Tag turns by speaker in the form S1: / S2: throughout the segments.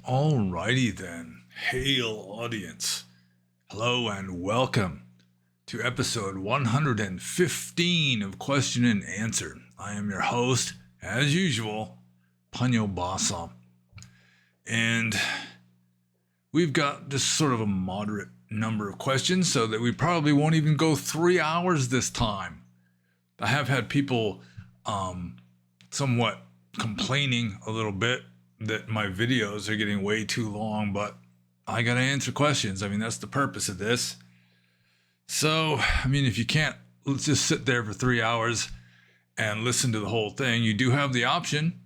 S1: Alrighty then. Hail audience. Hello and welcome to episode 115 of Question and Answer. I am your host, as usual, pannobhasa. And we've got just sort of a moderate number of questions so that we probably won't even go 3 hours this time. I have had people somewhat complaining a little bit that my videos are getting way too long, but I gotta answer questions. I mean, that's the purpose of this. So, I mean, if you can't, let's just sit there for 3 hours and listen to the whole thing. You do have the option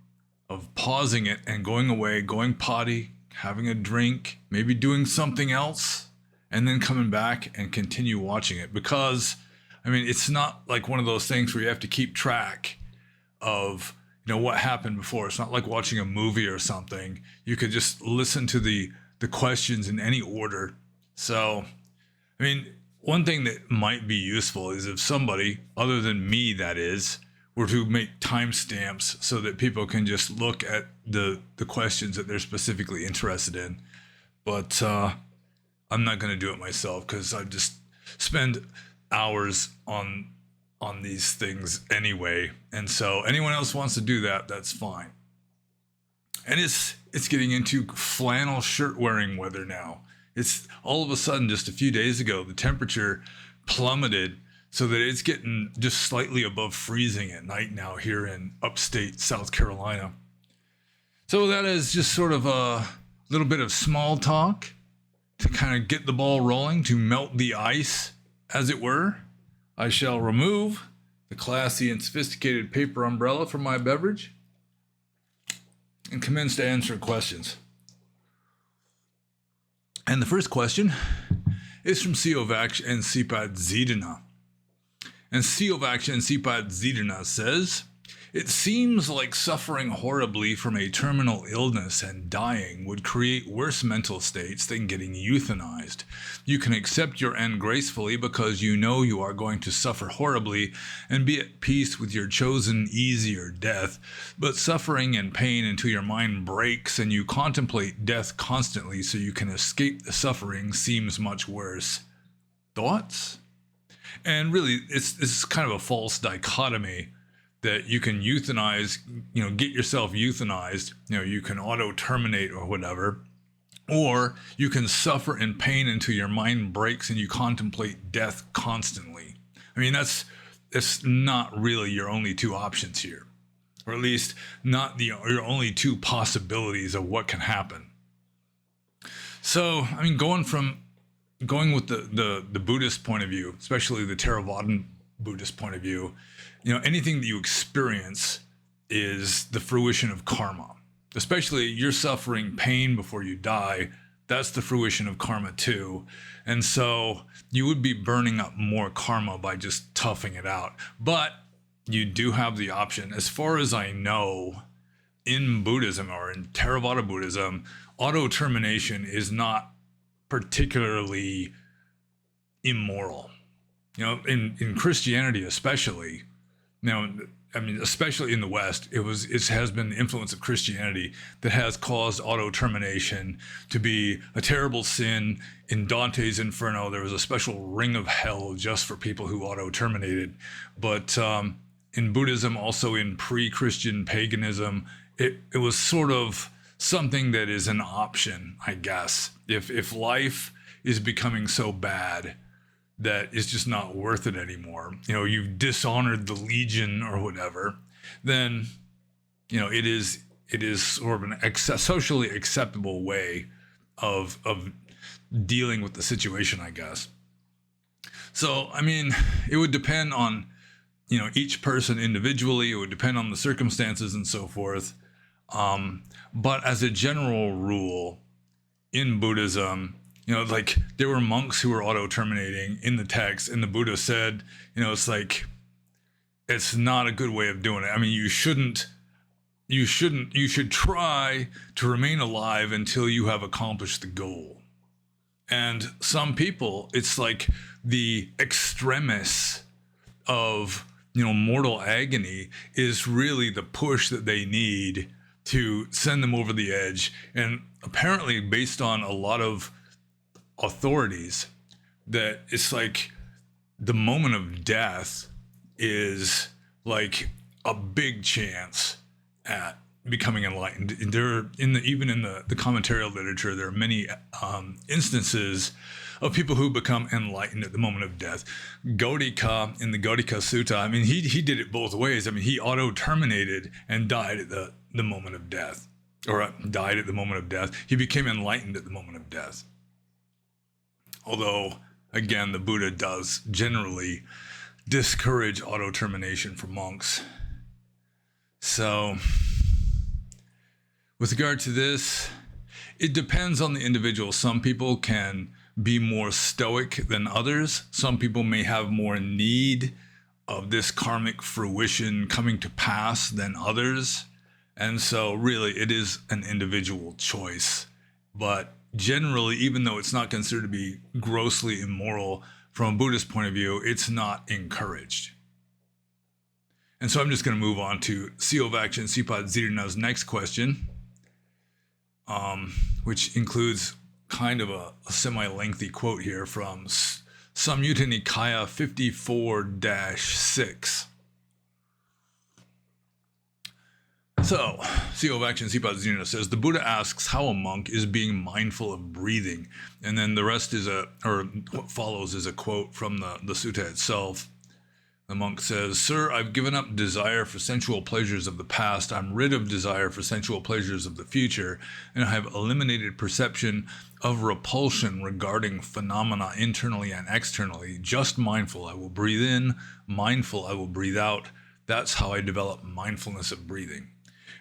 S1: of pausing it and going away, going potty, having a drink, maybe doing something else, and then coming back and continue watching it. Because, I mean, it's not like one of those things where you have to keep track of what happened before. It's not like watching a movie or something. You could just listen to the questions in any order. So, I mean, one thing that might be useful is if somebody, other than me that is, were to make timestamps so that people can just look at the questions that they're specifically interested in. But I'm not going to do it myself because I just spend hours on these things anyway, and so anyone else wants to do that, that's fine. And it's getting into flannel shirt wearing weather now. It's all of a sudden, just a few days ago, the temperature plummeted so that it's getting just slightly above freezing at night now here in upstate South Carolina. So that is just sort of a little bit of small talk to kind of get the ball rolling, to melt the ice, as it were. I shall remove the classy and sophisticated paper umbrella from my beverage and commence to answer questions. And the first question is from Siovak and Sipad Zidana. And Siovak and Sipad Zidana says, "It seems like suffering horribly from a terminal illness and dying would create worse mental states than getting euthanized. You can accept your end gracefully because you know you are going to suffer horribly and be at peace with your chosen easier death, but suffering and pain until your mind breaks and you contemplate death constantly so you can escape the suffering seems much worse. Thoughts?" And really, it's kind of a false dichotomy that you can euthanize, get yourself euthanized, you can auto-terminate or whatever, or you can suffer in pain until your mind breaks and you contemplate death constantly. I mean, it's not really your only two options here, or at least not your only two possibilities of what can happen. So, I mean, going with the Buddhist point of view, especially the Theravada Buddhist point of view, anything that you experience is the fruition of karma. Especially you're suffering pain before you die. That's the fruition of karma too. And so you would be burning up more karma by just toughing it out. But you do have the option. As far as I know, in Buddhism or in Theravada Buddhism, auto-termination is not particularly immoral. In Christianity especially, especially in the West, it has been the influence of Christianity that has caused auto-termination to be a terrible sin. In Dante's Inferno, there was a special ring of hell just for people who auto-terminated. But in Buddhism, also in pre-Christian paganism, it was sort of something that is an option, I guess. If life is becoming so bad that it's just not worth it anymore, you've dishonored the legion or whatever, then, it is sort of an socially acceptable way of dealing with the situation, I guess. So, I mean, it would depend on, each person individually. It would depend on the circumstances and so forth. But as a general rule, in Buddhism, like there were monks who were auto-terminating in the text, and the Buddha said, it's like, it's not a good way of doing it. I mean, you should try to remain alive until you have accomplished the goal. And some people, it's like the extremis of, mortal agony is really the push that they need to send them over the edge. And apparently, based on a lot of authorities, that it's like the moment of death is like a big chance at becoming enlightened. Even in the commentarial literature, there are many instances of people who become enlightened at the moment of death. Gaudika, in the Gaudika Sutta, I mean, he did it both ways. I mean, he auto-terminated and died at the moment of death, or died at the moment of death. He became enlightened at the moment of death. Although, again, the Buddha does generally discourage auto-termination for monks. So, with regard to this, it depends on the individual. Some people can be more stoic than others. Some people may have more need of this karmic fruition coming to pass than others. And so really it is an individual choice. But generally, even though it's not considered to be grossly immoral from a Buddhist point of view, it's not encouraged. And so I'm just going to move on to Siovakchan Sipad Zirna's next question, which includes kind of a semi-lengthy quote here from Samyutta Nikaya 54-6. So, Siovakchan Sipad Zirna says, the Buddha asks how a monk is being mindful of breathing. And then the rest is what follows is a quote from the sutta itself. The monk says, Sir, I've given up desire for sensual pleasures of the past. I'm rid of desire for sensual pleasures of the future. And I have eliminated perception of repulsion regarding phenomena internally and externally. Just mindful, I will breathe in. Mindful, I will breathe out. That's how I develop mindfulness of breathing.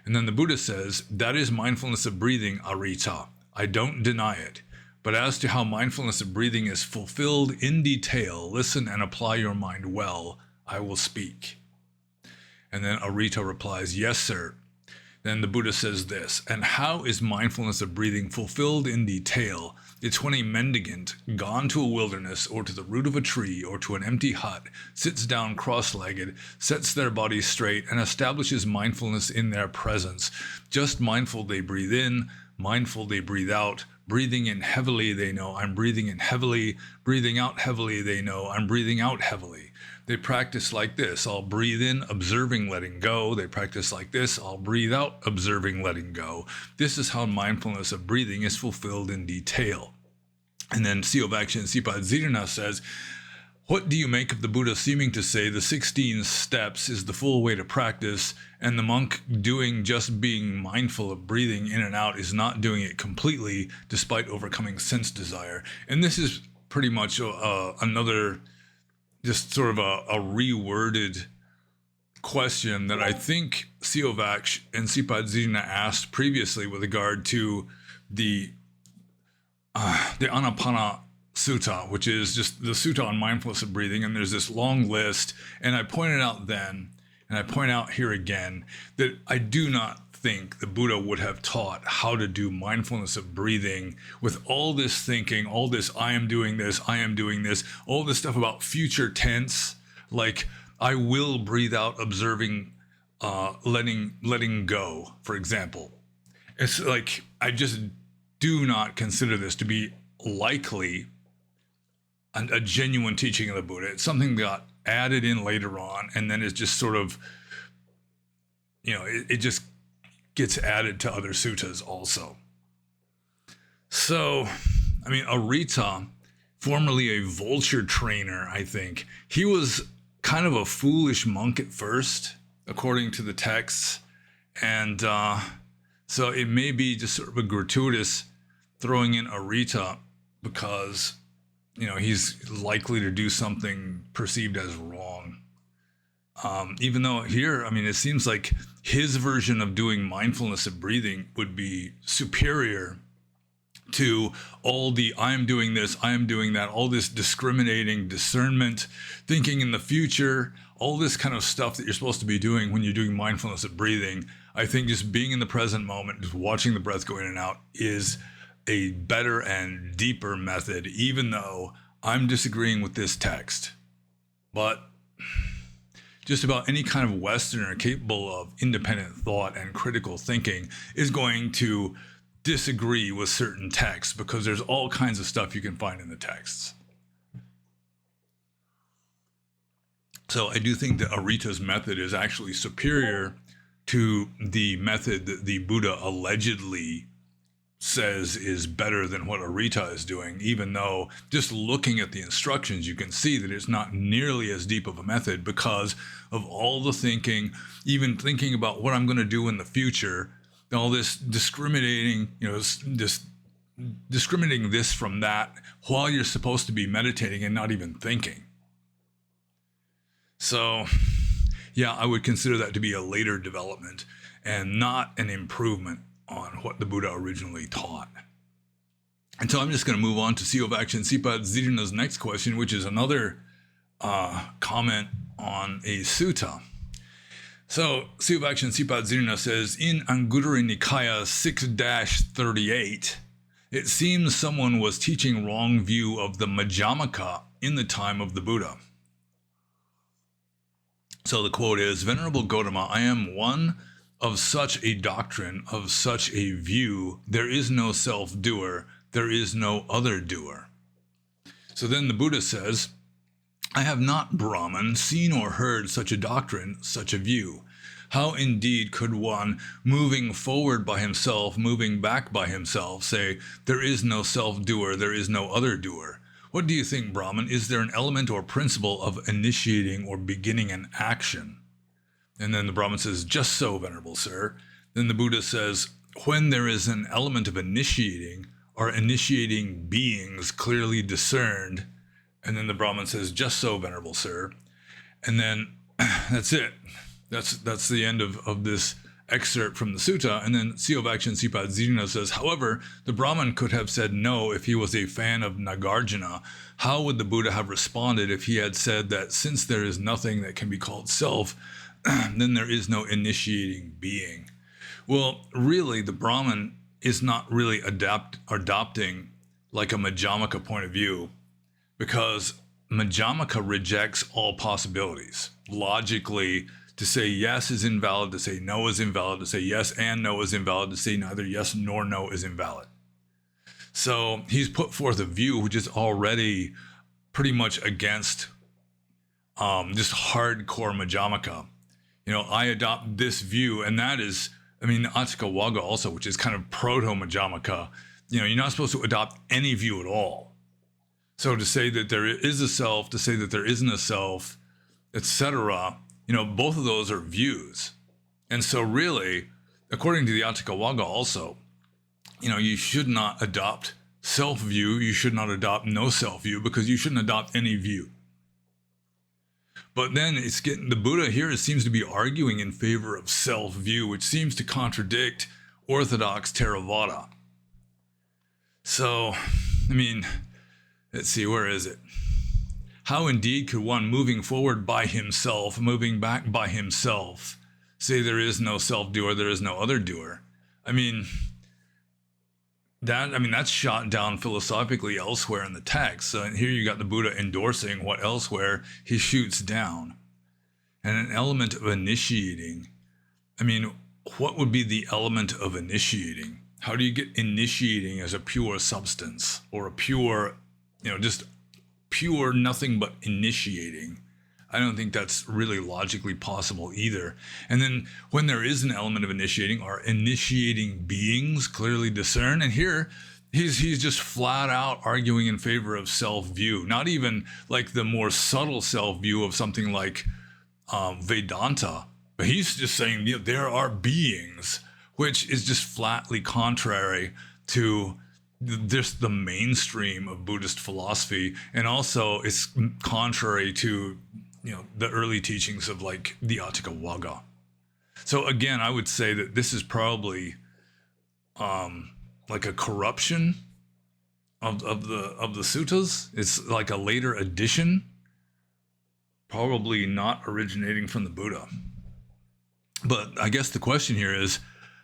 S1: And then the Buddha says, that is mindfulness of breathing, arita. I don't deny it. But as to how mindfulness of breathing is fulfilled in detail, listen and apply your mind well. I will speak. And then Arita replies, yes, sir. Then the Buddha says this, and how is mindfulness of breathing fulfilled in detail? It's when a mendicant, gone to a wilderness or to the root of a tree or to an empty hut, sits down cross-legged, sets their body straight, and establishes mindfulness in their presence. Just mindful they breathe in, mindful they breathe out. Breathing in heavily, they know I'm breathing in heavily. Breathing out heavily, they know I'm breathing out heavily. They practice like this. I'll breathe in, observing, letting go. They practice like this. I'll breathe out, observing, letting go. This is how mindfulness of breathing is fulfilled in detail. And then Siovakchan Sipad Zirna says, what do you make of the Buddha seeming to say the 16 steps is the full way to practice, and the monk just being mindful of breathing in and out is not doing it completely despite overcoming sense desire? And this is pretty much another just sort of a reworded question that I think Siovakchan and Sipad Zirna asked previously with regard to the Anapana Sutta, which is just the sutta on mindfulness of breathing. And there's this long list. And I pointed out then, and I point out here again, that I do not think the Buddha would have taught how to do mindfulness of breathing with all this thinking, all this I am doing this, all this stuff about future tense, like I will breathe out, observing, letting go, for example. It's like I just do not consider this to be likely a genuine teaching of the Buddha. It's something that got added in later on, and then it's just sort of, it just gets added to other suttas also. So, I mean, Arita, formerly a vulture trainer, I think, he was kind of a foolish monk at first, according to the texts. And so it may be just sort of a gratuitous throwing in Arita because, he's likely to do something perceived as wrong. Even though here, I mean, it seems like his version of doing mindfulness of breathing would be superior to all the I am doing this, I am doing that, all this discriminating, discernment, thinking in the future, all this kind of stuff that you're supposed to be doing when you're doing mindfulness of breathing. I think just being in the present moment, just watching the breath go in and out is a better and deeper method, even though I'm disagreeing with this text. But just about any kind of Westerner capable of independent thought and critical thinking is going to disagree with certain texts, because there's all kinds of stuff you can find in the texts. So I do think that Arita's method is actually superior to the method that the Buddha allegedly says is better than what Arita is doing, even though just looking at the instructions, you can see that it's not nearly as deep of a method because of all the thinking, even thinking about what I'm going to do in the future, all this discriminating, discriminating this from that while you're supposed to be meditating and not even thinking. So, yeah, I would consider that to be a later development and not an improvement on what the Buddha originally taught. And so I'm just going to move on to Siovakchan Sipad Zirina's next question, which is another comment on a sutta. So Siovakchan Sipad Zirina says, in Anguttara Nikaya 6-38, it seems someone was teaching wrong view of the Madhyamaka in the time of the Buddha. So the quote is, Venerable Gautama, I am one of such a doctrine, of such a view. There is no self-doer, there is no other doer. So then the Buddha says, I have not, Brahman, seen or heard such a doctrine, such a view. How indeed could one, moving forward by himself, moving back by himself, say, there is no self-doer, there is no other doer? What do you think, Brahman? Is there an element or principle of initiating or beginning an action? And then the Brahman says, just so, Venerable Sir. Then the Buddha says, when there is an element of initiating, or initiating beings clearly discerned. And then the Brahman says, just so, Venerable Sir. And then that's it. That's the end of this excerpt from the sutta. And then Siovakchan Sipad Zirina says, however, the Brahman could have said no if he was a fan of Nagarjuna. How would the Buddha have responded if he had said that since there is nothing that can be called self, then there is no initiating being? Well, really, the Brahman is not really adopting like a Madhyamaka point of view, because Madhyamaka rejects all possibilities. Logically, to say yes is invalid, to say no is invalid, to say yes and no is invalid, to say neither yes nor no is invalid. So he's put forth a view which is already pretty much against just hardcore Madhyamaka. I adopt this view, and that is, Atthaka Wagga also, which is kind of proto-Madhyamaka. You're not supposed to adopt any view at all. So to say that there is a self, to say that there isn't a self, etc., both of those are views. And so really, according to the Atthaka Wagga also, you should not adopt self-view, you should not adopt no self-view, because you shouldn't adopt any view. But then the Buddha here seems to be arguing in favor of self-view, which seems to contradict orthodox Theravada. So, let's see, where is it? How indeed could one moving forward by himself, moving back by himself, say there is no self-doer, there is no other doer? That's shot down philosophically elsewhere in the text. So here you got the Buddha endorsing what elsewhere he shoots down. And an element of initiating. What would be the element of initiating? How do you get initiating as a pure substance, or a pure, just pure nothing but initiating? I don't think that's really logically possible either. And then when there is an element of initiating, are initiating beings clearly discerned? And here he's just flat out arguing in favor of self-view, not even like the more subtle self-view of something like Vedanta, but he's just saying there are beings, which is just flatly contrary to the mainstream of Buddhist philosophy, and also it's contrary to the early teachings of like the Atthaka Wagga. So again, I would say that this is probably like a corruption of the suttas. It's like a later addition, probably not originating from the Buddha. But I guess the question here is,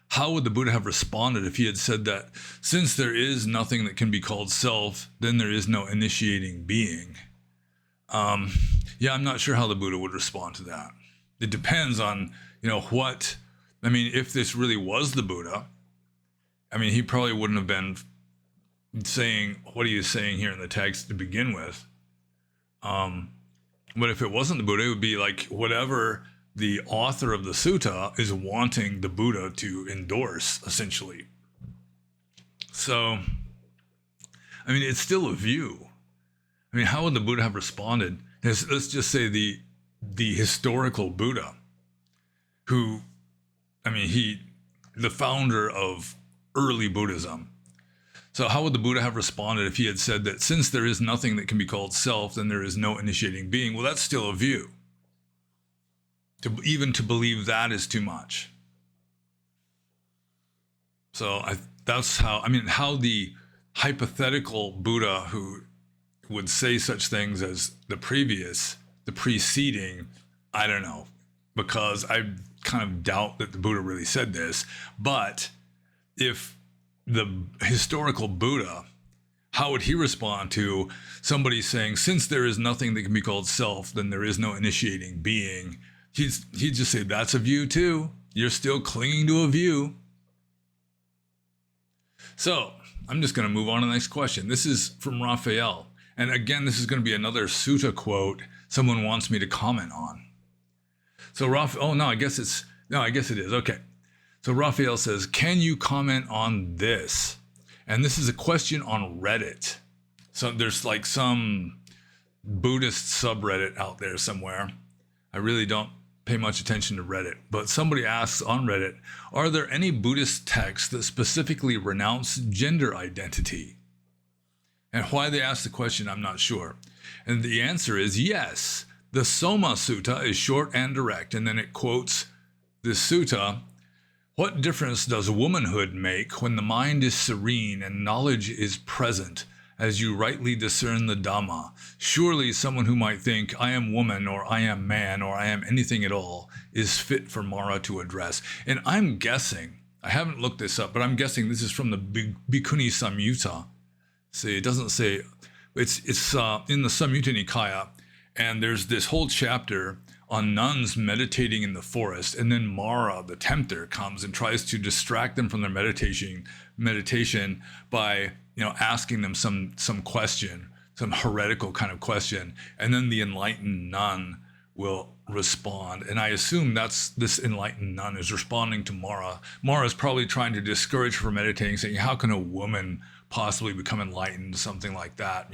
S1: how would the Buddha have responded if he had said that since there is nothing that can be called self, then there is no initiating being? I'm not sure how the Buddha would respond to that. it depends on, what, I mean, if this really was the Buddha, I mean, he probably wouldn't have been saying what he is saying here in the text to begin with. But if it wasn't the Buddha, it would be like whatever the author of the sutta is wanting the Buddha to endorse, essentially. So, I mean, it's still a view. I mean, how would the Buddha have responded? Let's just say the historical Buddha, who, I mean, the founder of early Buddhism. So how would the Buddha have responded if he had said that since there is nothing that can be called self, then there is no initiating being? Well, that's still a view. Even to believe that is too much. So that's how the hypothetical Buddha who would say such things as the preceding, I don't know, because I kind of doubt that the Buddha really said this. But if the historical Buddha, how would he respond to somebody saying, since there is nothing that can be called self, then there is no initiating being? He'd just say, that's a view too. You're still clinging to a view. So I'm just going to move on to the next question. This is from Raphael. And again, this is going to be another sutta quote someone wants me to comment on. So I guess it is. Okay. So Raphael says, can you comment on this? And this is a question on Reddit. So there's like some Buddhist subreddit out there somewhere. I really don't pay much attention to Reddit, but somebody asks on Reddit, are there any Buddhist texts that specifically renounce gender identity? And why they ask the question, I'm not sure. And the answer is yes. The Soma Sutta is short and direct, and then it quotes this sutta. What difference does womanhood make when the mind is serene and knowledge is present as you rightly discern the Dhamma? Surely someone who might think, I am woman, or I am man, or I am anything at all, is fit for Mara to address. And I'm guessing, I haven't looked this up, but I'm guessing this is from the Bhikkhuni Samyutta. See, it doesn't say, it's in the Samyutta Nikaya, and there's this whole chapter on nuns meditating in the forest, and then Mara, the tempter, comes and tries to distract them from their meditation by, asking them some question, some heretical kind of question, and then the enlightened nun will respond. And I assume this enlightened nun is responding to Mara. Mara is probably trying to discourage her from meditating, saying, how can a woman possibly become enlightened, something like that,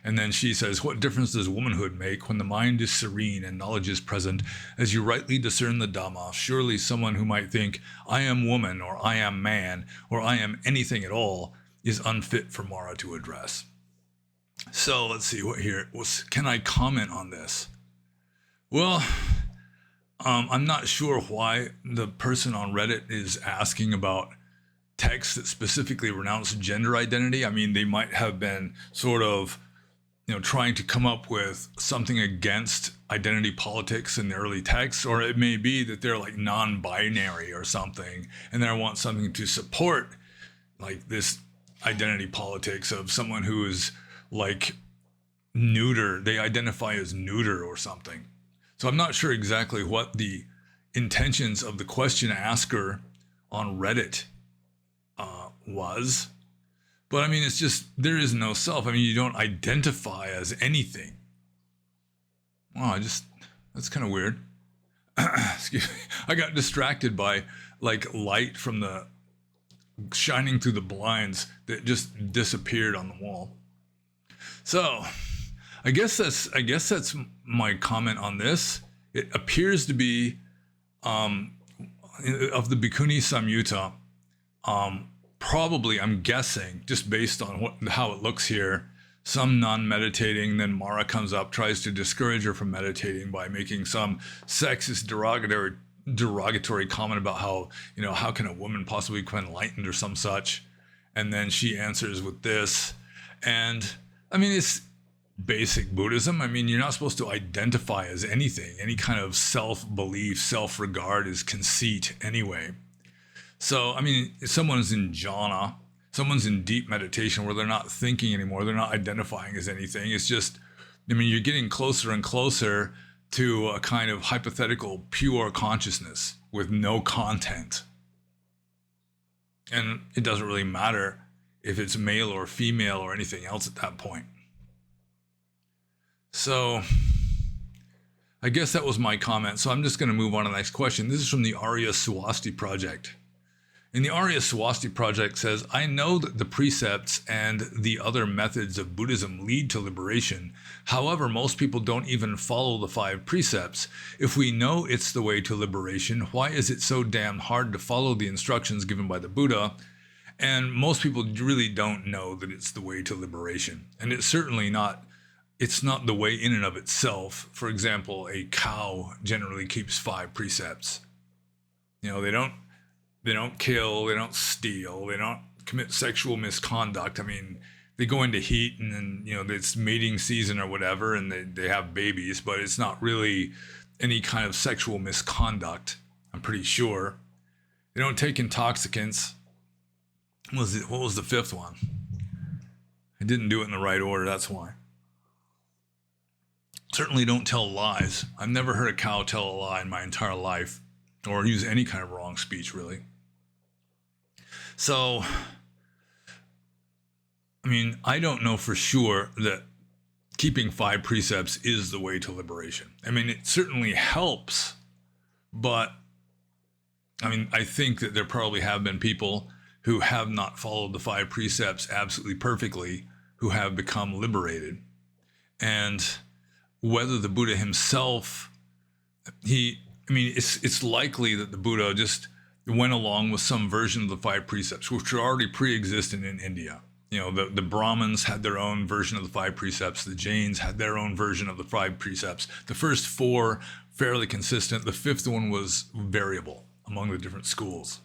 S1: And then she says, what difference does womanhood make when the mind is serene and knowledge is present as you rightly discern the Dhamma? Surely someone who might think, I am woman, or I am man, or I am anything at all, is unfit for Mara to address. So let's see can I comment on this? Well, I'm not sure why the person on Reddit is asking about texts that specifically renounce gender identity. I mean, they might have been sort of, trying to come up with something against identity politics in the early texts, or it may be that they're like non-binary or something, and they want something to support like this identity politics of someone who is like neuter. They identify as neuter or something. So I'm not sure exactly what the intentions of the question asker on Reddit was. But I mean, it's just, there is no self. I mean, you don't identify as anything. Wow, that's kind of weird. Excuse me. I got distracted by like light from the shining through the blinds that just disappeared on the wall. So I guess that's my comment on this. It appears to be of the Bhikkhuni Samyutta, probably, I'm guessing, just based on how it looks here, some nun meditating, then Mara comes up, tries to discourage her from meditating by making some sexist derogatory comment about how, how can a woman possibly become enlightened or some such. And then she answers with this. And I mean, it's basic Buddhism. I mean, you're not supposed to identify as anything. Any kind of self-belief, self-regard is conceit anyway. So, I mean, if someone's in Jhana, someone's in deep meditation where they're not thinking anymore, they're not identifying as anything. It's just, I mean, you're getting closer and closer to a kind of hypothetical pure consciousness with no content. And it doesn't really matter if it's male or female or anything else at that point. So I guess that was my comment. So I'm just going to move on to the next question. This is from the Arya Swasti Project. And the Arya Swasti Project says, I know that the precepts and the other methods of Buddhism lead to liberation. However, most people don't even follow the 5 precepts. If we know it's the way to liberation, why is it so damn hard to follow the instructions given by the Buddha? And most people really don't know that it's the way to liberation. And it's certainly not, it's not the way in and of itself. For example, a cow generally keeps 5 precepts. You know, they don't kill, they don't steal, they don't commit sexual misconduct. I mean, they go into heat and then, you know, it's mating season or whatever, and they have babies, but it's not really any kind of sexual misconduct, I'm pretty sure. They don't take intoxicants. What was the 5th one? I didn't do it in the right order, that's why. Certainly don't tell lies. I've never heard a cow tell a lie in my entire life, or use any kind of wrong speech, really. So, I mean, I don't know for sure that keeping 5 precepts is the way to liberation. I mean, it certainly helps, but I mean, I think that there probably have been people who have not followed the 5 precepts absolutely perfectly, who have become liberated. And whether the Buddha himself, it's likely that the Buddha just went along with some version of the 5 precepts, which were already pre-existent in India. You know, the Brahmins had their own version of the 5 precepts. The Jains had their own version of the 5 precepts. The first 4, fairly consistent. The 5th one was variable among the different schools.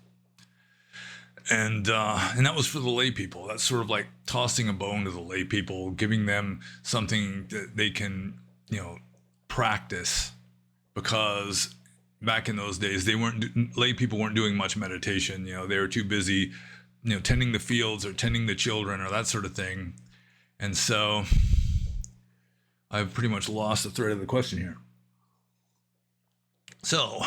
S1: And that was for the lay people. That's sort of like tossing a bone to the lay people, giving them something that they can, you know, practice, because back in those days, lay people weren't doing much meditation. You know, they were too busy, you know, tending the fields or tending the children or that sort of thing. And so I've pretty much lost the thread of the question here. So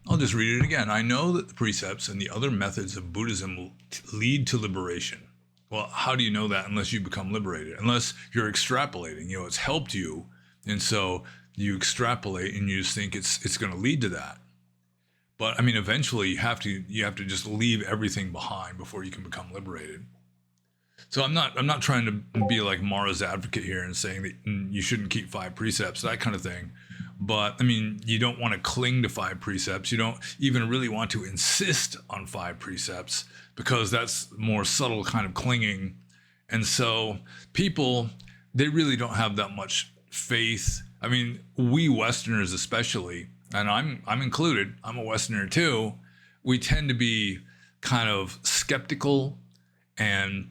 S1: I'll just read it again. I know that the precepts and the other methods of Buddhism lead to liberation. Well, how do you know that unless you become liberated? Unless you're extrapolating, you know, it's helped you. And so you extrapolate and you just think it's going to lead to that. But I mean, eventually you have to just leave everything behind before you can become liberated. So I'm not trying to be like Mara's advocate here and saying that you shouldn't keep 5 precepts, that kind of thing. But I mean, you don't want to cling to 5 precepts. You don't even really want to insist on 5 precepts, because that's more subtle kind of clinging. And so people, they really don't have that much faith. I mean, we Westerners especially, and I'm included, I'm a Westerner too, we tend to be kind of skeptical and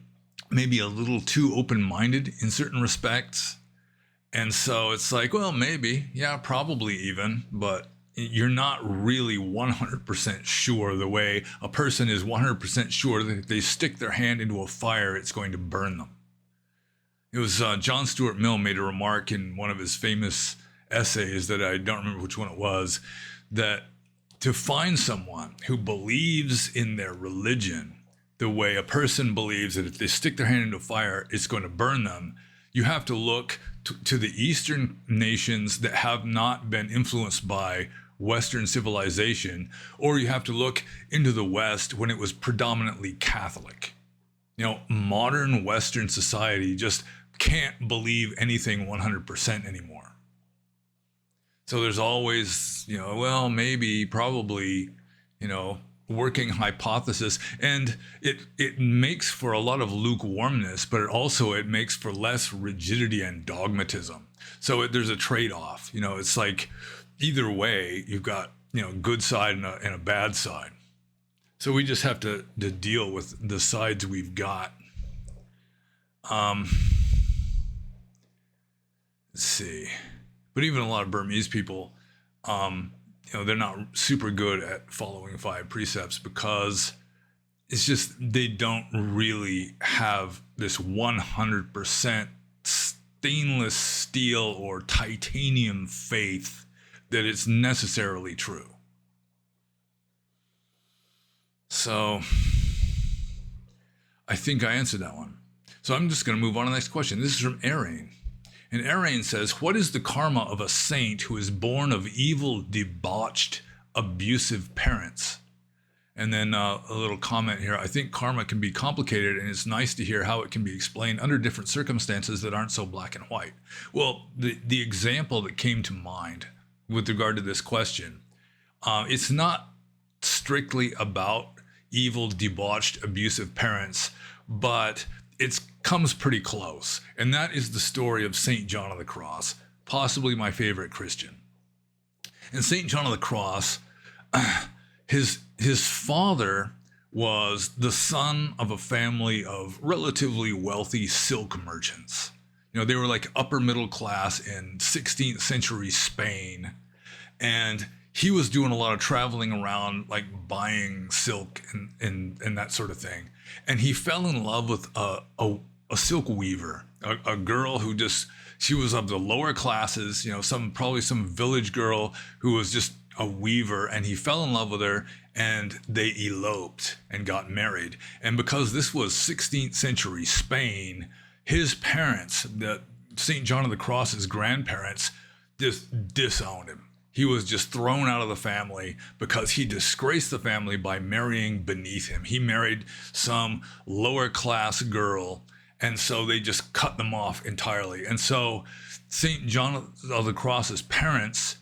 S1: maybe a little too open-minded in certain respects. And so it's like, well, maybe, yeah, probably even, but you're not really 100% sure, the way a person is 100% sure that if they stick their hand into a fire, it's going to burn them. It was John Stuart Mill made a remark in one of his famous essays that I don't remember which one it was, that to find someone who believes in their religion the way a person believes that if they stick their hand into fire, it's going to burn them, you have to look to the Eastern nations that have not been influenced by Western civilization, or you have to look into the West when it was predominantly Catholic. You know, modern Western society just can't believe anything 100% anymore. So there's always, you know, well, maybe, probably, you know, working hypothesis, and it makes for a lot of lukewarmness, but it makes for less rigidity and dogmatism. So there's a trade-off. You know, it's like either way, you've got, you know, good side and a bad side. So we just have to deal with the sides we've got. Let's see. But even a lot of Burmese people, you know, they're not super good at following 5 precepts, because it's just, they don't really have this 100% stainless steel or titanium faith that it's necessarily true. So I think I answered that one. So I'm just going to move on to the next question. This is from Arain. And Arain says, what is the karma of a saint who is born of evil, debauched, abusive parents? And then a little comment here. I think karma can be complicated, and it's nice to hear how it can be explained under different circumstances that aren't so black and white. Well, the example that came to mind with regard to this question, it's not strictly about evil, debauched, abusive parents, but it comes pretty close. And that is the story of St. John of the Cross, possibly my favorite Christian. And St. John of the Cross, his father was the son of a family of relatively wealthy silk merchants. You know, they were like upper middle class in 16th century Spain. And he was doing a lot of traveling around, like buying silk and that sort of thing. And he fell in love with a silk weaver, a girl who she was of the lower classes, you know, probably some village girl who was just a weaver, and he fell in love with her, and they eloped and got married. And because this was 16th century Spain, his parents, St. John of the Cross's grandparents, just disowned him. He was just thrown out of the family because he disgraced the family by marrying beneath him. He married some lower class girl, and so they just cut them off entirely. And so St. John of the Cross's parents,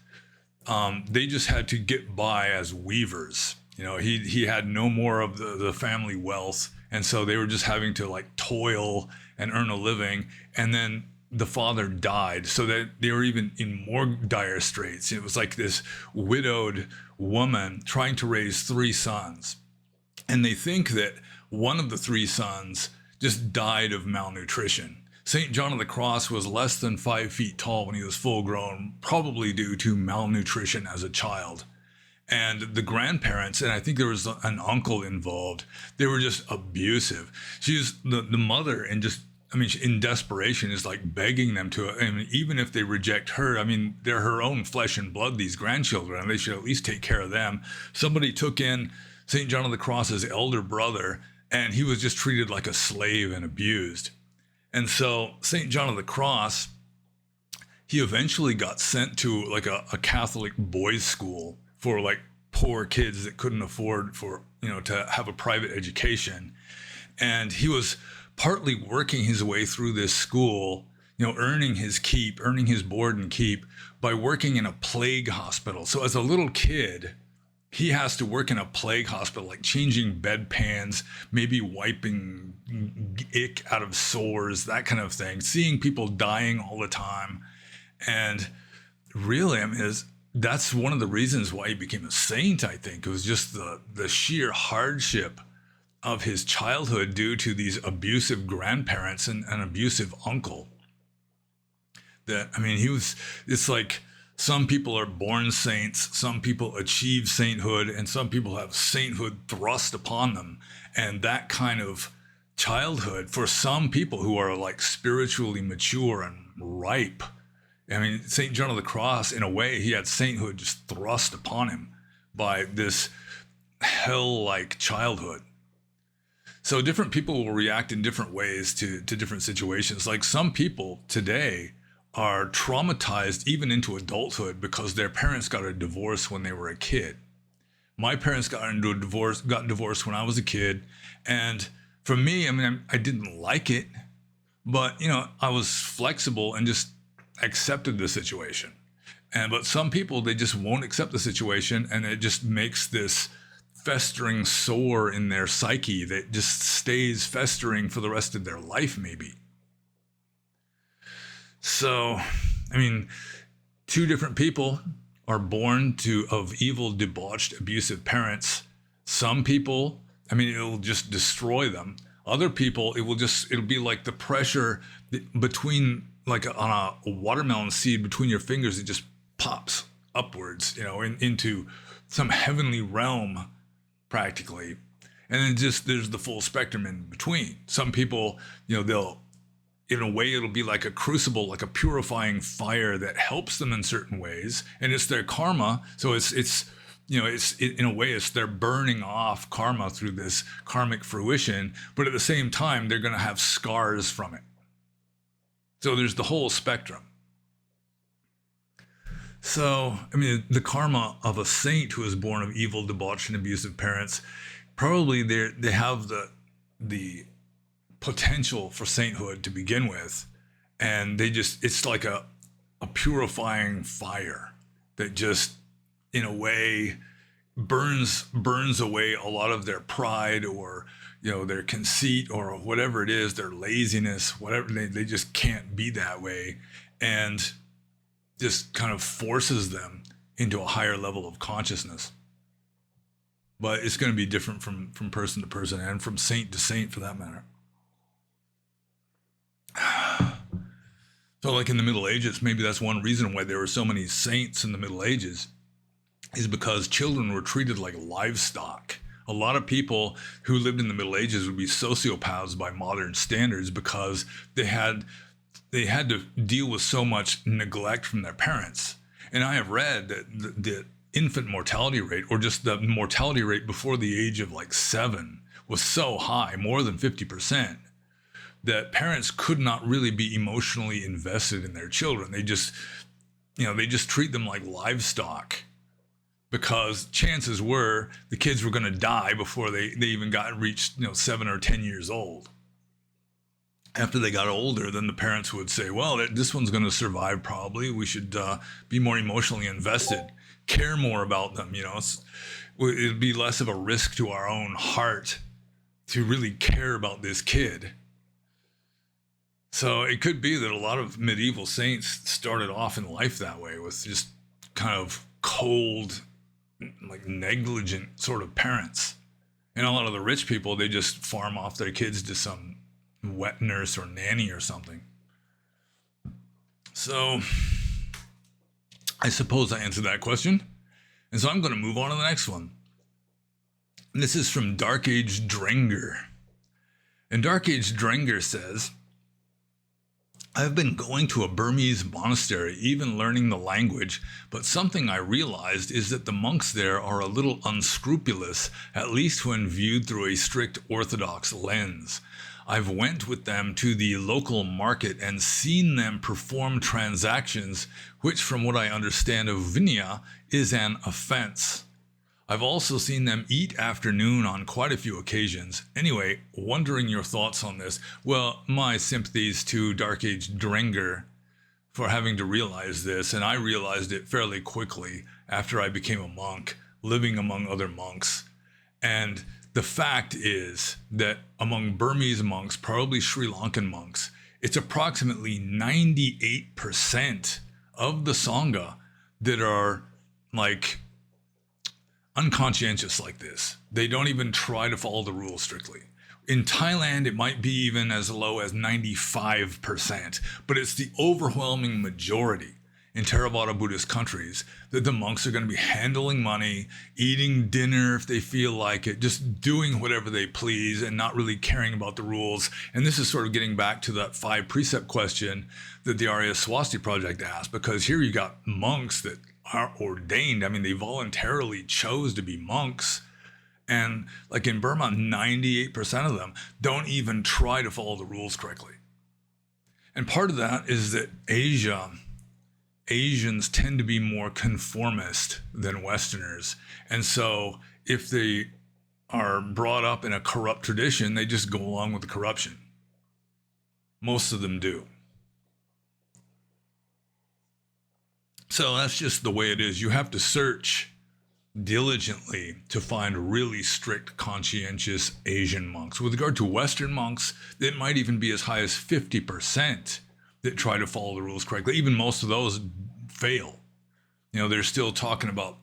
S1: they just had to get by as weavers. You know, he had no more of the family wealth, and so they were just having to like toil and earn a living. And then the father died, so that they were even in more dire straits. It was like this widowed woman trying to raise 3 sons. And they think that one of the 3 sons just died of malnutrition. St. John of the Cross was less than 5 feet tall when he was full grown, probably due to malnutrition as a child. And the grandparents, and I think there was an uncle involved, they were just abusive. She's the mother, and just, I mean, in desperation, is like begging them to, I mean, even if they reject her, I mean, they're her own flesh and blood, these grandchildren, and they should at least take care of them. Somebody took in St. John of the Cross's elder brother, and he was just treated like a slave and abused. And so St. John of the Cross, he eventually got sent to like a Catholic boys' school for like poor kids that couldn't afford to have a private education. And he was partly working his way through this school, you know, earning his keep, earning his board and keep by working in a plague hospital. So as a little kid, he has to work in a plague hospital, like changing bedpans, maybe wiping ick out of sores, that kind of thing, seeing people dying all the time. And really, I mean, that's one of the reasons why he became a saint, I think. It was just the sheer hardship of his childhood due to these abusive grandparents and an abusive uncle. That, I mean, it's like some people are born saints, some people achieve sainthood, and some people have sainthood thrust upon them. And that kind of childhood, for some people who are like spiritually mature and ripe, I mean, St. John of the Cross, in a way, he had sainthood just thrust upon him by this hell-like childhood. So different people will react in different ways to different situations. Like some people today are traumatized even into adulthood because their parents got a divorce when they were a kid. My parents got divorced when I was a kid. And for me, I mean, I didn't like it, but, you know, I was flexible and just accepted the situation. But some people, they just won't accept the situation, and it just makes this festering sore in their psyche that just stays festering for the rest of their life, maybe. So, I mean, 2 different people are born of evil, debauched, abusive parents. Some people, I mean, it'll just destroy them. Other people, it'll be like the pressure between, like on a watermelon seed between your fingers, it just pops upwards, you know, into some heavenly realm, practically. And then just there's the full spectrum in between. Some people, you know, in a way, it'll be like a crucible, like a purifying fire that helps them in certain ways, and it's their karma. So it's in a way, it's they're burning off karma through this karmic fruition, but at the same time, they're going to have scars from it. So there's the whole spectrum. So, I mean, the karma of a saint who is born of evil, debauched, and abusive parents, probably they have the potential for sainthood to begin with, and it's like a purifying fire that just, in a way, burns away a lot of their pride, or their conceit, or whatever it is, their laziness, whatever. They just can't be that way, and just kind of forces them into a higher level of consciousness. But it's going to be different from person to person, and from saint to saint for that matter. So like in the Middle Ages, maybe that's one reason why there were so many saints in the Middle Ages, is because children were treated like livestock. A lot of people who lived in the Middle Ages would be sociopaths by modern standards, because they had to deal with so much neglect from their parents. And I have read that the infant mortality rate, or just the mortality rate before the age of like 7, was so high, more than 50%, that parents could not really be emotionally invested in their children. They just treat them like livestock, because chances were the kids were going to die before they even reached 7 or 10 years old. After they got older, then the parents would say, well, this one's going to survive probably. We should be more emotionally invested, care more about them. It'd be less of a risk to our own heart to really care about this kid. So it could be that a lot of medieval saints started off in life that way, with just kind of cold, like negligent sort of parents. And a lot of the rich people, they just farm off their kids to some wet nurse or nanny or something. So I suppose I answered that question. And so I'm going to move on to the next one. And this is from Dark Age Drenger. And Dark Age Drenger says, I've been going to a Burmese monastery, even learning the language, but something I realized is that the monks there are a little unscrupulous, at least when viewed through a strict orthodox lens. I've went with them to the local market and seen them perform transactions, which from what I understand of Vinaya is an offense. I've also seen them eat afternoon on quite a few occasions. Anyway, wondering your thoughts on this. Well, my sympathies to Dark Age Drenger for having to realize this, and I realized it fairly quickly after I became a monk, living among other monks. And the fact is that among Burmese monks, probably Sri Lankan monks, it's approximately 98% of the Sangha that are like unconscientious like this. They don't even try to follow the rules strictly. In Thailand, it might be even as low as 95%, but it's the overwhelming majority in Theravada Buddhist countries that the monks are going to be handling money, eating dinner if they feel like it, just doing whatever they please and not really caring about the rules. And this is sort of getting back to that 5 precept question that the Arya Swasti Project asked, because here you got monks that are ordained. I mean, they voluntarily chose to be monks. And like in Burma, 98% of them don't even try to follow the rules correctly. And part of that is that Asians tend to be more conformist than Westerners. And so if they are brought up in a corrupt tradition, they just go along with the corruption. Most of them do. So that's just the way it is. You have to search diligently to find really strict, conscientious Asian monks. With regard to Western monks, it might even be as high as 50% that try to follow the rules correctly. Even most of those fail. They're still talking about,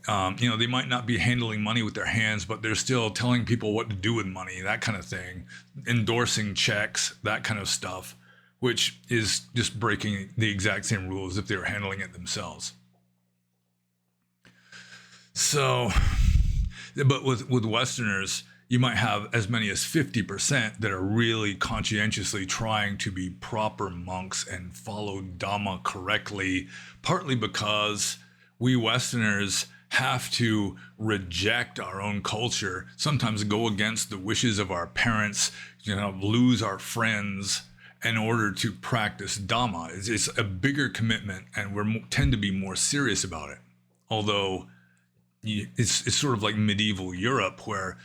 S1: they might not be handling money with their hands, but they're still telling people what to do with money, that kind of thing, endorsing checks, that kind of stuff, which is just breaking the exact same rules if they were handling it themselves. So, but with Westerners, you might have as many as 50% that are really conscientiously trying to be proper monks and follow Dhamma correctly, partly because we Westerners have to reject our own culture, sometimes go against the wishes of our parents, lose our friends in order to practice Dhamma. It's a bigger commitment, and we tend to be more serious about it. Although it's sort of like medieval Europe, where,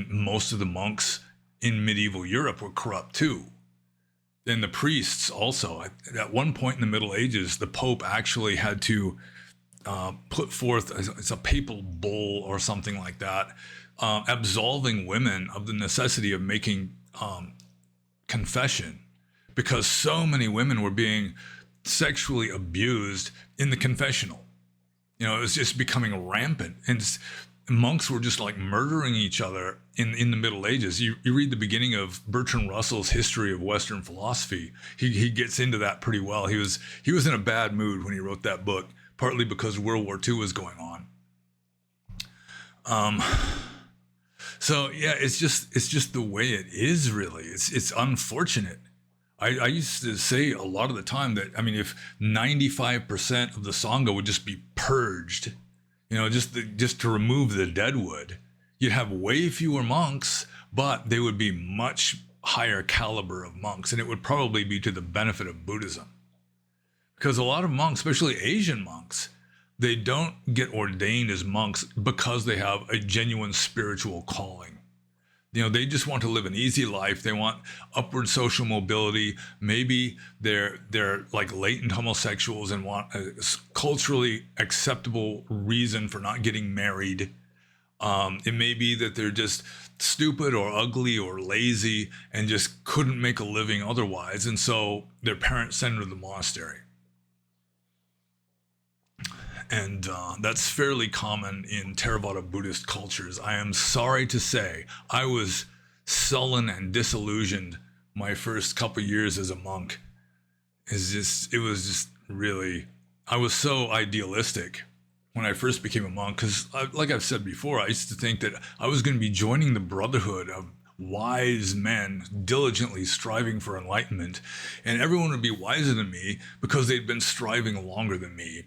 S1: most of the monks in medieval Europe were corrupt too. And the priests also. At one point in the Middle Ages, the Pope actually had to put forth, it's a papal bull or something like that, absolving women of the necessity of making confession, because so many women were being sexually abused in the confessional. It was just becoming rampant, and monks were just like murdering each other in the Middle Ages. You read the beginning of Bertrand Russell's History of Western Philosophy. He gets into that pretty well. He was in a bad mood when he wrote that book, partly because World War II was going on. So yeah, it's just the way it is, really. It's unfortunate. I used to say a lot of the time that, if 95% of the Sangha would just be purged, just to remove the deadwood, you'd have way fewer monks, but they would be much higher caliber of monks, and it would probably be to the benefit of Buddhism. Because a lot of monks, especially Asian monks, they don't get ordained as monks because they have a genuine spiritual calling. They just want to live an easy life. They want upward social mobility. Maybe they're like latent homosexuals and want a culturally acceptable reason for not getting married. It may be that they're just stupid or ugly or lazy and just couldn't make a living otherwise. And so their parents send them to the monastery. And that's fairly common in Theravada Buddhist cultures. I am sorry to say, I was sullen and disillusioned my first couple years as a monk. It was just really, I was so idealistic when I first became a monk, because like I've said before, I used to think that I was going to be joining the brotherhood of wise men diligently striving for enlightenment, and everyone would be wiser than me because they'd been striving longer than me.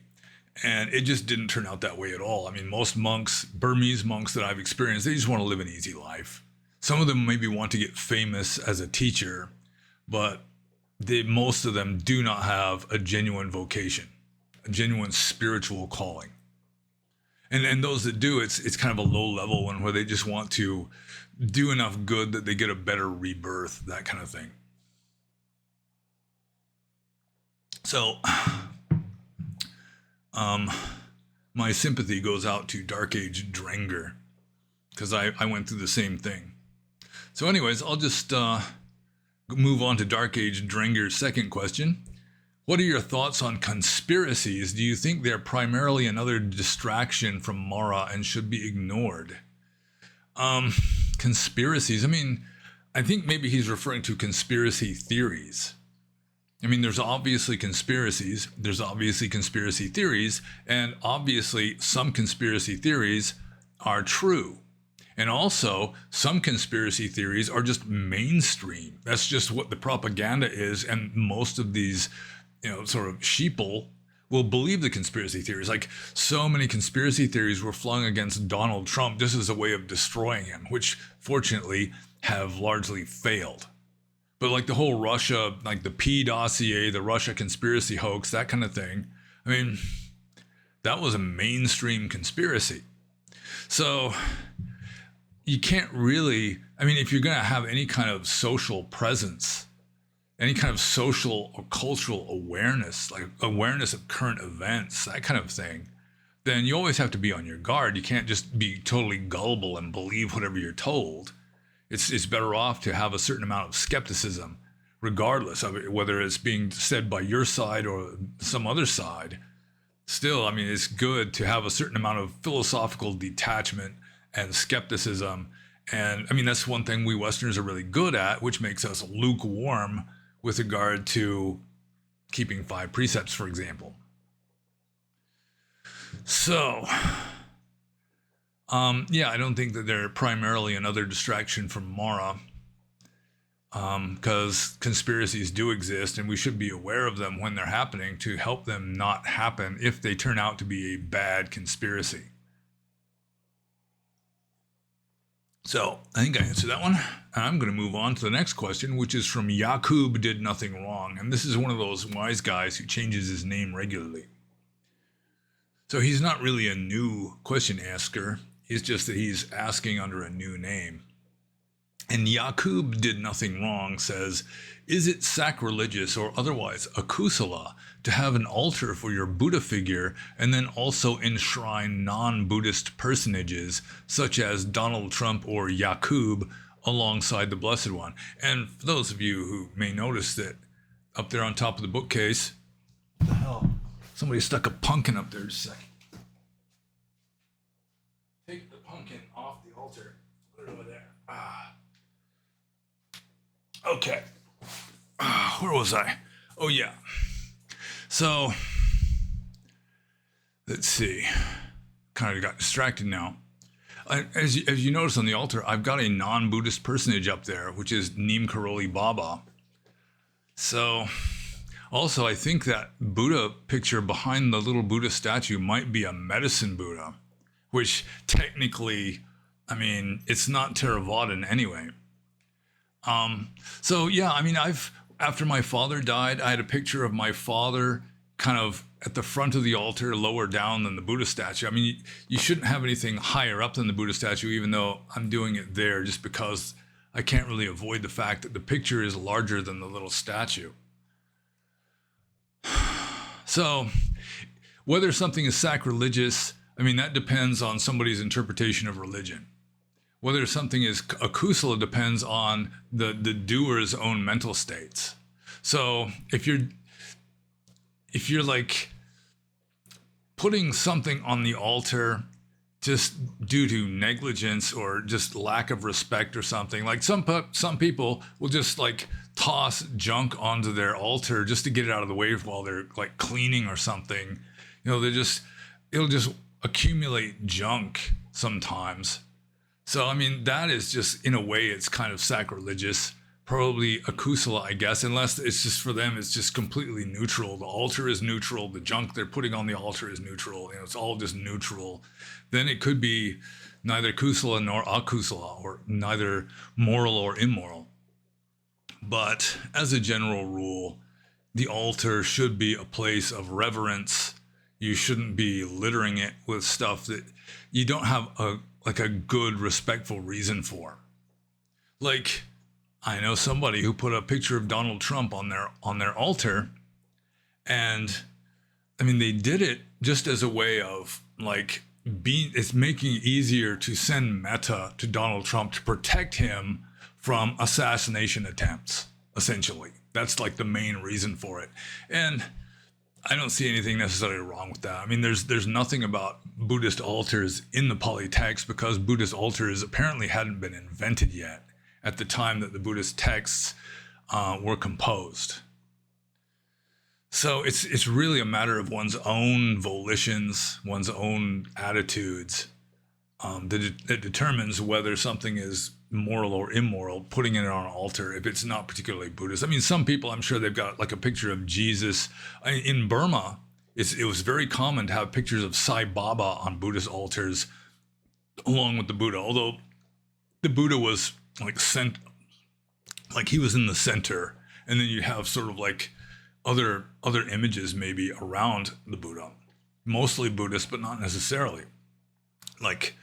S1: And it just didn't turn out that way at all. Most monks, Burmese monks that I've experienced, they just want to live an easy life. Some of them maybe want to get famous as a teacher, but most of them do not have a genuine vocation, a genuine spiritual calling. And those that do, it's kind of a low level one where they just want to do enough good that they get a better rebirth, that kind of thing. So my sympathy goes out to Dark Age Drenger, because I went through the same thing. So anyways, I'll just move on to Dark Age Drenger's second question. What are your thoughts on conspiracies? Do you think they're primarily another distraction from Mara and should be ignored? Conspiracies, I think maybe he's referring to conspiracy theories. There's obviously conspiracies, there's obviously conspiracy theories, and obviously some conspiracy theories are true. And also, some conspiracy theories are just mainstream. That's just what the propaganda is, and most of these, sort of sheeple will believe the conspiracy theories. Like, so many conspiracy theories were flung against Donald Trump just as a way of destroying him, which fortunately have largely failed. But like the whole Russia, like the P dossier, the Russia conspiracy hoax, that kind of thing, that was a mainstream conspiracy. So you can't really, if you're going to have any kind of social presence, any kind of social or cultural awareness, like awareness of current events, that kind of thing, then you always have to be on your guard. You can't just be totally gullible and believe whatever you're told. It's better off to have a certain amount of skepticism, regardless of it, whether it's being said by your side or some other side. Still, it's good to have a certain amount of philosophical detachment and skepticism. And that's one thing we Westerners are really good at, which makes us lukewarm with regard to keeping 5 precepts, for example. So Yeah, I don't think that they're primarily another distraction from Mara, because conspiracies do exist and we should be aware of them when they're happening to help them not happen if they turn out to be a bad conspiracy. So I think I answered that one. And I'm going to move on to the next question, which is from Yakub Did Nothing Wrong. And this is one of those wise guys who changes his name regularly. So he's not really a new question asker. It's just that he's asking under a new name. And Yakub Did Nothing Wrong says, is it sacrilegious or otherwise akusala to have an altar for your Buddha figure and then also enshrine non-Buddhist personages such as Donald Trump or Yakub alongside the Blessed One? And for those of you who may notice that up there on top of the bookcase, what the hell? Somebody stuck a pumpkin up there. Just a second. Take the pumpkin off the altar. Put it over there. Okay. Where was I? Oh, yeah. So, let's see. Kind of got distracted now. As you notice on the altar, I've got a non-Buddhist personage up there, which is Neem Karoli Baba. So, also, I think that Buddha picture behind the little Buddha statue might be a medicine Buddha, which technically, I mean, it's not Theravadan anyway. So yeah, I mean, after my father died, I had a picture of my father kind of at the front of the altar, lower down than the Buddha statue. I mean, you shouldn't have anything higher up than the Buddha statue, even though I'm doing it there just because I can't really avoid the fact that the picture is larger than the little statue. So whether something is sacrilegious, I mean, that depends on somebody's interpretation of religion. Whether something is akusala depends on the doer's own mental states. So if you're like putting something on the altar just due to negligence or just lack of respect or something, like some people will just like toss junk onto their altar just to get it out of the way while they're like cleaning or something. You know, it'll just accumulate junk sometimes. So, I mean, that is just, in a way, it's kind of sacrilegious, probably akusala, I guess, unless it's just for them, it's just completely neutral. The altar is neutral. The junk they're putting on the altar is neutral. You know, it's all just neutral. Then it could be neither kusala nor akusala, or neither moral or immoral. But as a general rule, the altar should be a place of reverence. You shouldn't be littering it with stuff that you don't have a good, respectful reason for. Like, I know somebody who put a picture of Donald Trump on their altar, and I mean, they did it just as a way of like it's making it easier to send metta to Donald Trump to protect him from assassination attempts, essentially. That's like the main reason for it. And I don't see anything necessarily wrong with that. I mean, there's nothing about Buddhist altars in the Pali text because Buddhist altars apparently hadn't been invented yet at the time that the Buddhist texts were composed. So it's really a matter of one's own volitions, one's own attitudes that determines whether something is moral or immoral, putting it on an altar if it's not particularly Buddhist. I mean, some people, I'm sure they've got like a picture of Jesus. In Burma, it was very common to have pictures of Sai Baba on Buddhist altars along with the Buddha, although the Buddha was like he was in the center, and then you have sort of like other images maybe around the Buddha, mostly Buddhist, but not necessarily. Like,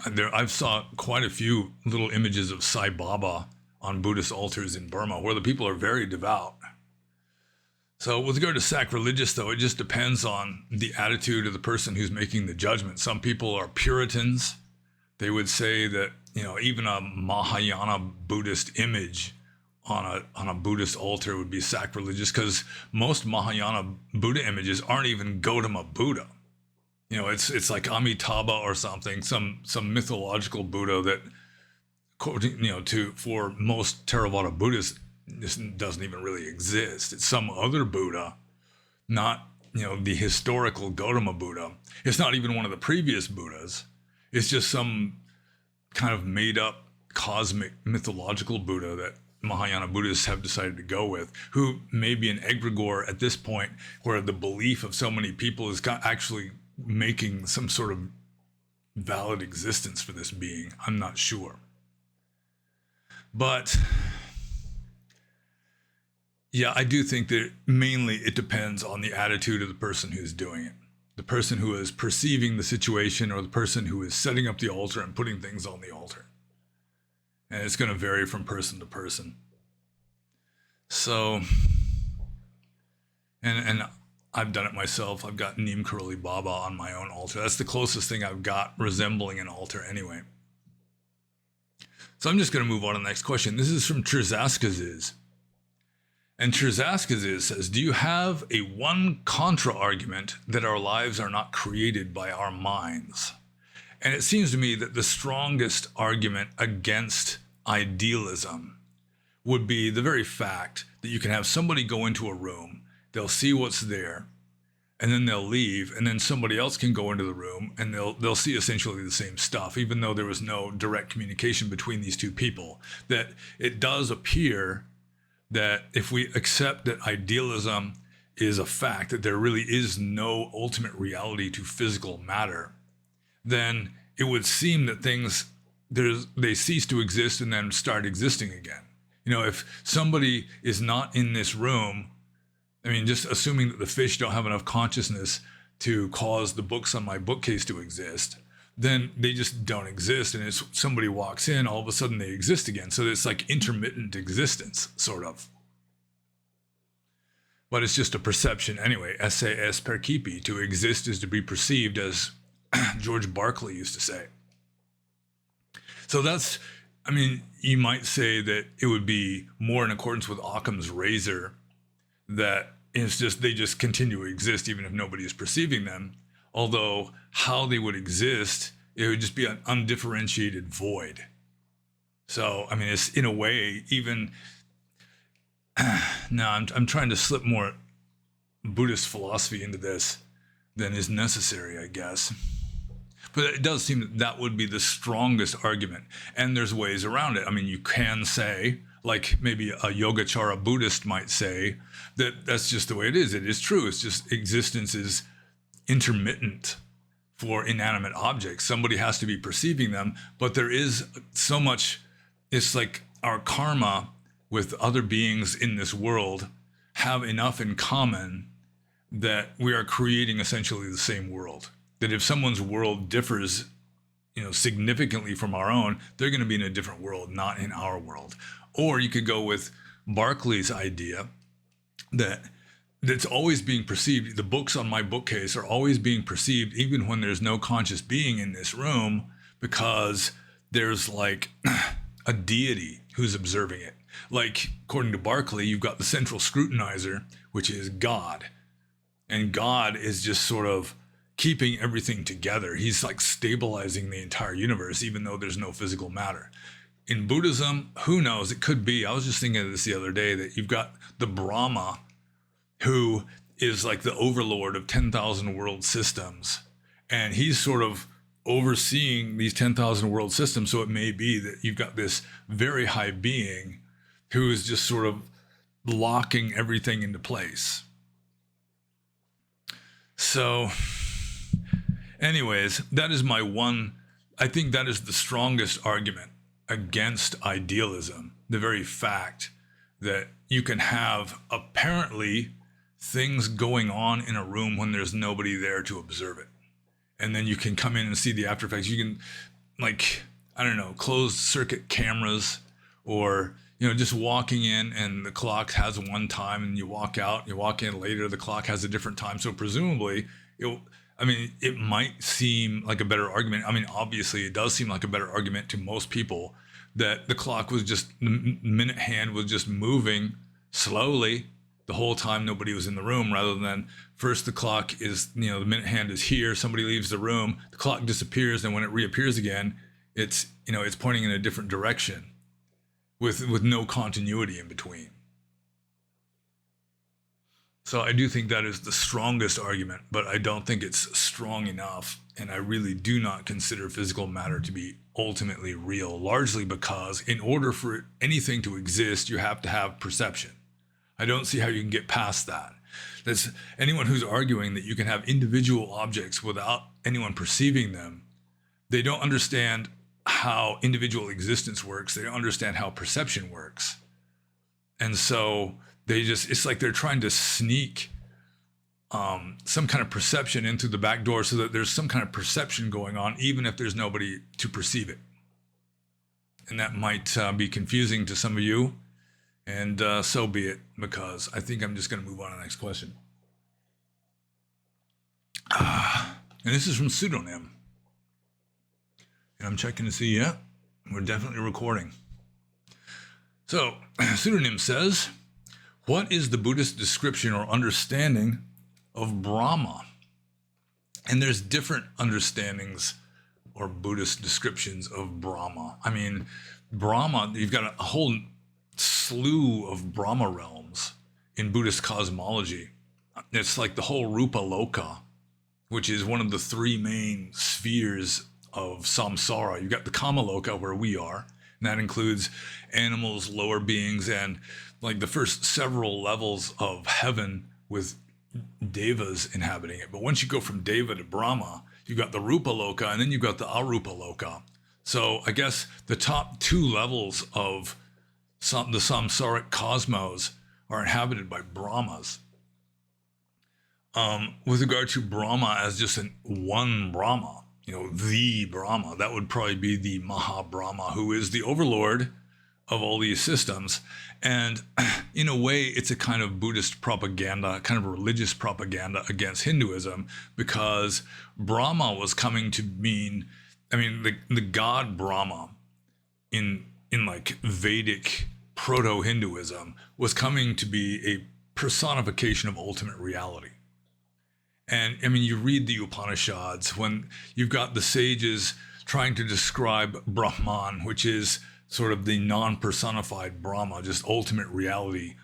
S1: I've saw quite a few little images of Sai Baba on Buddhist altars in Burma where the people are very devout. So with regard to sacrilegious, though, it just depends on the attitude of the person who's making the judgment. Some people are Puritans. They would say that, you know, even a Mahayana Buddhist image on a Buddhist altar would be sacrilegious because most Mahayana Buddha images aren't even Gautama Buddha. You know, it's like Amitabha or something, some mythological Buddha that, you know, for most Theravada Buddhists, this doesn't even really exist. It's some other Buddha, not, you know, the historical Gautama Buddha. It's not even one of the previous Buddhas. it's just some kind of made up cosmic mythological Buddha that Mahayana Buddhists have decided to go with, who may be an egregore at this point, where the belief of so many people is actually making some sort of valid existence for this being. I'm not sure. But yeah, I do think that mainly it depends on the attitude of the person who's doing it. The person who is perceiving the situation, or the person who is setting up the altar and putting things on the altar. And it's going to vary from person to person. So, and I've done it myself. I've got Neem Karoli Baba on my own altar. That's the closest thing I've got resembling an altar anyway. So I'm just going to move on to the next question. This is from Terzaskaziz. And Terzaskaziz says, do you have a one contra argument that our lives are not created by our minds? And it seems to me that the strongest argument against idealism would be the very fact that you can have somebody go into a room, they'll see what's there, and then they'll leave, and then somebody else can go into the room and they'll see essentially the same stuff, even though there was no direct communication between these two people. That it does appear that if we accept that idealism is a fact, that there really is no ultimate reality to physical matter, then it would seem that things, they cease to exist and then start existing again. You know, if somebody is not in this room, I mean, just assuming that the fish don't have enough consciousness to cause the books on my bookcase to exist, then they just don't exist. And if somebody walks in, all of a sudden they exist again. So it's like intermittent existence, sort of. But it's just a perception anyway. Esse est percipi. To exist is to be perceived, as George Berkeley used to say. So that's, I mean, you might say that it would be more in accordance with Occam's razor, that it's just, they just continue to exist even if nobody is perceiving them. Although how they would exist, it would just be an undifferentiated void. So, I mean, it's in a way, even now I'm trying to slip more Buddhist philosophy into this than is necessary, I guess. But it does seem that that would be the strongest argument. And there's ways around it. I mean, you can say, like maybe a Yogacara Buddhist might say, that that's just the way it is. It is true. It's just existence is intermittent for inanimate objects. Somebody has to be perceiving them, but there is so much, it's like our karma with other beings in this world have enough in common that we are creating essentially the same world. That if someone's world differs, you know, significantly from our own, they're going to be in a different world, not in our world. Or you could go with Berkeley's idea that it's always being perceived. The books on my bookcase are always being perceived, even when there's no conscious being in this room, because there's like a deity who's observing it. Like, according to Berkeley, you've got the central scrutinizer, which is God. And God is just sort of keeping everything together. He's like stabilizing the entire universe, even though there's no physical matter. In Buddhism, who knows? It could be. I was just thinking of this the other day, that you've got the Brahma, who is like the overlord of 10,000 world systems. And he's sort of overseeing these 10,000 world systems. So it may be that you've got this very high being who is just sort of locking everything into place. So anyways, that is my one, I think that is the strongest argument against idealism. The very fact that you can have apparently things going on in a room when there's nobody there to observe it. And then you can come in and see the after effects. You can, like, I don't know, closed circuit cameras, or, you know, just walking in and the clock has one time and you walk out, you walk in later, the clock has a different time. So presumably, it might seem like a better argument. I mean, obviously it does seem like a better argument to most people that the clock was just, the minute hand was just moving slowly the whole time nobody was in the room, rather than first the clock is, you know, the minute hand is here, somebody leaves the room, the clock disappears, and when it reappears again, it's, you know, it's pointing in a different direction with no continuity in between. So I do think that is the strongest argument, but I don't think it's strong enough. And I really do not consider physical matter to be ultimately real, largely because in order for anything to exist, you have to have perception. I don't see how you can get past that. That's anyone who's arguing that you can have individual objects without anyone perceiving them. They don't understand how individual existence works. They don't understand how perception works. And so it's like they're trying to sneak some kind of perception into the back door so that there's some kind of perception going on, even if there's nobody to perceive it. And that might be confusing to some of you, and so be it, because I think I'm just going to move on to the next question. And this is from Pseudonym. And I'm checking to see, yeah, we're definitely recording. So, Pseudonym says, what is the Buddhist description or understanding of Brahma? And there's different understandings or Buddhist descriptions of Brahma. I mean, Brahma, you've got a whole slew of Brahma realms in Buddhist cosmology. It's like the whole Rupa Loka, which is one of the three main spheres of samsara. You've got the Kama Loka, where we are, and that includes animals, lower beings, and like the first several levels of heaven with devas inhabiting it. But once you go from Deva to Brahma, you've got the Rupa Loka, and then you've got the Arupa Loka. So I guess the top two levels of the samsaric cosmos are inhabited by Brahmas. With regard to Brahma as just one Brahma, the Brahma, that would probably be the Maha-Brahma, who is the overlord of all these systems. And in a way, it's a kind of Buddhist propaganda, kind of religious propaganda against Hinduism, because Brahma was coming to mean, the god Brahma in like Vedic proto-Hinduism was coming to be a personification of ultimate reality. And you read the Upanishads when you've got the sages trying to describe Brahman, which is sort of the non-personified Brahma, just ultimate reality,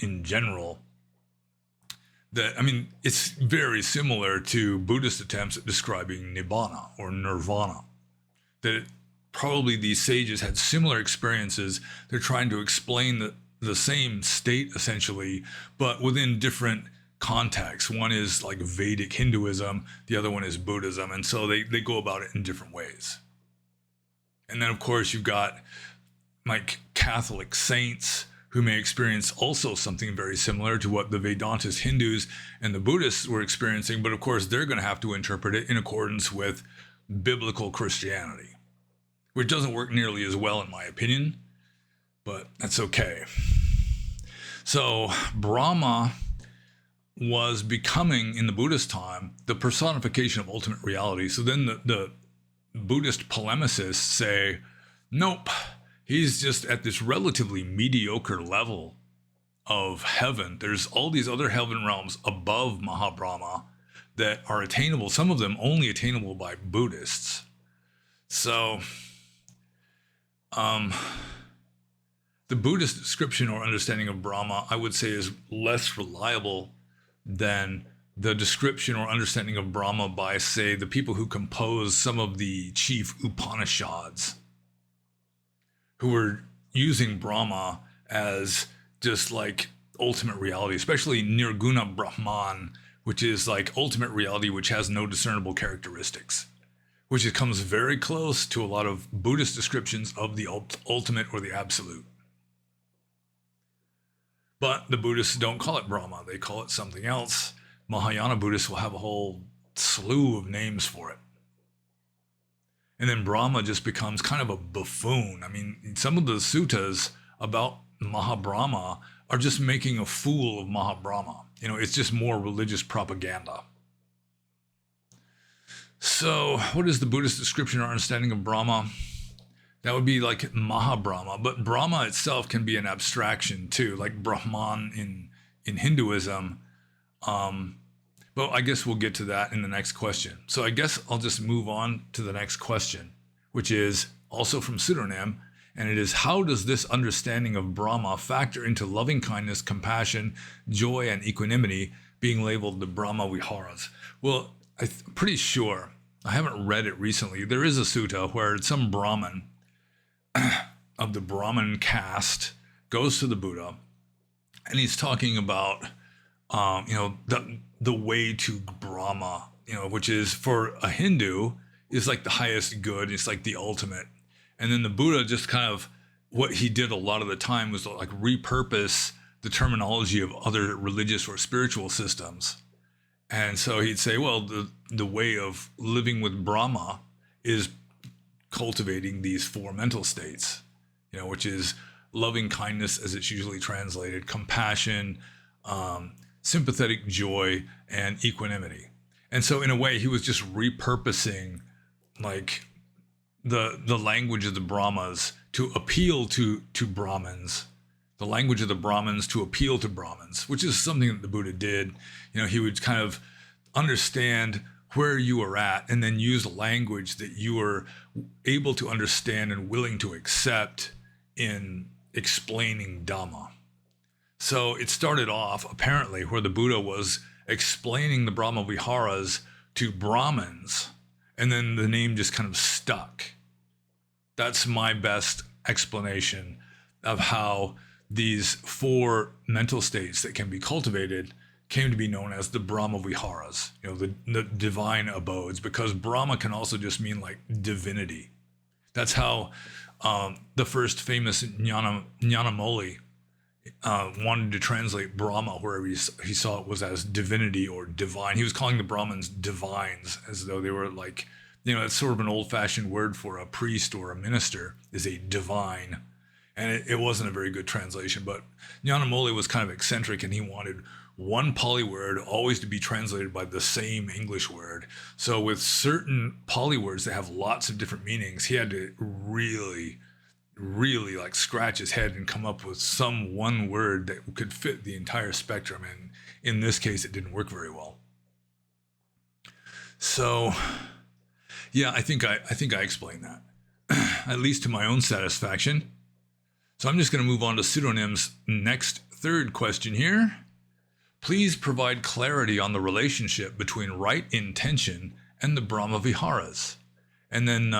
S1: in general. It's very similar to Buddhist attempts at describing Nibbana or Nirvana. That probably these sages had similar experiences. They're trying to explain the same state, essentially, but within different contexts. One is like Vedic Hinduism, the other one is Buddhism, and so they go about it in different ways. And then, of course, you've got like Catholic saints who may experience also something very similar to what the Vedantist Hindus and the Buddhists were experiencing, but of course, they're going to have to interpret it in accordance with biblical Christianity, which doesn't work nearly as well, in my opinion, but that's okay. So Brahma was becoming, in the Buddhist time, the personification of ultimate reality. So then the Buddhist polemicists say, nope, he's just at this relatively mediocre level of heaven. There's all these other heaven realms above Mahabrahma that are attainable, some of them only attainable by Buddhists. So the Buddhist description or understanding of Brahma, I would say, is less reliable than the description or understanding of Brahma by, say, the people who compose some of the chief Upanishads, who were using Brahma as just like ultimate reality, especially Nirguna Brahman, which is like ultimate reality, which has no discernible characteristics, which comes very close to a lot of Buddhist descriptions of the ultimate or the absolute. But the Buddhists don't call it Brahma. They call it something else. Mahayana Buddhists will have a whole slew of names for it. And then Brahma just becomes kind of a buffoon. Some of the suttas about Mahabrahma are just making a fool of Mahabrahma. It's just more religious propaganda. So what is the Buddhist description or understanding of Brahma? That would be like Mahabrahma, but Brahma itself can be an abstraction too, like Brahman in Hinduism. But I guess we'll get to that in the next question. So I guess I'll just move on to the next question, which is also from Pseudonym, And it is, how does this understanding of Brahma factor into loving kindness, compassion, joy, and equanimity, being labeled the Brahma Viharas? Well, I'm pretty sure, I haven't read it recently, there is a sutta where some Brahmin of the Brahmin caste goes to the Buddha, and he's talking about, the way to Brahma, which is, for a Hindu, is like the highest good. It's like the ultimate. And then the Buddha just kind of, what he did a lot of the time was like repurpose the terminology of other religious or spiritual systems. And so he'd say, well, the way of living with Brahma is cultivating these four mental states, which is loving kindness, as it's usually translated, compassion, sympathetic joy, and equanimity. And so in a way, he was just repurposing like the language of the Brahmas to appeal to Brahmins, the language of the Brahmins to appeal to Brahmins, which is something that the Buddha did. He would kind of understand where you were at and then use language that you were able to understand and willing to accept in explaining Dhamma. So it started off apparently where the Buddha was explaining the Brahma Viharas to Brahmins, and then the name just kind of stuck. That's my best explanation of how these four mental states that can be cultivated came to be known as the Brahma Viharas, the divine abodes, because Brahma can also just mean like divinity. That's how the first famous Jnanamoli wanted to translate Brahma wherever he saw it was as divinity or divine. He was calling the Brahmins divines, as though they were like, it's sort of an old-fashioned word for a priest or a minister, is a divine. And it wasn't a very good translation, but Jnanamoli was kind of eccentric, and he wanted one Pali word always to be translated by the same English word. So with certain Pali words that have lots of different meanings, he had to really like scratch his head and come up with some one word that could fit the entire spectrum. And in this case, it didn't work very well. So yeah, I think I explained that, at least to my own satisfaction. So I'm just going to move on to Pseudonym's next third question here. Please provide clarity on the relationship between right intention and the Brahma Viharas. And then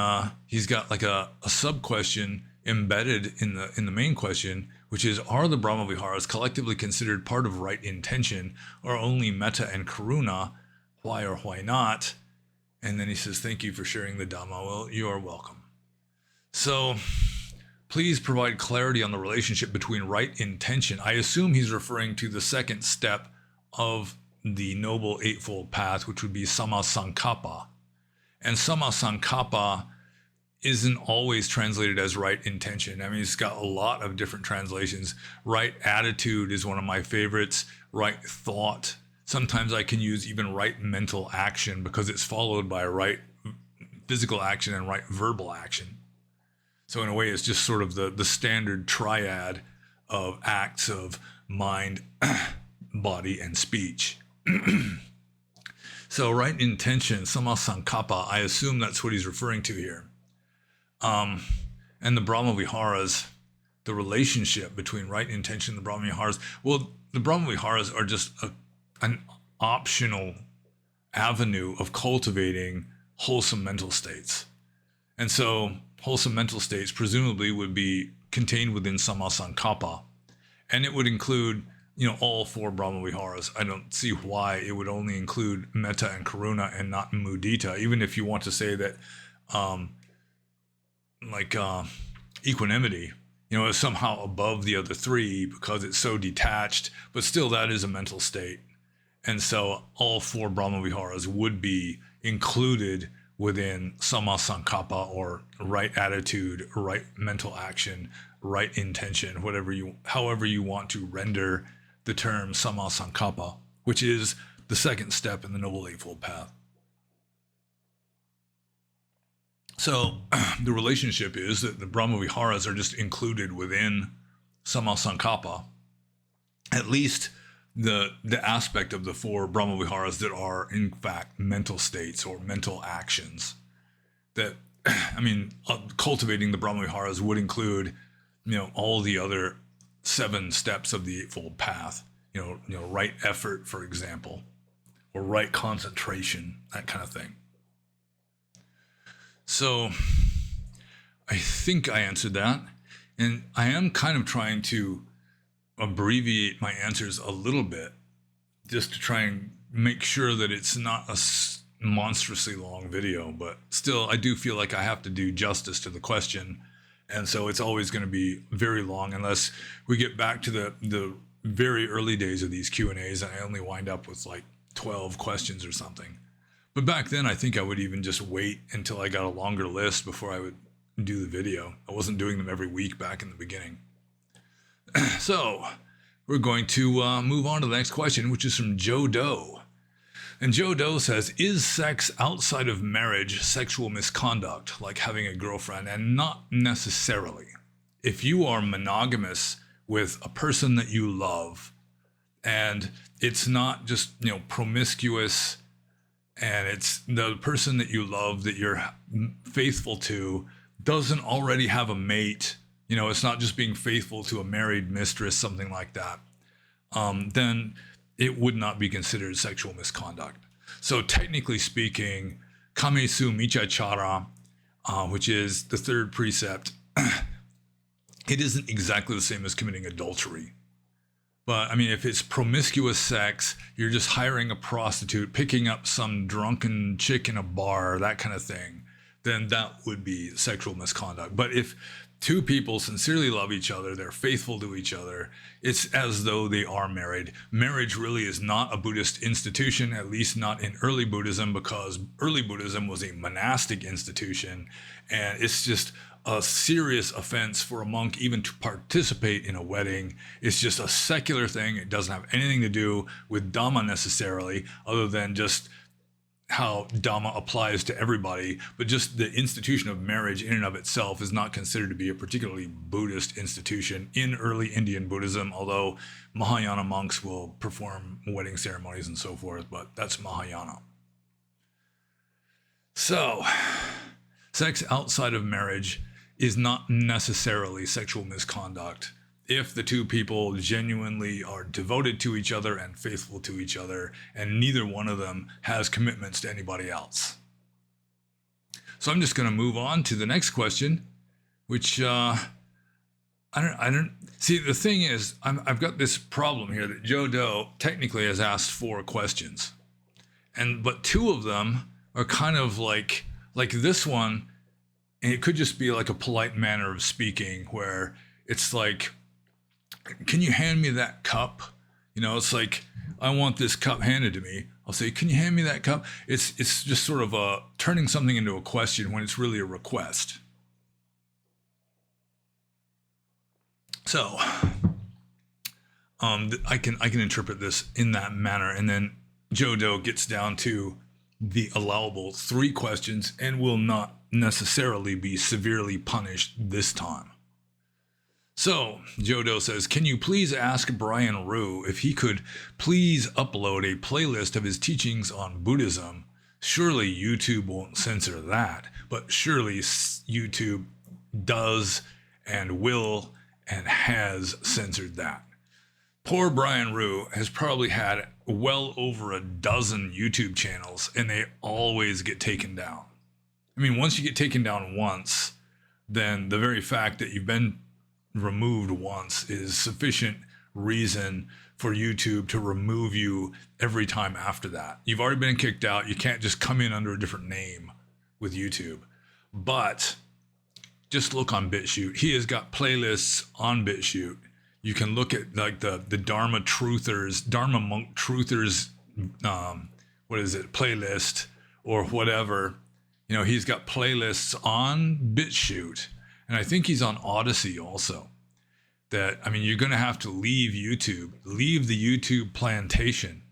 S1: he's got like a sub-question embedded in the main question, which is, are the Brahma Viharas collectively considered part of right intention, or only metta and karuna? Why or why not? And then he says, thank you for sharing the Dhamma. Well, you are welcome. So please provide clarity on the relationship between right intention. I assume he's referring to the second step of the Noble Eightfold Path, which would be Samma Sankappa. And Samma Sankappa isn't always translated as right intention. I mean, it's got a lot of different translations. Right attitude is one of my favorites. Right thought. Sometimes I can use even right mental action because it's followed by right physical action and right verbal action. So in a way, it's just sort of the standard triad of acts of mind, body, and speech. So right intention, Samma Sankappa, I assume that's what he's referring to here. And the Brahma Viharas, the relationship between right intention and the Brahma Viharas. Well, the Brahma Viharas are just an optional avenue of cultivating wholesome mental states. And so wholesome mental states presumably would be contained within Samma Sankappa. And it would include, all four Brahma Viharas. I don't see why it would only include metta and karuna and not mudita, even if you want to say that equanimity, is somehow above the other three because it's so detached, but still that is a mental state. And so all four Brahma Viharas would be included within Samma Sankappa, or right attitude, right mental action, right intention, however you want to render the term Samma Sankappa, which is the second step in the Noble Eightfold Path. So the relationship is that the Brahma Viharas are just included within Samma Sankappa, at least the aspect of the four Brahma Viharas that are in fact mental states or mental actions that I mean, cultivating the Brahma Viharas would include, all the other 7 steps of the Eightfold Path. Right effort, for example, or right concentration, that kind of thing. So I think I answered that. And I am kind of trying to abbreviate my answers a little bit, just to try and make sure that it's not a monstrously long video, but still I do feel like I have to do justice to the question, and so it's always going to be very long unless we get back to the very early days of these Q&As and I only wind up with like 12 questions or something. But back then I think I would even just wait until I got a longer list before I would do the video. I wasn't doing them every week back in the beginning. So we're going to move on to the next question, which is from Joe Doe. And Joe Doe says, is sex outside of marriage sexual misconduct, like having a girlfriend? And not necessarily. If you are monogamous with a person that you love, and it's not just, promiscuous, and it's the person that you love that you're faithful to doesn't already have a mate, it's not just being faithful to a married mistress, something like that, then it would not be considered sexual misconduct. So technically speaking, kame su michachara, which is the 3rd precept, it isn't exactly the same as committing adultery. But I mean, if it's promiscuous sex, you're just hiring a prostitute, picking up some drunken chick in a bar, that kind of thing, then that would be sexual misconduct. But if 2 people sincerely love each other, they're faithful to each other, it's as though they are married. Marriage really is not a Buddhist institution, at least not in early Buddhism, because early Buddhism was a monastic institution, and it's just a serious offense for a monk even to participate in a wedding. It's just a secular thing. It doesn't have anything to do with Dhamma necessarily, other than just how Dhamma applies to everybody, but just the institution of marriage in and of itself is not considered to be a particularly Buddhist institution in early Indian Buddhism, although Mahayana monks will perform wedding ceremonies and so forth, but that's Mahayana. So, sex outside of marriage is not necessarily sexual misconduct if the 2 people genuinely are devoted to each other and faithful to each other, and neither one of them has commitments to anybody else. So I'm just going to move on to the next question, which I don't see. The thing is, I've got this problem here that Joe Doe technically has asked 4 questions, but 2 of them are kind of like this one, and it could just be like a polite manner of speaking where it's like, can you hand me that cup? It's like, I want this cup handed to me. I'll say, can you hand me that cup? It's just sort of turning something into a question when it's really a request. So I can interpret this in that manner. And then Joe Doe gets down to the allowable 3 questions and will not necessarily be severely punished this time. So, Joe Doe says, can you please ask Brian Rue if he could please upload a playlist of his teachings on Buddhism? Surely YouTube won't censor that, but surely YouTube does and will and has censored that. Poor Brian Rue has probably had well over a dozen YouTube channels, and they always get taken down. I mean, once you get taken down once, then the very fact that you've been removed once is sufficient reason for YouTube to remove you every time after that. You've already been kicked out. You can't just come in under a different name with YouTube. But just look on BitChute. He has got playlists on BitChute. You can look at like the Dharma Monk Truthers, playlist or whatever. He's got playlists on BitChute. And I think he's on Odyssey also. You're going to have to leave YouTube, leave the YouTube plantation,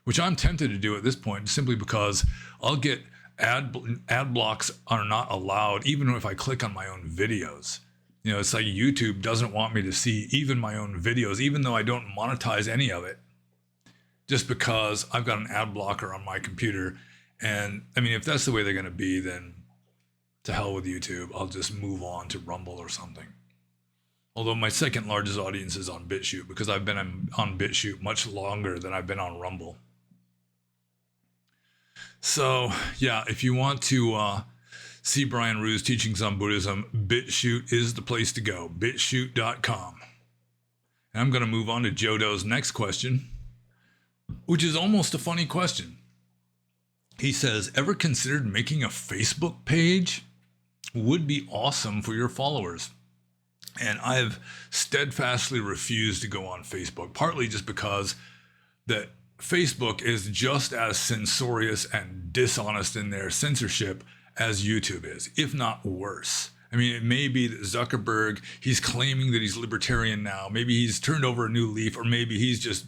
S1: which I'm tempted to do at this point simply because I'll get ad blocks are not allowed even if I click on my own videos. It's like YouTube doesn't want me to see even my own videos, even though I don't monetize any of it, just because I've got an ad blocker on my computer. And if that's the way they're going to be, then to hell with YouTube. I'll just move on to Rumble or something. Although my second largest audience is on BitChute, because I've been on BitChute much longer than I've been on Rumble. So yeah, if you want to see Brian Rue's teachings on Buddhism, BitChute is the place to go, bitchute.com. And I'm going to move on to Jodo's next question, which is almost a funny question. He says, ever considered making a Facebook page? Would be awesome for your followers. And I've steadfastly refused to go on Facebook, partly just because that Facebook is just as censorious and dishonest in their censorship as YouTube is, if not worse. I mean, it may be that Zuckerberg, he's claiming that he's libertarian now. Maybe he's turned over a new leaf, or maybe he's just,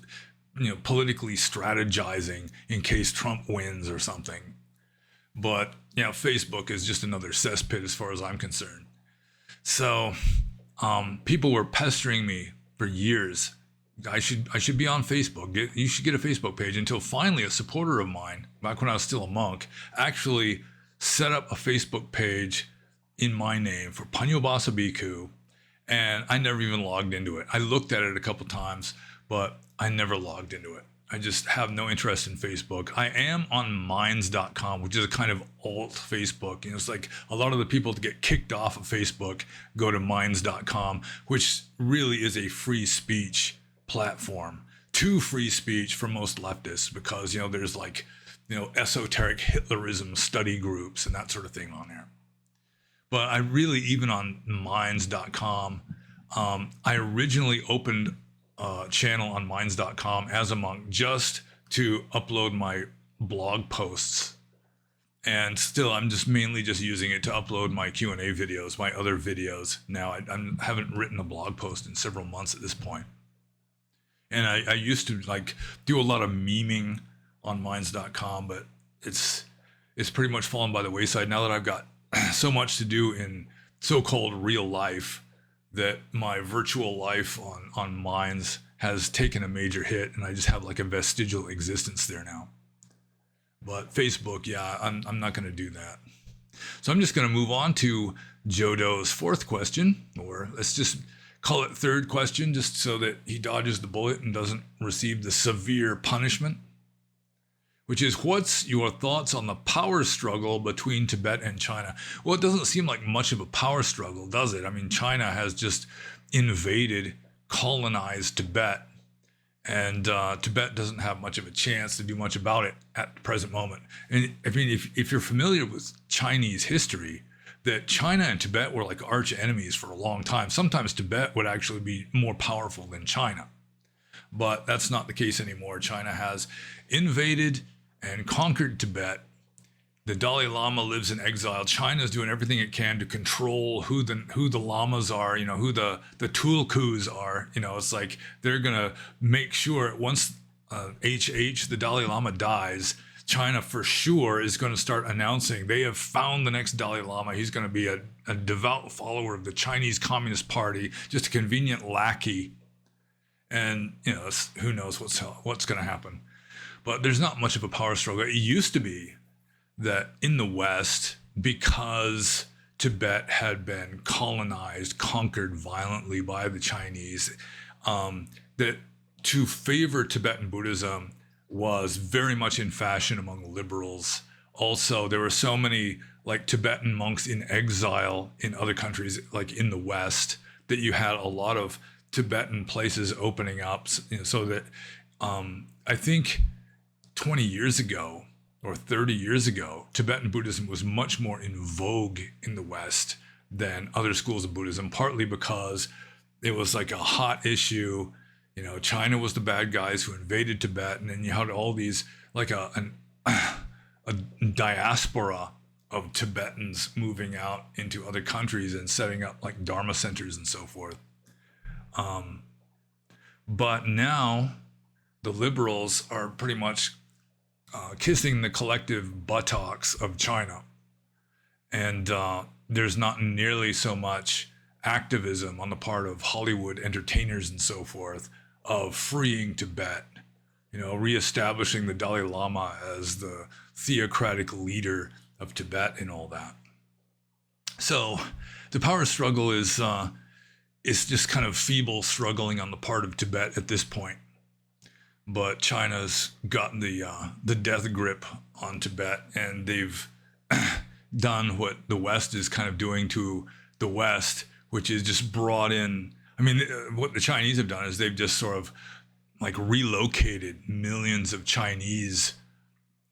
S1: politically strategizing in case Trump wins or something. But, Facebook is just another cesspit as far as I'm concerned. So people were pestering me for years. I should be on Facebook. You should get a Facebook page, until finally a supporter of mine, back when I was still a monk, actually set up a Facebook page in my name for pannobhasa bhikkhu, and I never even logged into it. I looked at it a couple times, but I never logged into it. I just have no interest in Facebook. I am on minds.com, which is a kind of alt Facebook. It's like a lot of the people that get kicked off of Facebook go to minds.com, which really is a free speech platform. Too free speech for most leftists, because, there's esoteric Hitlerism study groups and that sort of thing on there. But I really, even on minds.com, I originally opened channel on minds.com as a monk just to upload my blog posts, and still I'm just mainly just using it to upload my Q&A videos, my other videos. Now I haven't written a blog post in several months at this point, and I used to do a lot of memeing on minds.com, but it's pretty much fallen by the wayside now that I've got so much to do in so-called real life, that my virtual life on Minds has taken a major hit, and I just have a vestigial existence there now. But Facebook, yeah, I'm not going to do that. So I'm just going to move on to Jodo's fourth question, or let's just call it third question, just so that he dodges the bullet and doesn't receive the severe punishment, which is, what's your thoughts on the power struggle between Tibet and China? Well, it doesn't seem like much of a power struggle, does it? I mean, China has just invaded, colonized Tibet, and Tibet doesn't have much of a chance to do much about it at the present moment. And I mean, if you're familiar with Chinese history, that China and Tibet were like arch enemies for a long time. Sometimes Tibet would actually be more powerful than China, but that's not the case anymore. China has invaded and conquered Tibet. The Dalai Lama lives in exile. China's doing everything it can to control who the lamas are, who the tulkus are. It's like they're gonna make sure once the Dalai Lama dies, China for sure is going to start announcing they have found the next Dalai Lama. He's going to be a devout follower of the Chinese Communist Party, just a convenient lackey. And who knows what's going to happen. But there's not much of a power struggle. It used to be that in the West, because Tibet had been colonized, conquered violently by the Chinese, that to favor Tibetan Buddhism was very much in fashion among liberals. Also, there were so many Tibetan monks in exile in other countries, like in the West, that you had a lot of Tibetan places opening up, so that I think 20 years ago or 30 years ago, Tibetan Buddhism was much more in vogue in the West than other schools of Buddhism, partly because it was like a hot issue. China was the bad guys who invaded Tibet, and then you had all these a diaspora of Tibetans moving out into other countries and setting up Dharma centers and so forth. But now the liberals are pretty much kissing the collective buttocks of China. And there's not nearly so much activism on the part of Hollywood entertainers and so forth of freeing Tibet, reestablishing the Dalai Lama as the theocratic leader of Tibet and all that. So the power struggle is just kind of feeble struggling on the part of Tibet at this point. But China's gotten the death grip on Tibet, and they've done what the West is kind of doing to the West, which is just brought in. I mean, what the Chinese have done is they've just sort of like relocated millions of Chinese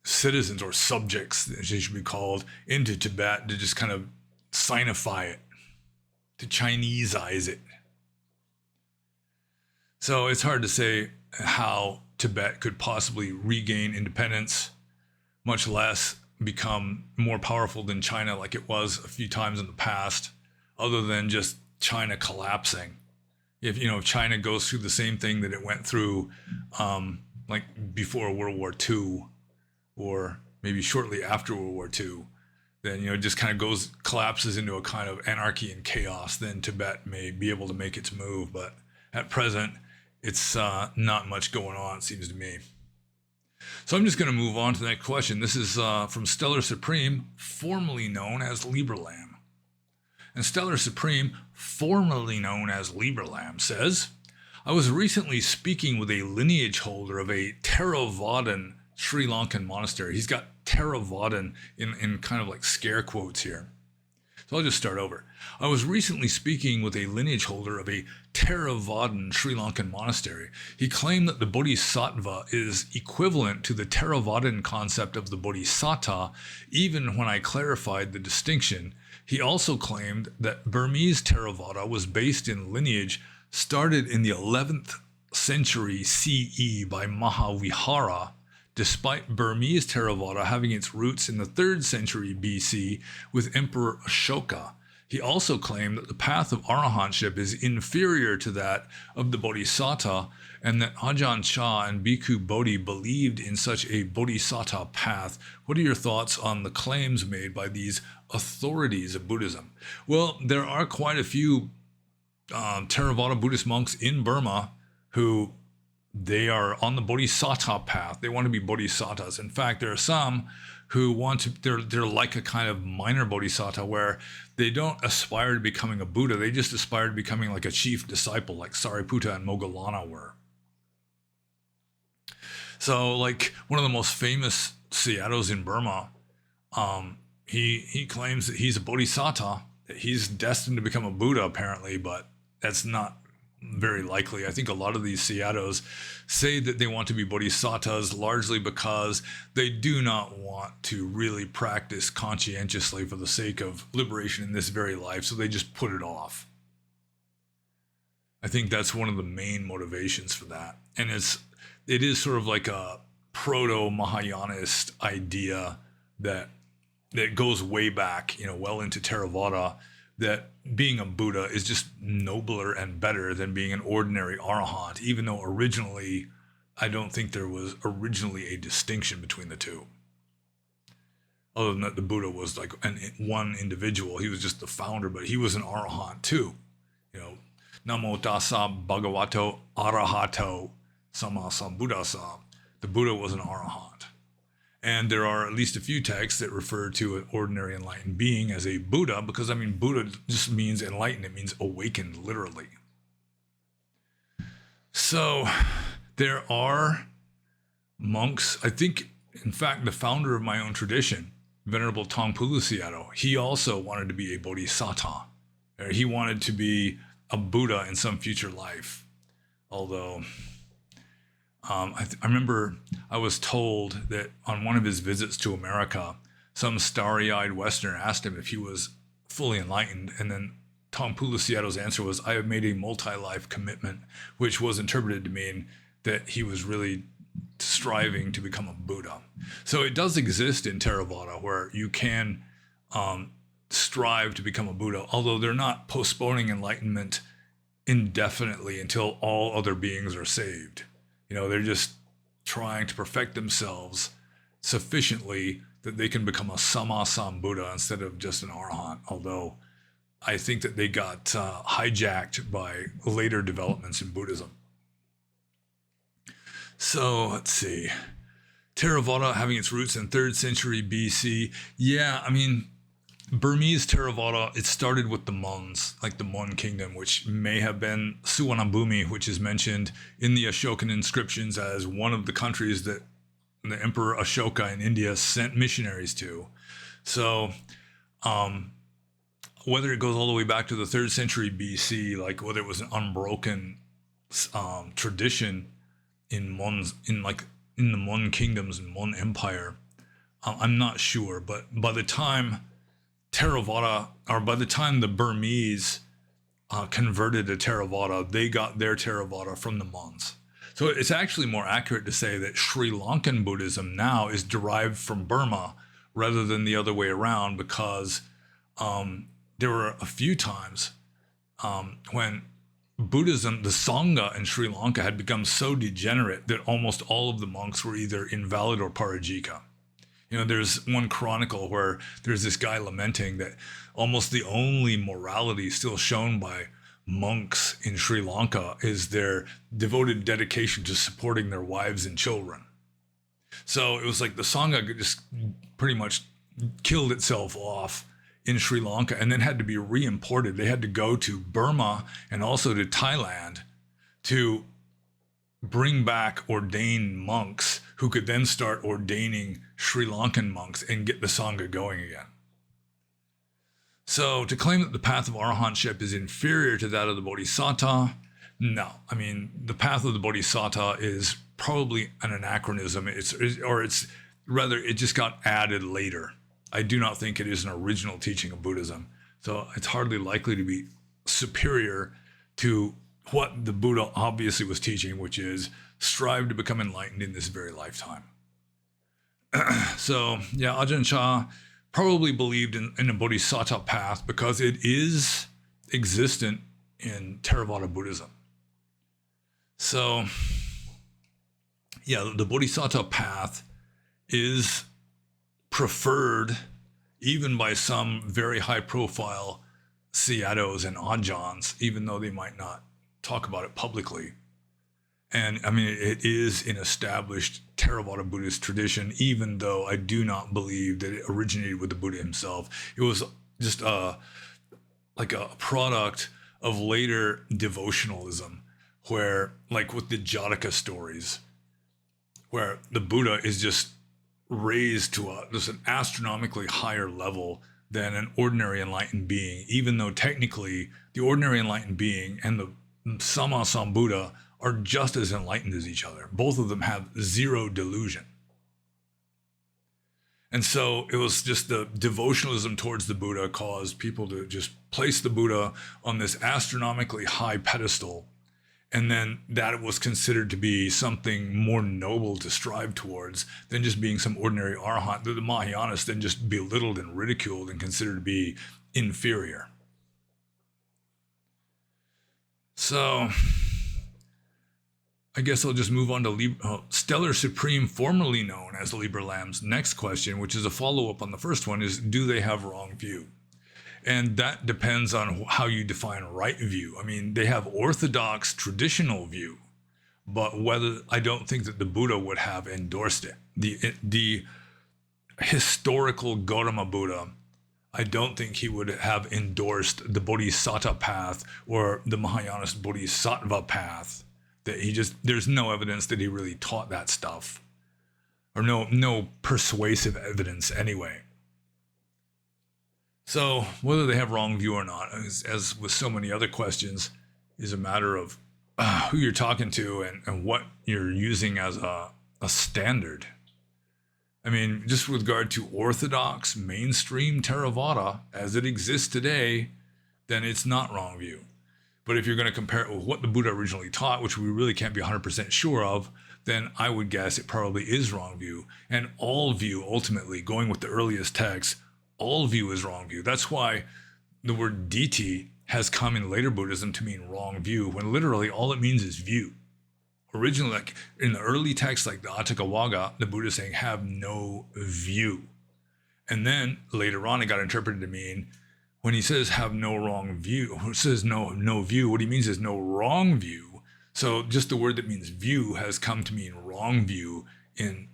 S1: citizens or subjects, as they should be called, into Tibet to just kind of sinify it, to Chineseize it. So it's hard to say how Tibet could possibly regain independence, much less become more powerful than China like it was a few times in the past, other than just China collapsing. If China goes through the same thing that it went through like before World War II, or maybe shortly after World War II, then it just kind of collapses into a kind of anarchy and chaos, then Tibet may be able to make its move. But at present, it's not much going on, it seems to me. So I'm just going to move on to the next question. This is from Stellar Supreme, formerly known as Libralam. And Stellar Supreme, formerly known as Libralam, says, I was recently speaking with a lineage holder of a Theravadan Sri Lankan monastery. He's got Theravadan in kind of like scare quotes here. So I'll just start over. I was recently speaking with a lineage holder of a Theravadan Sri Lankan monastery. He claimed that the Bodhisattva is equivalent to the Theravadan concept of the Bodhisattva, even when I clarified the distinction. He also claimed that Burmese Theravada was based in lineage started in the 11th century CE by Mahavihara, despite Burmese Theravada having its roots in the 3rd century BC with Emperor Ashoka. He also claimed that the path of arahantship is inferior to that of the Bodhisattva, and that Ajahn Chah and Bhikkhu Bodhi believed in such a Bodhisattva path. What are your thoughts on the claims made by these authorities of Buddhism? Well, there are quite a few Theravada Buddhist monks in Burma who they are on the Bodhisattva path. They want to be Bodhisattvas. In fact, there are some who want to, they're like a kind of minor Bodhisattva where they don't aspire to becoming a Buddha. They just aspire to becoming like a chief disciple, like Sariputta and Moggallana were. So like one of the most famous Sayadaws in Burma, he claims that he's a Bodhisattva, that he's destined to become a Buddha apparently, but that's not very likely. I think a lot of these Sayadaws say that they want to be Bodhisattvas largely because they do not want to really practice conscientiously for the sake of liberation in this very life, so they just put it off. I think that's one of the main motivations for that. And it is sort of like a proto-Mahayanist idea that goes way back, well into Theravada, that being a Buddha is just nobler and better than being an ordinary arahant, even though originally, I don't think there was originally a distinction between the two. Other than that, the Buddha was like one individual. He was just the founder, but he was an arahant too. Namo tassa bhagavato arahato sama sambuddhasa. The Buddha was an arahant. And there are at least a few texts that refer to an ordinary enlightened being as a Buddha, because Buddha just means enlightened. It means awakened, literally. So there are monks. I think, in fact, the founder of my own tradition, Venerable Taungpulu Sayadaw, he also wanted to be a Bodhisattva. He wanted to be a Buddha in some future life. Although I remember I was told that on one of his visits to America, some starry-eyed Westerner asked him if he was fully enlightened, and then Taungpulu Sayadaw's answer was, I have made a multi-life commitment, which was interpreted to mean that he was really striving to become a Buddha. So it does exist in Theravada where you can strive to become a Buddha, although they're not postponing enlightenment indefinitely until all other beings are saved. They're just trying to perfect themselves sufficiently that they can become a Sammasambuddha instead of just an Arahant, although I think that they got hijacked by later developments in Buddhism. So let's see. Theravada having its roots in 3rd century BC. Yeah, Burmese Theravada, it started with the Muns, like the Mun kingdom, which may have been Suvarnabhumi, which is mentioned in the Ashokan inscriptions as one of the countries that the Emperor Ashoka in India sent missionaries to. So, whether it goes all the way back to the 3rd century BC, like whether it was an unbroken tradition in the Mun kingdoms and Mun empire, I'm not sure. But by the time Theravada, or by the time the Burmese converted to Theravada, they got their Theravada from the Muns. So it's actually more accurate to say that Sri Lankan Buddhism now is derived from Burma rather than the other way around, because there were a few times when Buddhism, the Sangha in Sri Lanka, had become so degenerate that almost all of the monks were either invalid or parajika. You know, there's one chronicle where there's this guy lamenting that almost the only morality still shown by monks in Sri Lanka is their devoted dedication to supporting their wives and children. So it was like the Sangha just pretty much killed itself off in Sri Lanka and then had to be re-imported. They had to go to Burma and also to Thailand to bring back ordained monks who could then start ordaining Sri Lankan monks and get the Sangha going again. So to claim that the path of arahantship is inferior to that of the Bodhisattva, no. I mean, the path of the Bodhisattva is probably an anachronism. It just got added later. I do not think it is an original teaching of Buddhism. So it's hardly likely to be superior to what the Buddha obviously was teaching, which is strive to become enlightened in this very lifetime. So, yeah, Ajahn Chah probably believed in a Bodhisattva path because it is existent in Theravada Buddhism. So, yeah, the Bodhisattva path is preferred even by some very high-profile Sayadaws and Ajahns, even though they might not talk about it publicly. And I mean, it is an established Theravada Buddhist tradition, even though I do not believe that it originated with the Buddha himself. It was just like a product of later devotionalism, where, like with the Jataka stories, where the Buddha is just raised to just an astronomically higher level than an ordinary enlightened being, even though technically the ordinary enlightened being and the Sama Sambuddha are just as enlightened as each other. Both of them have zero delusion. And so it was just the devotionalism towards the Buddha caused people to just place the Buddha on this astronomically high pedestal. And then that was considered to be something more noble to strive towards than just being some ordinary arahant that the Mahayanas then just belittled and ridiculed and considered to be inferior. So I guess I'll just move on to Stellar Supreme, formerly known as Liber Lamb's next question, which is a follow-up on the first one, is do they have wrong view? And that depends on how you define right view. I mean, they have orthodox traditional view, but I don't think that the Buddha would have endorsed it. The historical Gautama Buddha, I don't think he would have endorsed the Bodhisattva path or the Mahayana Bodhisattva path. That there's no evidence that he really taught that stuff, or no persuasive evidence anyway. So whether they have wrong view or not, as with so many other questions, is a matter of who you're talking to and what you're using as a standard. I mean, just with regard to orthodox mainstream Theravada as it exists today, then it's not wrong view. But if you're going to compare it with what the Buddha originally taught, which we really can't be 100% sure of, then I would guess it probably is wrong view. And all view, ultimately, going with the earliest texts, all view is wrong view. That's why the word ditthi has come in later Buddhism to mean wrong view, when literally all it means is view. Originally, like in the early texts, like the Atthakavagga, the Buddha is saying, have no view. And then later on, it got interpreted to mean, when he says have no wrong view, it says no view, what he means is no wrong view. So just the word that means view has come to mean wrong view in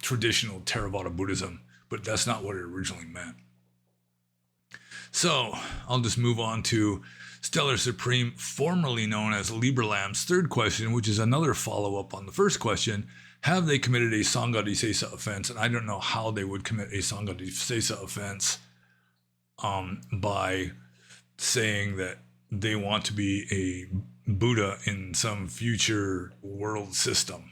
S1: traditional Theravada Buddhism, but that's not what it originally meant. So I'll just move on to Stellar Supreme, formerly known as Liberlam's third question, which is another follow-up on the first question. Have they committed a Sangha Disesa offense? And I don't know how they would commit a Sangha Disesa offense by saying that they want to be a Buddha in some future world system.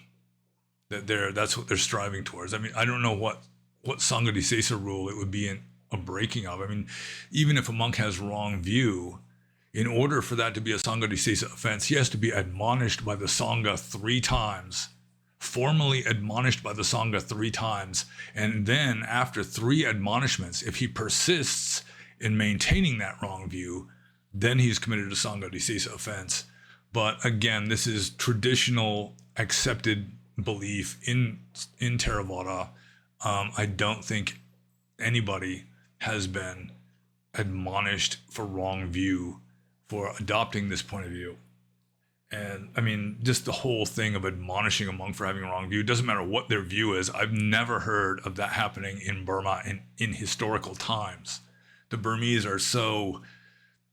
S1: That's what they're striving towards. I mean, I don't know what Sangha Disesa rule it would be in a breaking of. I mean, even if a monk has wrong view, in order for that to be a Sangha Disesa offense, he has to be admonished by the Sangha 3 times, formally admonished by the Sangha 3 times. And then after 3 admonishments, if he persists in maintaining that wrong view, then he's committed a Sangha Disesa offense. But again, this is traditional accepted belief in Theravada. I don't think anybody has been admonished for wrong view for adopting this point of view. And I mean, just the whole thing of admonishing a monk for having a wrong view, doesn't matter what their view is. I've never heard of that happening in Burma in historical times. The Burmese are so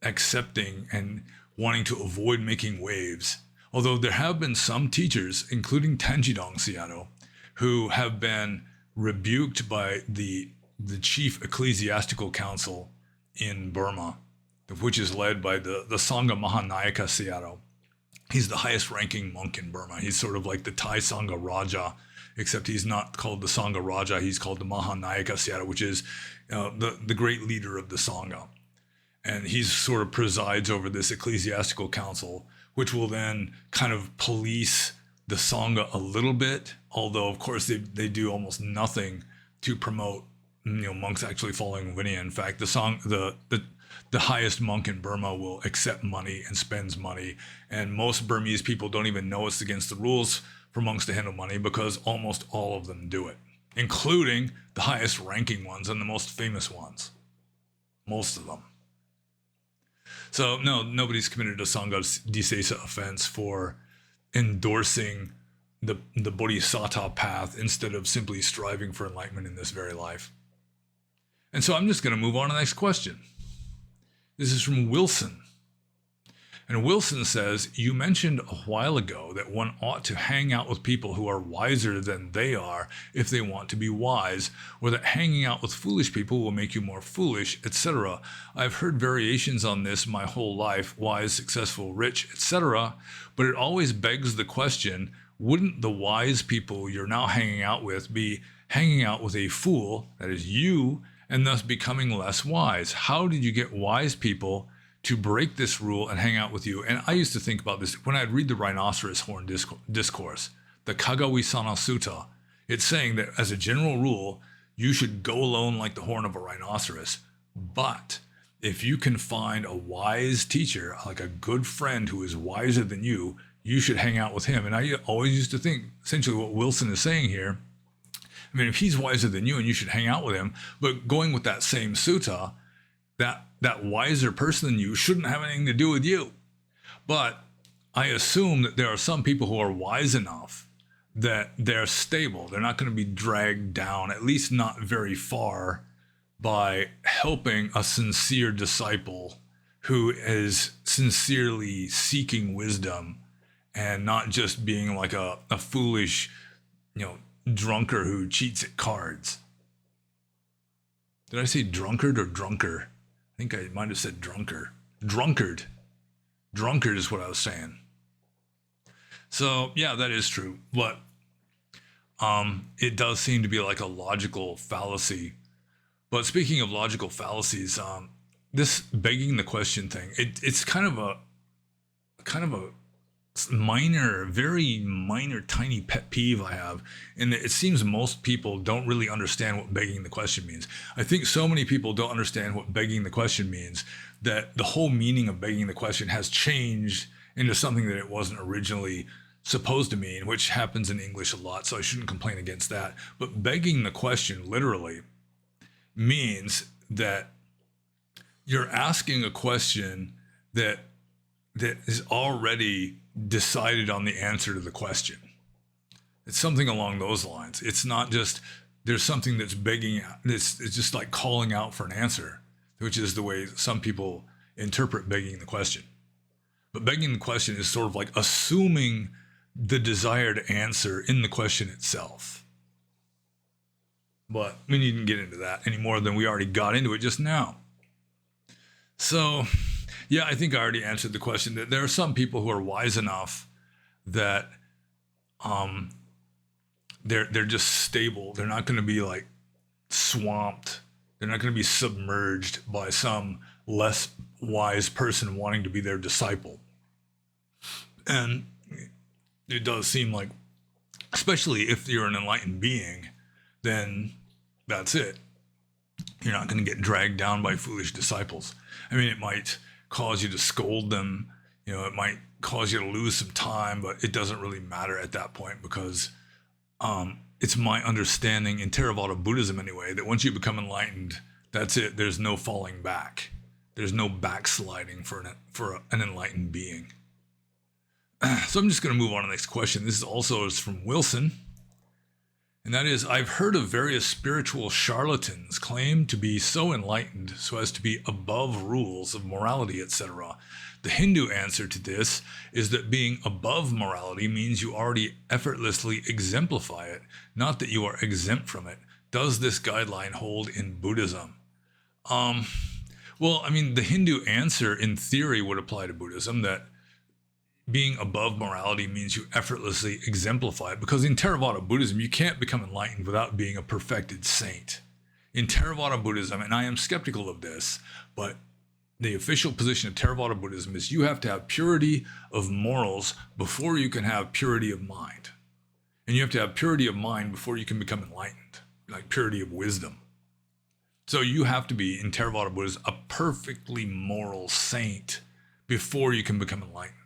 S1: accepting and wanting to avoid making waves. Although there have been some teachers, including Tenjidong Sayadaw, who have been rebuked by the chief ecclesiastical council in Burma, which is led by the Sangha Mahanayaka Sayadaw. He's the highest ranking monk in Burma. He's sort of like the Thai Sangha Raja, except he's not called the Sangha Raja. He's called the Mahanayaka Sayadaw, which is the great leader of the Sangha. And he sort of presides over this ecclesiastical council, which will then kind of police the Sangha a little bit, although of course they do almost nothing to promote monks actually following Vinaya. In fact, the highest monk in Burma will accept money and spends money, and most Burmese people don't even know it's against the rules for monks to handle money because almost all of them do it, including the highest ranking ones and the most famous ones. Most of them. So no, nobody's committed a Sangha Disesa offense for endorsing the Bodhisattva path instead of simply striving for enlightenment in this very life. And so I'm just going to move on to the next question. This is from Wilson. And Wilson says, you mentioned a while ago that one ought to hang out with people who are wiser than they are if they want to be wise, or that hanging out with foolish people will make you more foolish, etc. I've heard variations on this my whole life, wise, successful, rich, etc. But it always begs the question, wouldn't the wise people you're now hanging out with be hanging out with a fool, that is you, and thus becoming less wise? How did you get wise people to break this rule and hang out with you? And I used to think about this when I'd read the rhinoceros horn discourse, the Kagawisana Sutta. It's saying that as a general rule, you should go alone like the horn of a rhinoceros. But if you can find a wise teacher, like a good friend who is wiser than you should hang out with him. And I always used to think, essentially what Wilson is saying here, I mean, if he's wiser than you and you should hang out with him, but going with that same sutta, that wiser person than you shouldn't have anything to do with you. But I assume that there are some people who are wise enough that they're stable. They're not going to be dragged down, at least not very far, by helping a sincere disciple who is sincerely seeking wisdom and not just being like a foolish, drunkard who cheats at cards. Did I say drunkard or drunker? I think I might have said drunker. Drunkard. Drunkard is what I was saying. So, yeah, that is true. But it does seem to be like a logical fallacy. But speaking of logical fallacies, this begging the question thing, it's kind of a minor, very minor, tiny pet peeve I have, in that it seems most people don't really understand what begging the question means. I think so many people don't understand what begging the question means that the whole meaning of begging the question has changed into something that it wasn't originally supposed to mean, which happens in English a lot, so I shouldn't complain against that. But begging the question literally means that you're asking a question that is already decided on the answer to the question. It's something along those lines. It's not just there's something that's begging, it's just like calling out for an answer. which is the way some people interpret begging the question. But begging the question is sort of like assuming the desired answer in the question itself. But we needn't get into that any more than we already got into it just now. So, yeah, I think I already answered the question that there are some people who are wise enough that they're just stable. They're not going to be like swamped. They're not going to be submerged by some less wise person wanting to be their disciple. And it does seem like, especially if you're an enlightened being, then that's it. You're not going to get dragged down by foolish disciples. I mean, it might cause you to scold them. It might cause you to lose some time, but it doesn't really matter at that point because it's my understanding in Theravada Buddhism anyway, that once you become enlightened, that's it. There's no falling back. There's no backsliding for an enlightened being. So I'm just going to move on to the next question. This is also from Wilson. And that is, I've heard of various spiritual charlatans claim to be so enlightened so as to be above rules of morality, etc. The Hindu answer to this is that being above morality means you already effortlessly exemplify it, not that you are exempt from it. Does this guideline hold in Buddhism? Well, I mean, the Hindu answer in theory would apply to Buddhism, that being above morality means you effortlessly exemplify it, because in Theravada Buddhism, you can't become enlightened without being a perfected saint. In Theravada Buddhism, and I am skeptical of this, but the official position of Theravada Buddhism is you have to have purity of morals before you can have purity of mind. And you have to have purity of mind before you can become enlightened, like purity of wisdom. So you have to be, in Theravada Buddhism, a perfectly moral saint before you can become enlightened.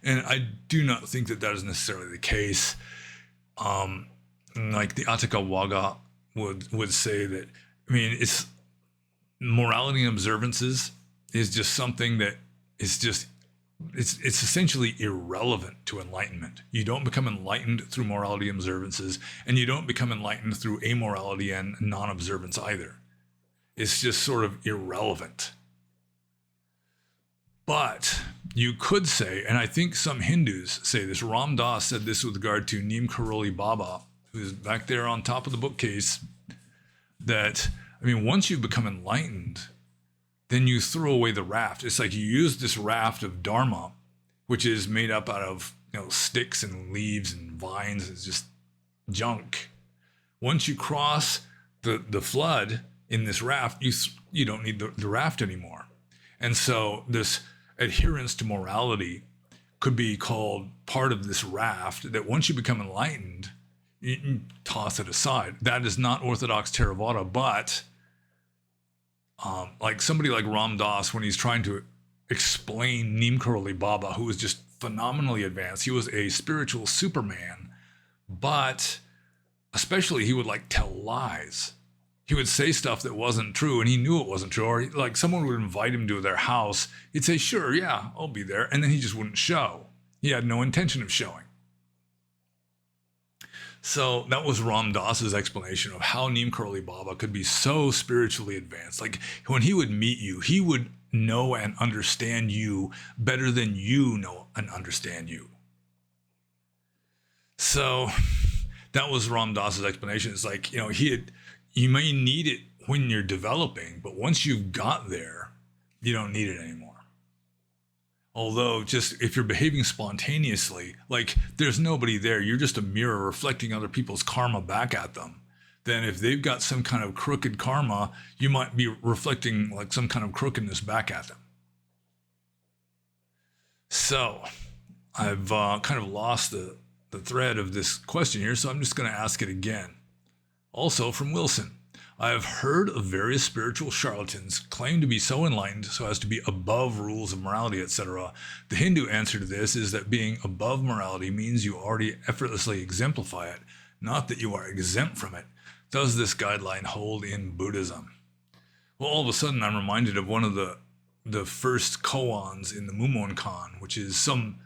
S1: And I do not think that that is necessarily the case. Like the Atthakavagga would say that, I mean, it's morality and observances is just something that is just, it's essentially irrelevant to enlightenment. You don't become enlightened through morality and observances, and you don't become enlightened through amorality and non-observance either. It's just sort of irrelevant. But you could say, and I think some Hindus say this, Ram Dass said this with regard to Neem Karoli Baba, who's back there on top of the bookcase, that, I mean, once you become enlightened, then you throw away the raft. It's like you use this raft of Dharma, which is made up out of sticks and leaves and vines. It's just junk. Once you cross the flood in this raft, you don't need the raft anymore. And so this adherence to morality could be called part of this raft that once you become enlightened, you toss it aside. That is not Orthodox Theravada, but like somebody like Ram Dass, when he's trying to explain Neem Karoli Baba, who was just phenomenally advanced, he was a spiritual superman, but especially he would like tell lies. He would say stuff that wasn't true, and he knew it wasn't true. Or like someone would invite him to their house. He'd say, sure, yeah, I'll be there. And then he just wouldn't show. He had no intention of showing. So that was Ram Dass's explanation of how Neem Karoli Baba could be so spiritually advanced. Like when he would meet you, he would know and understand you better than you know and understand you. So that was Ram Dass's explanation. It's like, you may need it when you're developing, but once you've got there, you don't need it anymore. Although just if you're behaving spontaneously, like there's nobody there, you're just a mirror reflecting other people's karma back at them. Then if they've got some kind of crooked karma, you might be reflecting like some kind of crookedness back at them. So I've kind of lost the thread of this question here, so I'm just going to ask it again. Also from Wilson, I have heard of various spiritual charlatans claim to be so enlightened so as to be above rules of morality, etc. The Hindu answer to this is that being above morality means you already effortlessly exemplify it, not that you are exempt from it. Does this guideline hold in Buddhism? Well, all of a sudden I'm reminded of one of the first koans in the Mumon Kan, which is some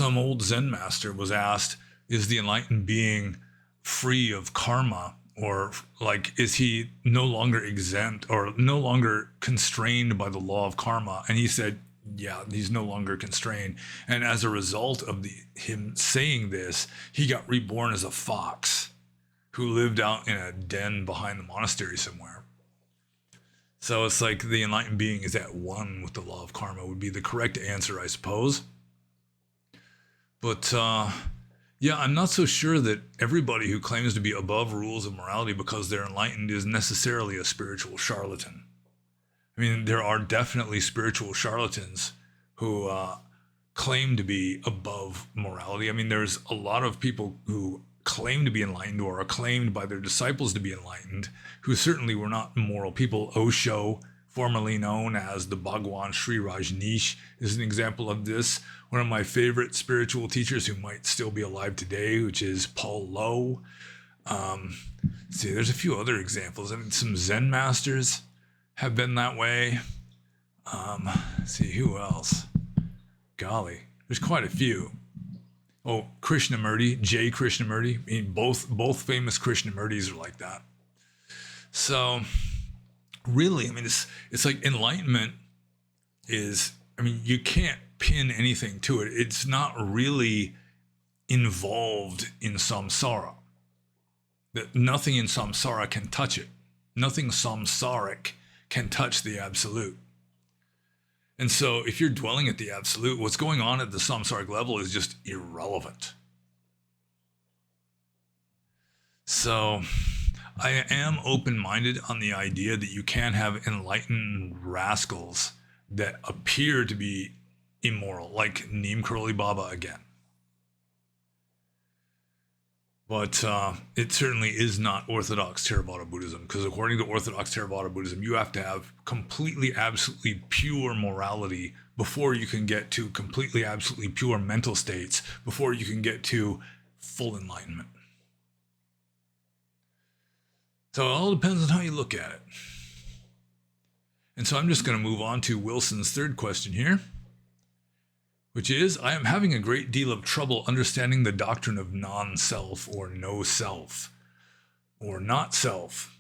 S1: old Zen master was asked, is the enlightened being free of karma? Or like, is he no longer exempt or no longer constrained by the law of karma? And he said, yeah, he's no longer constrained. And as a result of him saying this, he got reborn as a fox who lived out in a den behind the monastery somewhere. So it's like the enlightened being is at one with the law of karma would be the correct answer, I suppose. But yeah, I'm not so sure that everybody who claims to be above rules of morality because they're enlightened is necessarily a spiritual charlatan. I mean, there are definitely spiritual charlatans who claim to be above morality. I mean, there's a lot of people who claim to be enlightened or are claimed by their disciples to be enlightened who certainly were not moral people. Osho, formerly known as the Bhagwan Sri Rajneesh, is an example of this. One of my favorite spiritual teachers who might still be alive today, which is Paul Lowe. See, there's a few other examples. I mean, some Zen masters have been that way. See, who else? Golly, there's quite a few. Oh, Krishnamurti, J. Krishnamurti. I mean, both famous Krishnamurtis are like that. So, really, I mean, it's like enlightenment is, I mean, you can't pin anything to it. It's not really involved in samsara. That nothing in samsara can touch it. Nothing samsaric can touch the absolute. And so if you're dwelling at the absolute, what's going on at the samsaric level is just irrelevant. So I am open-minded on the idea that you can have enlightened rascals that appear to be immoral, like Neem Karoli Baba again. But it certainly is not Orthodox Theravada Buddhism, because according to Orthodox Theravada Buddhism, you have to have completely, absolutely pure morality before you can get to completely, absolutely pure mental states, before you can get to full enlightenment. So it all depends on how you look at it. And so I'm just going to move on to Wilson's third question here, which is, I am having a great deal of trouble understanding the doctrine of non-self or no self or not self.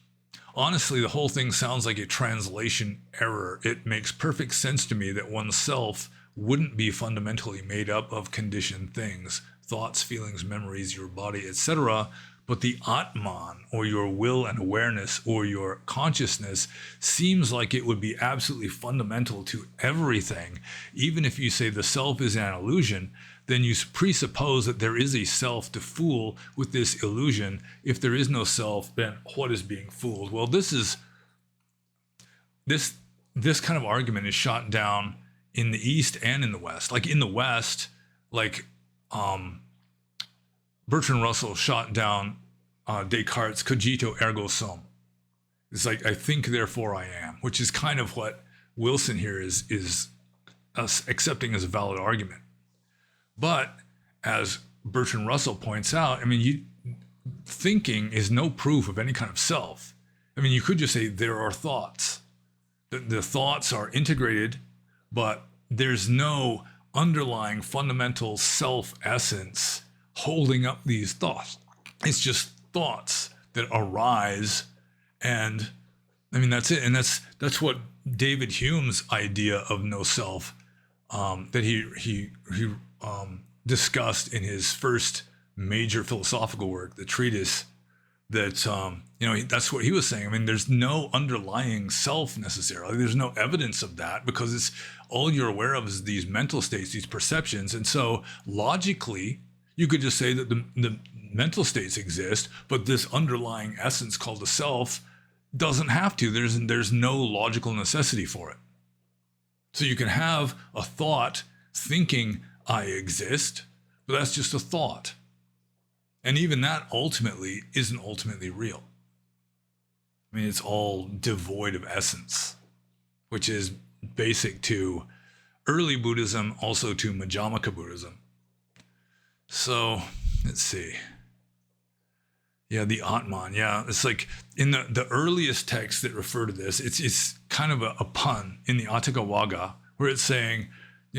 S1: Honestly, the whole thing sounds like a translation error. It makes perfect sense to me that oneself wouldn't be fundamentally made up of conditioned things, thoughts, feelings, memories, your body, etc., but the Atman, or your will and awareness, or your consciousness, seems like it would be absolutely fundamental to everything. Even if you say the self is an illusion, then you presuppose that there is a self to fool with this illusion. If there is no self, then what is being fooled? Well, this kind of argument is shot down in the East and in the West. Like in the West, like Bertrand Russell shot down Descartes' cogito ergo sum. It's like, I think, therefore I am, which is kind of what Wilson here is us accepting as a valid argument. But as Bertrand Russell points out, I mean, thinking is no proof of any kind of self. I mean, you could just say there are thoughts. The thoughts are integrated, but there's no underlying fundamental self-essence holding up these thoughts. It's just thoughts that arise, and I mean, that's it. And that's what David Hume's idea of no self that he discussed in his first major philosophical work, the treatise, that that's what he was saying. I mean, there's no underlying self necessarily. There's no evidence of that, because it's all you're aware of is these mental states, these perceptions. And so logically, you could just say that the mental states exist, but this underlying essence called the self doesn't have to. There's no logical necessity for it. So you can have a thought thinking I exist, but that's just a thought. And even that ultimately isn't ultimately real. I mean, it's all devoid of essence, which is basic to early Buddhism, also to Madhyamaka Buddhism. So let's see. Yeah, the Atman. Yeah, it's like in the earliest texts that refer to this, it's kind of a pun in the Atthakavagga, where it's saying,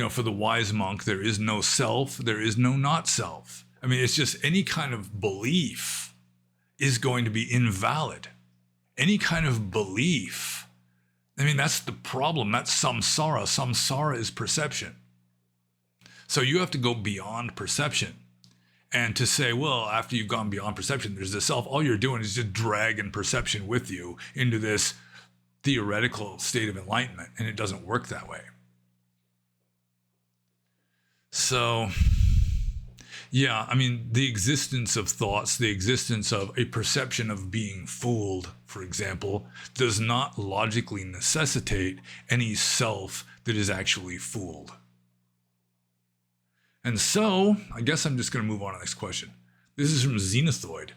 S1: for the wise monk, there is no self, there is no not self. I mean, it's just any kind of belief is going to be invalid. Any kind of belief, I mean, that's the problem. That's samsara. Samsara is perception. So you have to go beyond perception. And to say, well, after you've gone beyond perception, there's the self, all you're doing is just dragging perception with you into this theoretical state of enlightenment, and it doesn't work that way. So, yeah, I mean, the existence of thoughts, the existence of a perception of being fooled, for example, does not logically necessitate any self that is actually fooled. And so, I guess I'm just going to move on to the next question. This is from Xenothoid.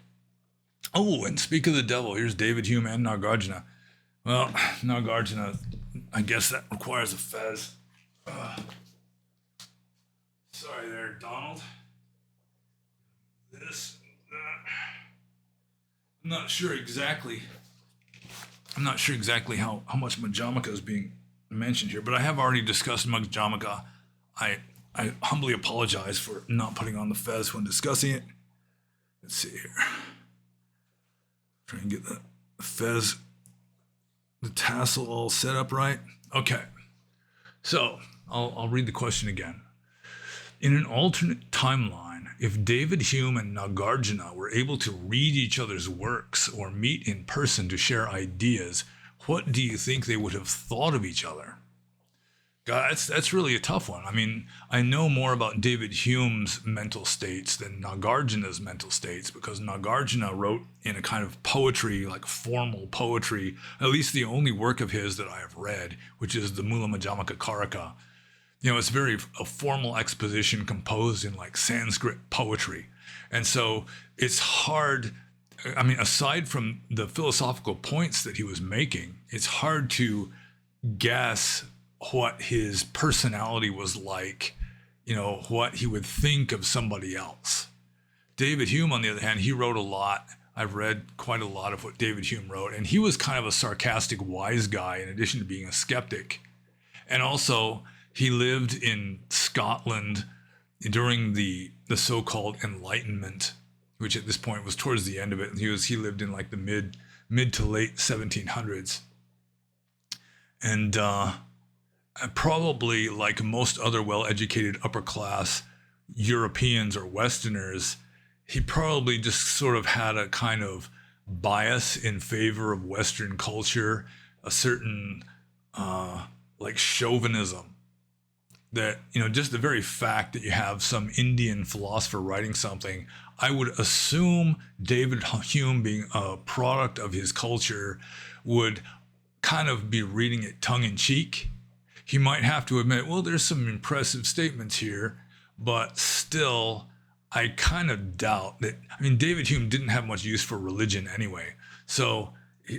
S1: Oh, and speak of the devil, here's David Hume and Nagarjuna. Well, Nagarjuna, I guess that requires a fez. Sorry there, Donald. This, that. I'm not sure exactly how much Majjhimaka is being mentioned here, but I have already discussed Majjhimaka. I humbly apologize for not putting on the fez when discussing it. Let's see here. Try and get the fez, the tassel all set up right. Okay. So I'll read the question again. In an alternate timeline, if David Hume and Nagarjuna were able to read each other's works or meet in person to share ideas, what do you think they would have thought of each other? God, that's really a tough one. I mean, I know more about David Hume's mental states than Nagarjuna's mental states, because Nagarjuna wrote in a kind of poetry, like formal poetry, at least the only work of his that I have read, which is the Mula Majjhimaka Karaka. You know, it's a formal exposition composed in like Sanskrit poetry. And so it's hard, I mean, aside from the philosophical points that he was making, it's hard to guess what his personality was like, you know, what he would think of somebody else. David Hume, on the other hand, he wrote a lot. I've read quite a lot of what David Hume wrote, and he was kind of a sarcastic, wise guy in addition to being a skeptic. And also, he lived in Scotland during the so-called Enlightenment, which at this point was towards the end of it. He lived in like the mid to late 1700s. And probably, like most other well-educated upper-class Europeans or Westerners, he probably just sort of had a kind of bias in favor of Western culture, a certain like chauvinism. That, you know, just the very fact that you have some Indian philosopher writing something, I would assume David Hume, being a product of his culture, would kind of be reading it tongue-in-cheek. He might have to admit, well, there's some impressive statements here, but still, I kind of doubt that. I mean, David Hume didn't have much use for religion anyway, so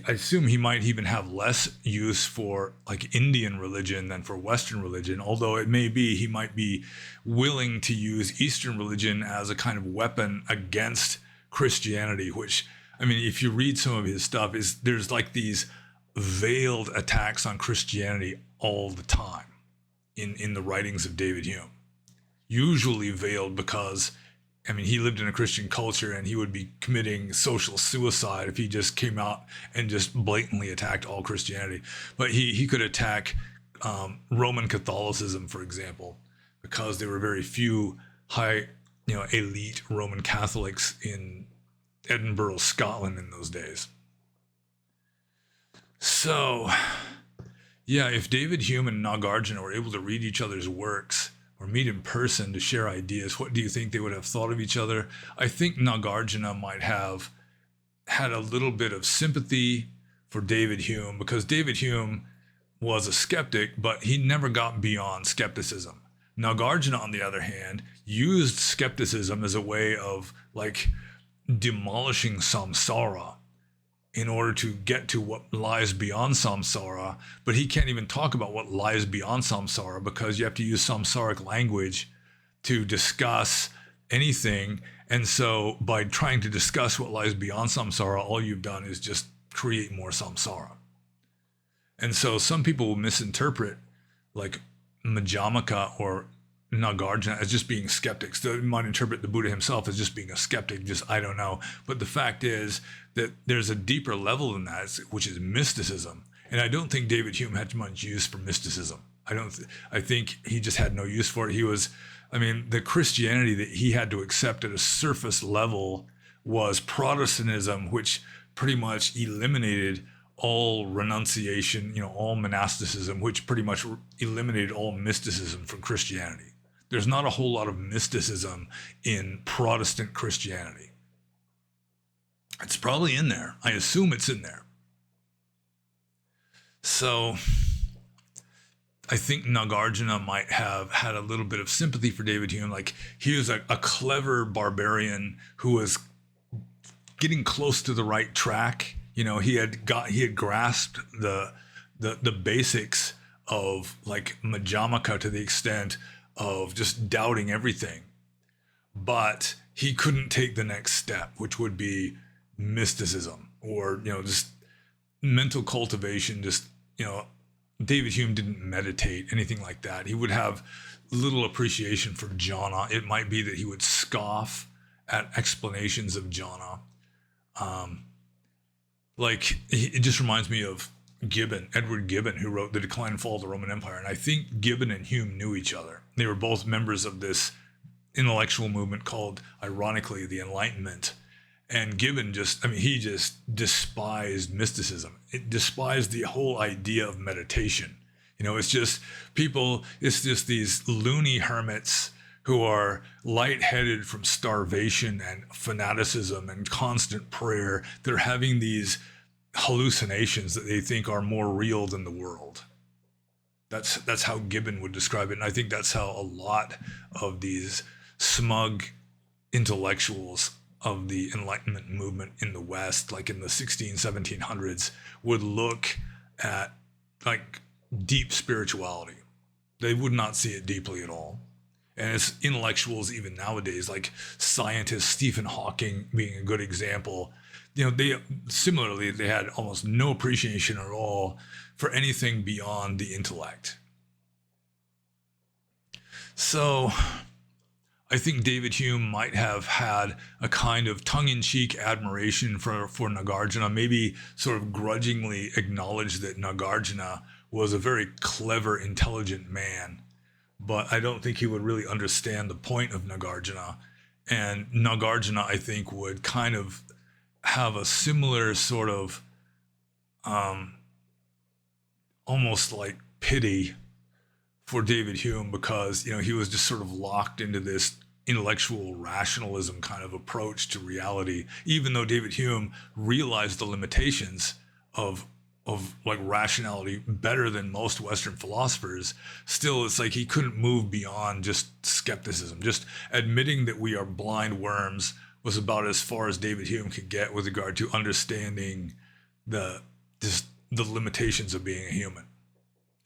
S1: I assume he might even have less use for like Indian religion than for Western religion, although it may be he might be willing to use Eastern religion as a kind of weapon against Christianity, which, I mean, if you read some of his stuff, there's like these veiled attacks on Christianity all the time in the writings of David Hume. Usually veiled because, I mean, he lived in a Christian culture and he would be committing social suicide if he just came out and just blatantly attacked all Christianity. But he could attack Roman Catholicism, for example, because there were very few high, you know, elite Roman Catholics in Edinburgh, Scotland in those days. So, yeah, if David Hume and Nagarjuna were able to read each other's works or meet in person to share ideas, what do you think they would have thought of each other? I think Nagarjuna might have had a little bit of sympathy for David Hume, because David Hume was a skeptic, but he never got beyond skepticism. Nagarjuna, on the other hand, used skepticism as a way of like demolishing samsara in order to get to what lies beyond samsara, but he can't even talk about what lies beyond samsara because you have to use samsaric language to discuss anything. And so by trying to discuss what lies beyond samsara, all you've done is just create more samsara. And so some people will misinterpret like Majjhimaka or Nagarjuna as just being skeptics. They might interpret the Buddha himself as just being a skeptic, just I don't know. But the fact is that there's a deeper level than that, which is mysticism. And I don't think David Hume had much use for mysticism. I think he just had no use for it. The Christianity that he had to accept at a surface level was Protestantism, which pretty much eliminated all renunciation, all monasticism, which pretty much eliminated all mysticism from Christianity. There's not a whole lot of mysticism in Protestant Christianity. It's probably in there. I assume it's in there. So I think Nagarjuna might have had a little bit of sympathy for David Hume. Like, he was a clever barbarian who was getting close to the right track. He had grasped the basics of like Majjhimaka to the extent of just doubting everything, but he couldn't take the next step, which would be mysticism or just mental cultivation. David Hume didn't meditate, anything like that. He would have little appreciation for jhana. It might be that he would scoff at explanations of jhana. It just reminds me of Edward Gibbon, who wrote The Decline and Fall of the Roman Empire. And I think Gibbon and Hume knew each other. They were both members of this intellectual movement called, ironically, the Enlightenment. And Gibbon he just despised mysticism. It despised the whole idea of meditation. It's just these loony hermits who are lightheaded from starvation and fanaticism and constant prayer. They're having these hallucinations that they think are more real than the world. That's how Gibbon would describe it. And I think that's how a lot of these smug intellectuals of the Enlightenment movement in the West, like in the 1700s, would look at like deep spirituality. They would not see it deeply at all. And as intellectuals, even nowadays, like scientists, Stephen Hawking being a good example, they had almost no appreciation at all for anything beyond the intellect. So I think David Hume might have had a kind of tongue-in-cheek admiration for Nagarjuna, maybe sort of grudgingly acknowledged that Nagarjuna was a very clever, intelligent man. But I don't think he would really understand the point of Nagarjuna. And Nagarjuna, I think, would kind of have a similar sort of almost like pity for David Hume, because he was just sort of locked into this intellectual rationalism kind of approach to reality, even though David Hume realized the limitations of like rationality better than most Western philosophers. Still, it's like he couldn't move beyond just skepticism. Just admitting that we are blind worms was about as far as David Hume could get with regard to understanding the limitations of being a human.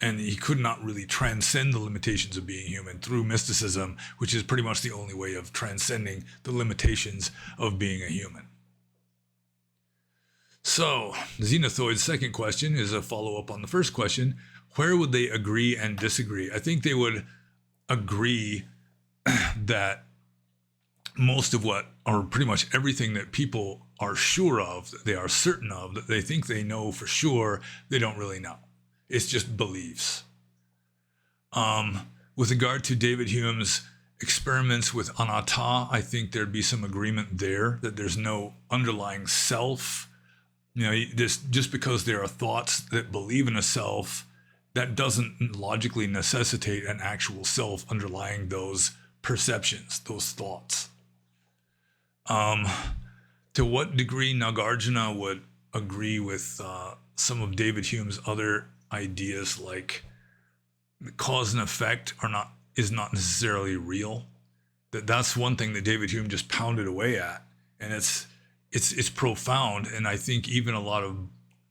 S1: And he could not really transcend the limitations of being human through mysticism, which is pretty much the only way of transcending the limitations of being a human. So, Xenothoid's second question is a follow-up on the first question. Where would they agree and disagree? I think they would agree that most of what, or pretty much everything that people are sure of, that they are certain of, that they think they know for sure, they don't really know. It's just beliefs. With regard to David Hume's experiments with anatta, I think there'd be some agreement there, that there's no underlying self. Just because there are thoughts that believe in a self, that doesn't logically necessitate an actual self underlying those perceptions, those thoughts. To what degree Nagarjuna would agree with some of David Hume's other ideas, like cause and effect is not necessarily real. That's one thing that David Hume just pounded away at, and it's profound. And I think even a lot of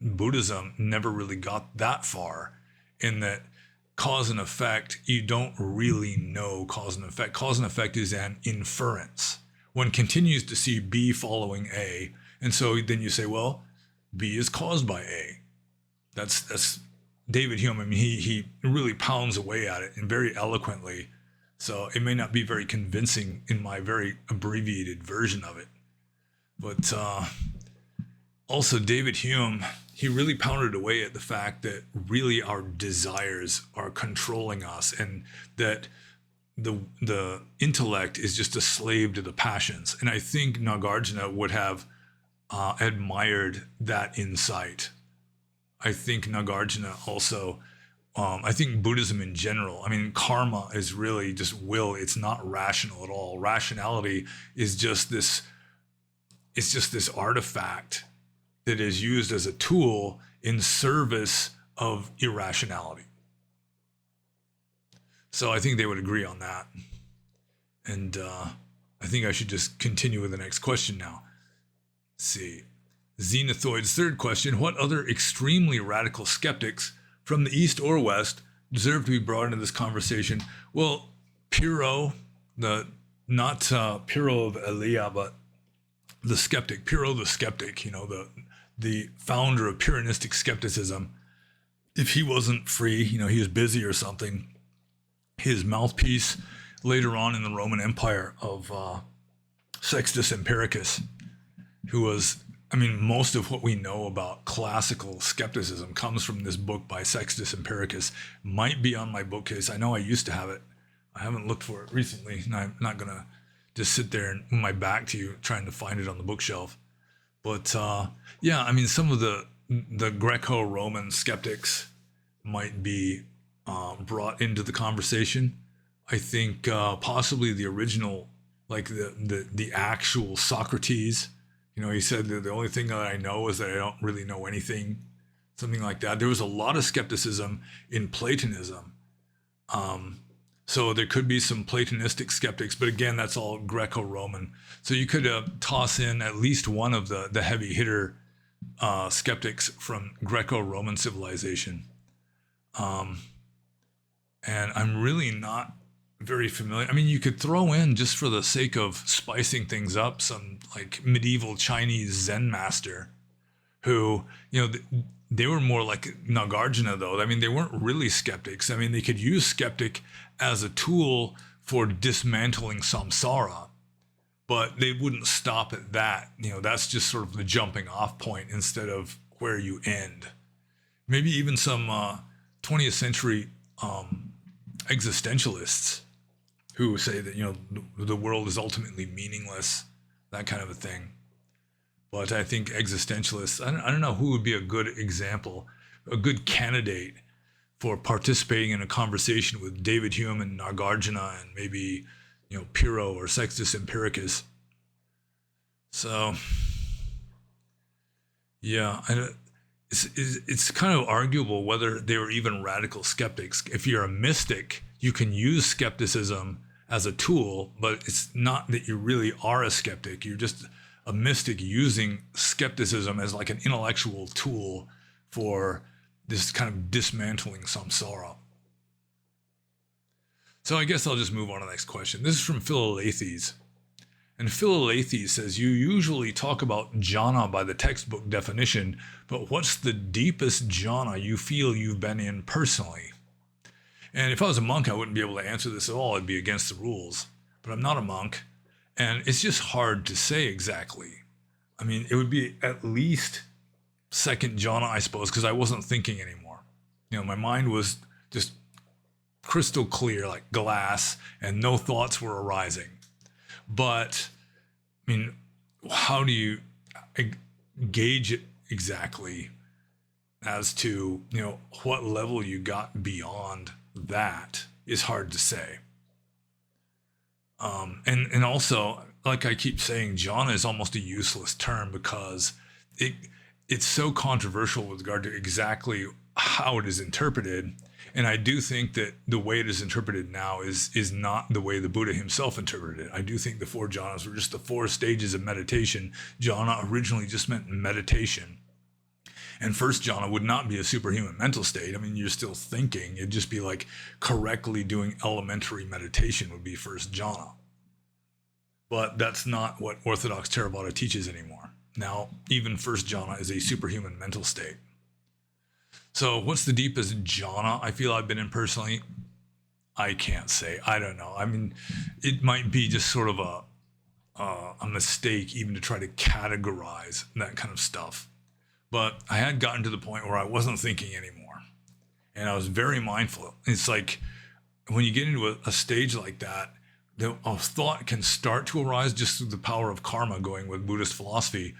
S1: Buddhism never really got that far, in that cause and effect, you don't really know cause and effect. Cause and effect is an inference. One continues to see B following A, and so then you say, well, B is caused by A. That's David Hume. I mean, he really pounds away at it, and very eloquently So it may not be very convincing in my very abbreviated version of it. But also David Hume, he really pounded away at the fact that really our desires are controlling us, and that the intellect is just a slave to the passions. And I think Nagarjuna would have admired that insight. I think Nagarjuna also, I think Buddhism in general, I mean, karma is really just will. It's not rational at all. Rationality is just this, it's just this artifact that is used as a tool in service of irrationality. So I think they would agree on that. And I think I should just continue with the next question now. Let's see. Xenothoid's third question: what other extremely radical skeptics from the East or West deserve to be brought into this conversation? Well, Pyrrho, not Pyrrho of Elia, but the skeptic, Pyrrho the skeptic, the founder of Pyrrhonistic skepticism. If he wasn't free, he was busy or something, his mouthpiece later on in the Roman Empire of Sextus Empiricus, who was, most of what we know about classical skepticism comes from this book by Sextus Empiricus. Might be on my bookcase. I know I used to have it. I haven't looked for it recently, and I'm not going to just sit there and my back to you trying to find it on the bookshelf. But some of the Greco-Roman skeptics might be brought into the conversation. I think possibly the original, like the actual Socrates. He said that the only thing that I know is that I don't really know anything, something like that. There was a lot of skepticism in Platonism. So there could be some Platonistic skeptics, but again, that's all Greco-Roman. So you could toss in at least one of the heavy hitter skeptics from Greco-Roman civilization. And I'm really not very familiar. You could throw in, just for the sake of spicing things up, some like medieval Chinese Zen master who, they were more like Nagarjuna though. They weren't really skeptics. They could use skeptic as a tool for dismantling samsara, but they wouldn't stop at that. That's just sort of the jumping off point instead of where you end. Maybe even some 20th century existentialists who say that, the world is ultimately meaningless, that kind of a thing. But I think existentialists, I don't know who would be a good example, a good candidate for participating in a conversation with David Hume and Nagarjuna and maybe, Pyrrho or Sextus Empiricus. So, yeah, it's kind of arguable whether they were even radical skeptics. If you're a mystic, you can use skepticism as a tool, but it's not that you really are a skeptic. You're just a mystic using skepticism as like an intellectual tool for this kind of dismantling samsara. So I guess I'll just move on to the next question. This is from Philalethes. And Philalethes says, you usually talk about jhana by the textbook definition, but what's the deepest jhana you feel you've been in personally? And if I was a monk, I wouldn't be able to answer this at all. It'd be against the rules. But I'm not a monk, and it's just hard to say exactly. It would be at least second jhana, I suppose, because I wasn't thinking anymore. My mind was just crystal clear, like glass, and no thoughts were arising. But, how do you gauge it exactly as to, what level you got beyond that is hard to say. And also, like I keep saying, jhana is almost a useless term because it's so controversial with regard to exactly how it is interpreted. And I do think that the way it is interpreted now is not the way the Buddha himself interpreted it. I do think the four jhanas were just the four stages of meditation. Jhana originally just meant meditation. And first jhana would not be a superhuman mental state. You're still thinking. It'd just be like correctly doing elementary meditation would be first jhana. But that's not what Orthodox Theravada teaches anymore. Now, even first jhana is a superhuman mental state. So what's the deepest jhana I feel I've been in personally? I can't say. I don't know. I mean, it might be just sort of a mistake even to try to categorize that kind of stuff. But I had gotten to the point where I wasn't thinking anymore, and I was very mindful. It's like when you get into a stage like that, a thought can start to arise just through the power of karma, going with Buddhist philosophy.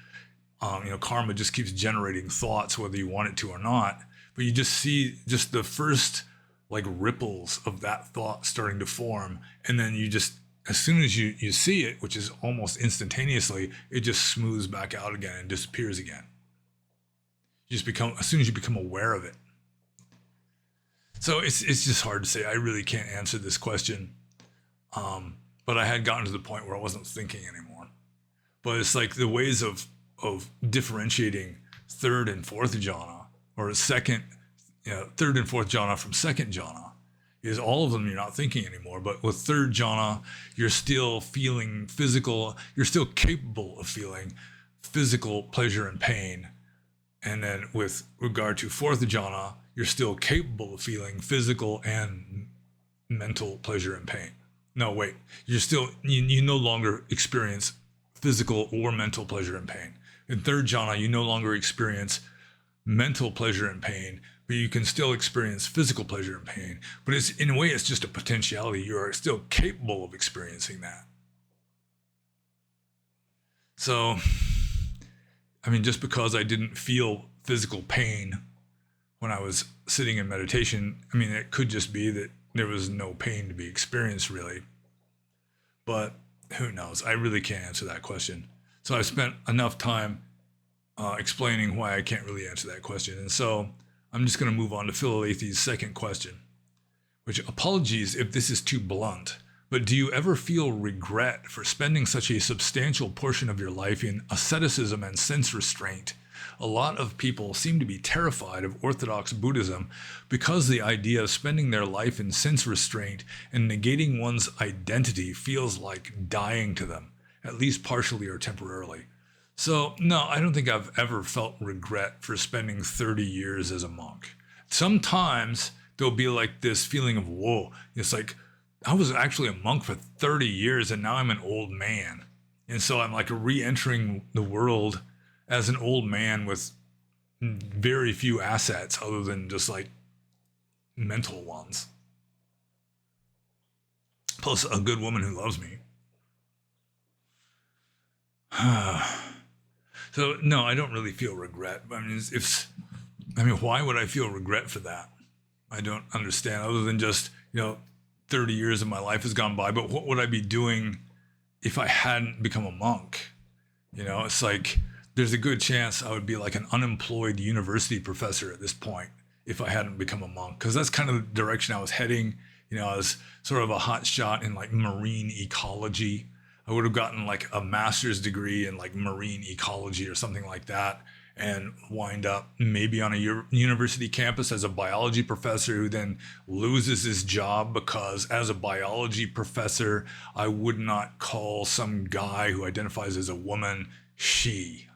S1: Karma just keeps generating thoughts, whether you want it to or not. But you just see just the first like ripples of that thought starting to form. And then you just, as soon as you see it, which is almost instantaneously, it just smooths back out again and disappears again. You just become, as soon as you become aware of it. So it's just hard to say. I really can't answer this question. But I had gotten to the point where I wasn't thinking anymore. But it's like the ways of differentiating third and fourth jhana, or third and fourth jhana from second jhana, is all of them you're not thinking anymore. But with third jhana, you're still feeling physical, you're still capable of feeling physical pleasure and pain. And then with regard to fourth jhana, you're still capable of feeling physical and mental pleasure and pain. No, wait, you no longer experience physical or mental pleasure and pain. In third jhana, you no longer experience mental pleasure and pain, but you can still experience physical pleasure and pain. But it's, in a way, it's just a potentiality. You are still capable of experiencing that. So, I mean, just because I didn't feel physical pain when I was sitting in meditation, I mean, it could just be that there was no pain to be experienced, really. But who knows? I really can't answer that question. So I've spent enough time explaining why I can't really answer that question. And so I'm just going to move on to Philalethes' second question, which, apologies if this is too blunt, but do you ever feel regret for spending such a substantial portion of your life in asceticism and sense restraint? A lot of people seem to be terrified of Orthodox Buddhism because the idea of spending their life in sense restraint and negating one's identity feels like dying to them, at least partially or temporarily. So, no, I don't think I've ever felt regret for spending 30 years as a monk. Sometimes there'll be like this feeling of, whoa, it's like, I was actually a monk for 30 years and now I'm an old man. And so I'm like re-entering the world as an old man with very few assets other than just like mental ones. Plus a good woman who loves me. So no, I don't really feel regret. I mean, why would I feel regret for that? I don't understand, other than just, 30 years of my life has gone by, but what would I be doing if I hadn't become a monk? It's like, there's a good chance I would be like an unemployed university professor at this point if I hadn't become a monk, because that's kind of the direction I was heading. I was sort of a hot shot in like marine ecology. I would have gotten like a master's degree in like marine ecology or something like that, and wind up maybe on a university campus as a biology professor who then loses his job because as a biology professor, I would not call some guy who identifies as a woman she.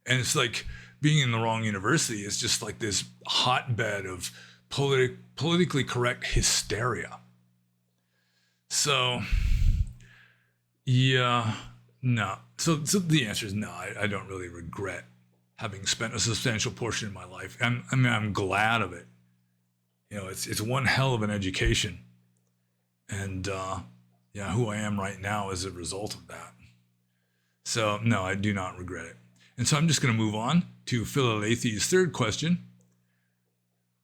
S1: And it's like being in the wrong university is just like this hotbed of politically correct hysteria. So, yeah, no. So the answer is no. I don't really regret having spent a substantial portion of my life. I'm glad of it. It's one hell of an education, and who I am right now is a result of that. So no, I do not regret it. And so I'm just going to move on to Philalethes' third question,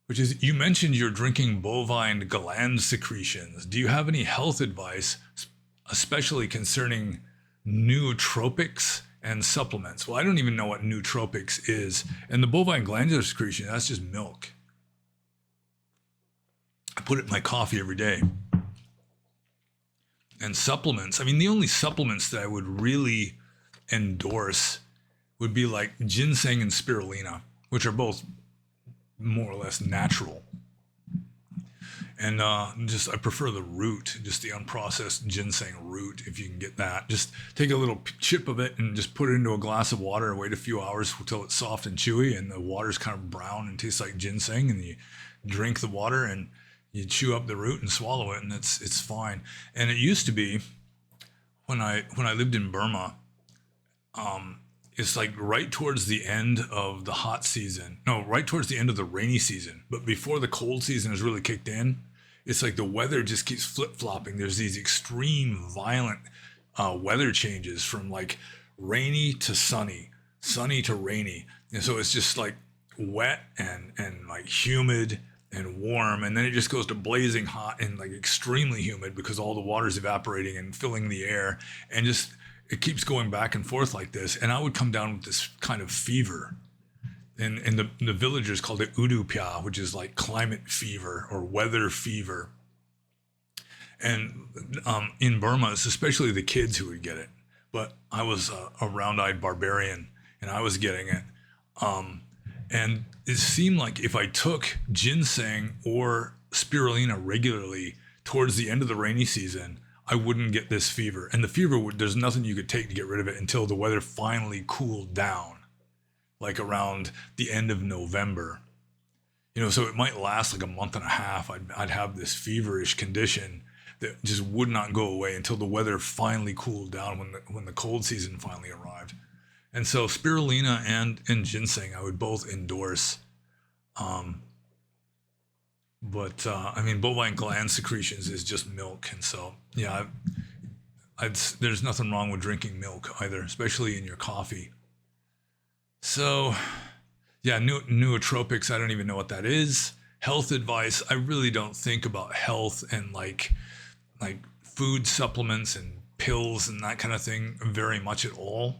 S1: which is, you mentioned you're drinking bovine gland secretions. Do you have any health advice, especially concerning nootropics and supplements? Well, I don't even know what nootropics is. And the bovine glandular secretion, that's just milk. I put it in my coffee every day. And supplements, I mean, the only supplements that I would really endorse would be like ginseng and spirulina, which are both more or less natural. And I prefer the root, just the unprocessed ginseng root, if you can get that. Just take a little chip of it and just put it into a glass of water and wait a few hours until it's soft and chewy and the water's kind of brown and tastes like ginseng, and you drink the water, and You chew up the root and swallow it, and it's fine. And it used to be when I lived in Burma. It's like right towards the end of the hot season. No, right towards the end of the rainy season. But before the cold season has really kicked in, it's like the weather just keeps flip-flopping. There's these extreme, violent weather changes from like rainy to sunny, sunny to rainy. And so it's just like wet and like humid and warm. And then it just goes to blazing hot and like extremely humid because all the water's evaporating and filling the air. And just it keeps going back and forth like this. And I would come down with this kind of fever. And the villagers called it udupya, which is like climate fever or weather fever. And in Burma, it's especially the kids who would get it. But I was a round-eyed barbarian, and I was getting it. And it seemed like if I took ginseng or spirulina regularly towards the end of the rainy season, I wouldn't get this fever. And the fever there's nothing you could take to get rid of it until the weather finally cooled down, like around the end of November. So it might last like a month and a half. I'd have this feverish condition that just would not go away until the weather finally cooled down when the cold season finally arrived. And so spirulina and ginseng I would both endorse. But bovine gland secretions is just milk. And so, yeah, there's nothing wrong with drinking milk either, especially in your coffee. So, yeah, nootropics, I don't even know what that is. Health advice, I really don't think about health and like food supplements and pills and that kind of thing very much at all.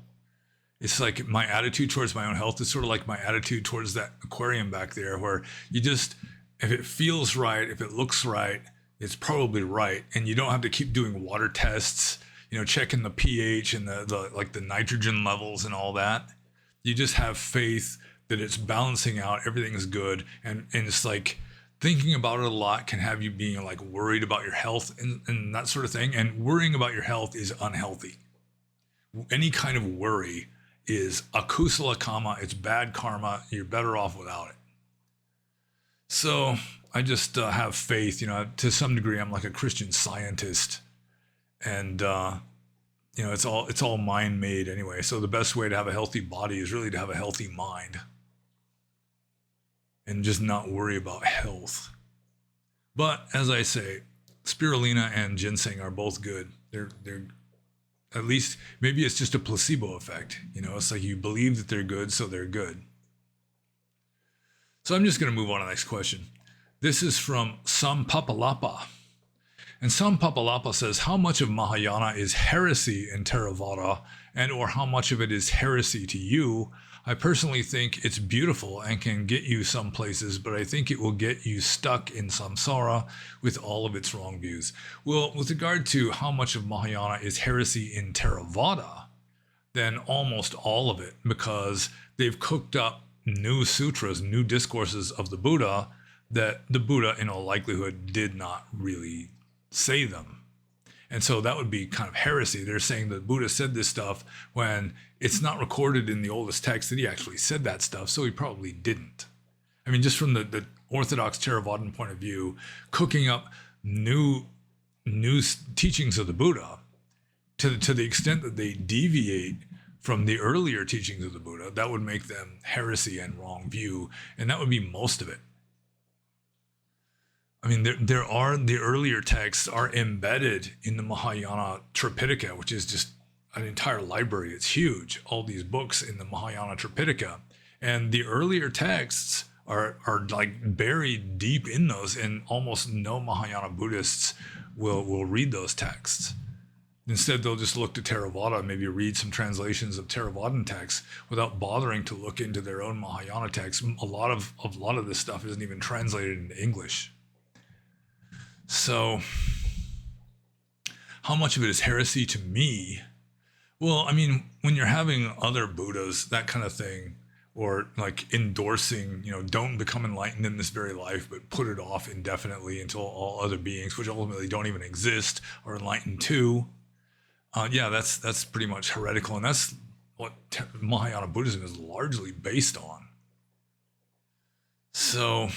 S1: It's like my attitude towards my own health is sort of like my attitude towards that aquarium back there, where you just, if it feels right, if it looks right, it's probably right. And you don't have to keep doing water tests, checking the pH and the nitrogen levels and all that. You just have faith that it's balancing out, everything is good. And it's like thinking about it a lot can have you being like worried about your health and that sort of thing. And worrying about your health is unhealthy. Any kind of worry is akusala karma, it's bad karma, you're better off without it. So I just have faith, to some degree I'm like a Christian Scientist, and it's all mind made anyway. So the best way to have a healthy body is really to have a healthy mind and just not worry about health. But as I say, spirulina and ginseng are both good. They're at least, maybe it's just a placebo effect. It's like you believe that they're good, so they're good. So I'm just going to move on to the next question. This is from Sampapalapa. And Sampapalapa says, how much of Mahayana is heresy in Theravada, and or how much of it is heresy to you? I personally think it's beautiful and can get you some places, but I think it will get you stuck in samsara with all of its wrong views. Well, with regard to how much of Mahayana is heresy in Theravada, then almost all of it, because they've cooked up new sutras, new discourses of the Buddha that the Buddha in all likelihood did not really say them. And so that would be kind of heresy. They're saying that Buddha said this stuff when it's not recorded in the oldest text that he actually said that stuff, so he probably didn't. Just from the Orthodox Theravadan point of view, cooking up new teachings of the Buddha to the extent that they deviate from the earlier teachings of the Buddha, that would make them heresy and wrong view, and that would be most of it. There are the earlier texts are embedded in the Mahayana Tripitaka, which is just an entire library. It's huge. All these books in the Mahayana Tripitaka, and the earlier texts are like buried deep in those, and almost no Mahayana Buddhists will read those texts. Instead, they'll just look to Theravada, maybe read some translations of Theravadan texts without bothering to look into their own Mahayana texts. A lot of this stuff isn't even translated into English. So, how much of it is heresy to me? Well, when you're having other Buddhas, that kind of thing, or like endorsing, don't become enlightened in this very life, but put it off indefinitely until all other beings, which ultimately don't even exist, are enlightened too. That's pretty much heretical, and that's what Mahayana Buddhism is largely based on. So,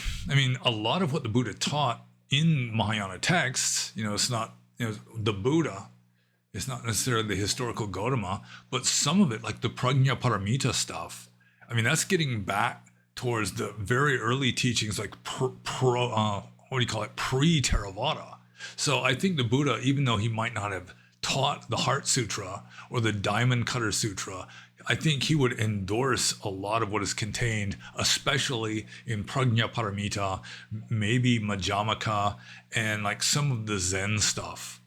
S1: a lot of what the Buddha taught in Mahayana texts, it's not, the Buddha, it's not necessarily the historical Gautama, but some of it, like the Prajna Paramita stuff, I mean, that's getting back towards the very early teachings, like pre-Theravada. So I think the Buddha, even though he might not have taught the Heart Sutra or the Diamond Cutter Sutra, I think he would endorse a lot of what is contained, especially in Prajna Paramita, maybe Majjhimaka, and like some of the Zen stuff.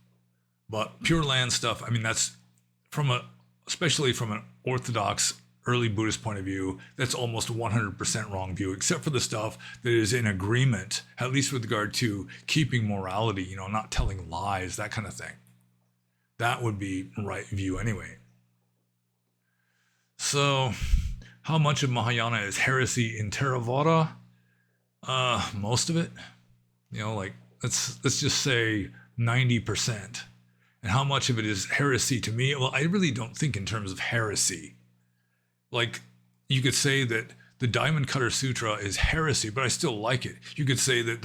S1: But Pure Land stuff, I mean, that's especially from an Orthodox early Buddhist point of view, that's almost 100% wrong view, except for the stuff that is in agreement, at least with regard to keeping morality, not telling lies, that kind of thing. That would be right view anyway. So, how much of Mahayana is heresy in Theravada? Most of it. Let's just say 90%. And how much of it is heresy to me? Well, I really don't think in terms of heresy. Like, you could say that the Diamond Cutter Sutra is heresy, but I still like it. You could say that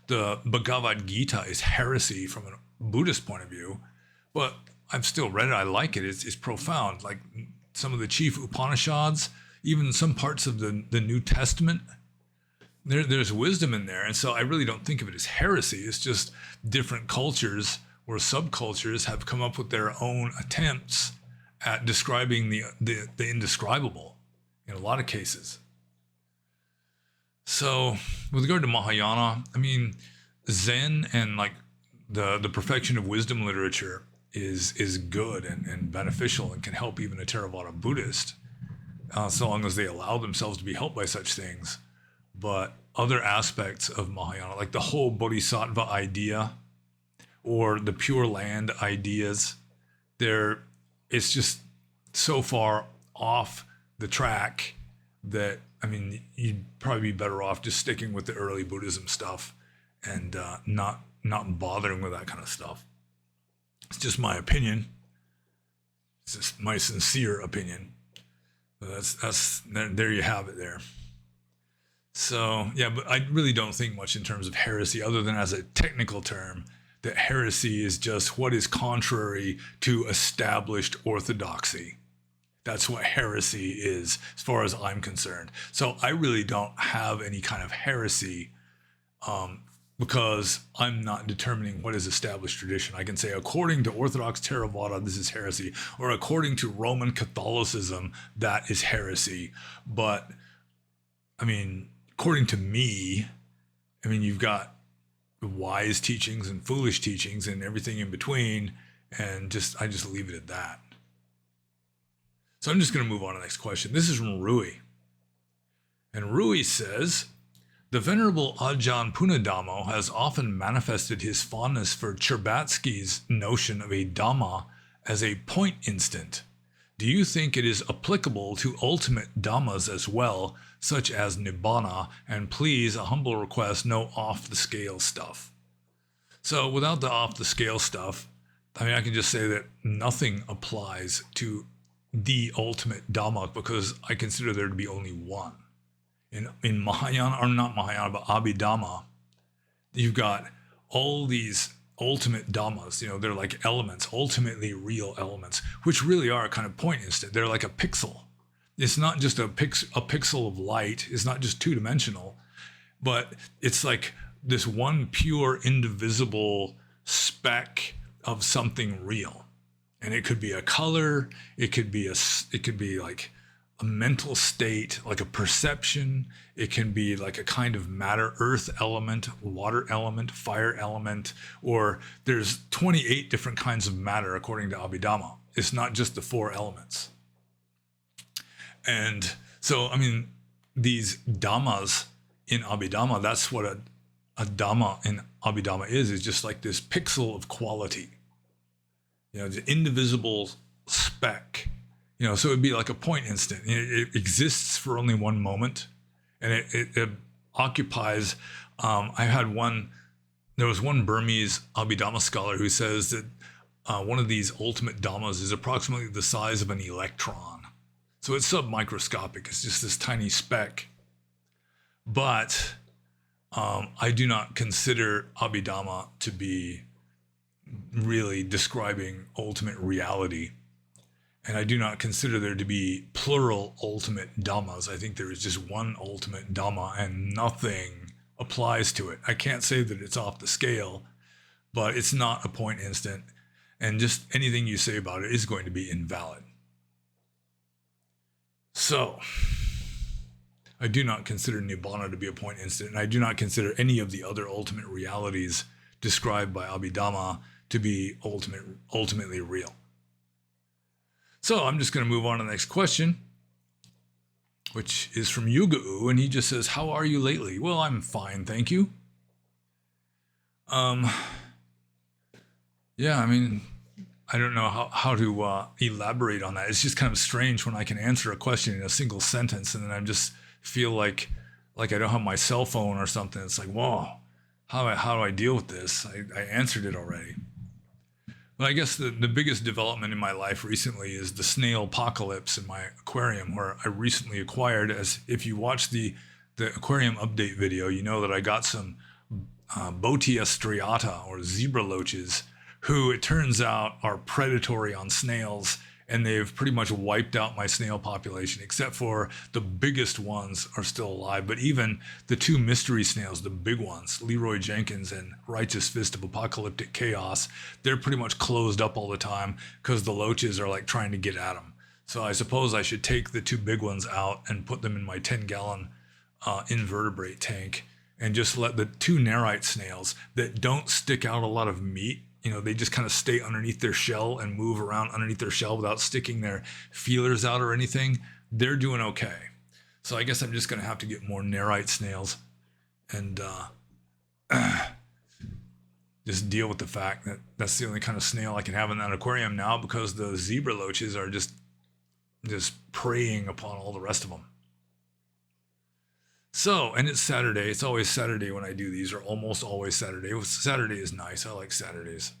S1: the Bhagavad Gita is heresy from a Buddhist point of view, but I've still read it. I like it. It's profound. Like some of the chief Upanishads, even some parts of the New Testament, there's wisdom in there. And so I really don't think of it as heresy. It's just different cultures or subcultures have come up with their own attempts at describing the indescribable in a lot of cases. So with regard to Mahayana, I mean, Zen and like the perfection of wisdom literature is good and beneficial and can help even a Theravada Buddhist, so long as they allow themselves to be helped by such things. But other aspects of Mahayana, like the whole Bodhisattva idea or the Pure Land ideas, it's just so far off the track that, I mean, you'd probably be better off just sticking with the early Buddhism stuff and not bothering with that kind of stuff. It's just my opinion. It's just my sincere opinion. But there you have it there. So, yeah, but I really don't think much in terms of heresy other than as a technical term, that heresy is just what is contrary to established orthodoxy. That's what heresy is, as far as I'm concerned. So I really don't have any kind of heresy because I'm not determining what is established tradition. I can say, according to Orthodox Theravada, this is heresy, or according to Roman Catholicism, that is heresy. But, I mean, according to me, I mean, you've got wise teachings and foolish teachings and everything in between, and I just leave it at that. So I'm just going to move on to the next question. This is from Rui. And Rui says, the Venerable Ajahn Punadhammo has often manifested his fondness for Cherbatsky's notion of a Dhamma as a point instant. Do you think it is applicable to ultimate Dhammas as well, such as Nibbana? And please, a humble request, no off-the-scale stuff. So without the off-the-scale stuff, I mean, I can just say that nothing applies to the ultimate Dhamma because I consider there to be only one. In Mahayana, or not Mahayana, but Abhidhamma, you've got all these ultimate Dhammas, they're like elements, ultimately real elements, which really are kind of point instant. They're like a pixel. It's not just a pixel of light. It's not just two-dimensional, but it's like this one pure, indivisible speck of something real. And it could be a color. It could be like a mental state, like a perception. It can be like a kind of matter, earth element, water element, fire element, or there's 28 different kinds of matter according to Abhidhamma. It's not just the 4 elements. And so, I mean, these Dhammas in Abhidhamma, that's what a Dhamma in Abhidhamma is just like this pixel of quality. The indivisible speck. So it'd be like a point instant. It exists for only one moment, and it occupies. There was one Burmese Abhidhamma scholar who says that one of these ultimate Dhammas is approximately the size of an electron. So it's submicroscopic. It's just this tiny speck. But I do not consider Abhidhamma to be really describing ultimate reality. And I do not consider there to be plural ultimate Dhammas. I think there is just one ultimate Dhamma and nothing applies to it. I can't say that it's off the scale, but it's not a point instant. And just anything you say about it is going to be invalid. So, I do not consider Nibbana to be a point instant, and I do not consider any of the other ultimate realities described by Abhidhamma to be ultimately real. So I'm just going to move on to the next question, which is from Yuga-U, and he just says, how are you lately? Well, I'm fine, thank you. Yeah, I mean, I don't know how to elaborate on that. It's just kind of strange when I can answer a question in a single sentence, and then I just feel like I don't have my cell phone or something. It's like, whoa, how do I deal with this? I answered it already. But I guess the biggest development in my life recently is the snail apocalypse in my aquarium, where I recently acquired, as if you watch the aquarium update video, you know that I got some Botia striata, or zebra loaches, who it turns out are predatory on snails, and they've pretty much wiped out my snail population, except for the biggest ones are still alive. But even the two mystery snails, the big ones, Leroy Jenkins and Righteous Fist of Apocalyptic Chaos, they're pretty much closed up all the time because the loaches are like trying to get at them. So I suppose I should take the two big ones out and put them in my 10-gallon invertebrate tank and just let the two Nerite snails that don't stick out a lot of meat, you know, they just kind of stay underneath their shell and move around underneath their shell without sticking their feelers out or anything. They're doing okay. So I guess I'm just going to have to get more Nerite snails and just deal with the fact that that's the only kind of snail I can have in that aquarium now, because the zebra loaches are just preying upon all the rest of them. So, and it's Saturday. It's always Saturday when I do these, or almost always Saturday. Saturday is nice. I like Saturdays.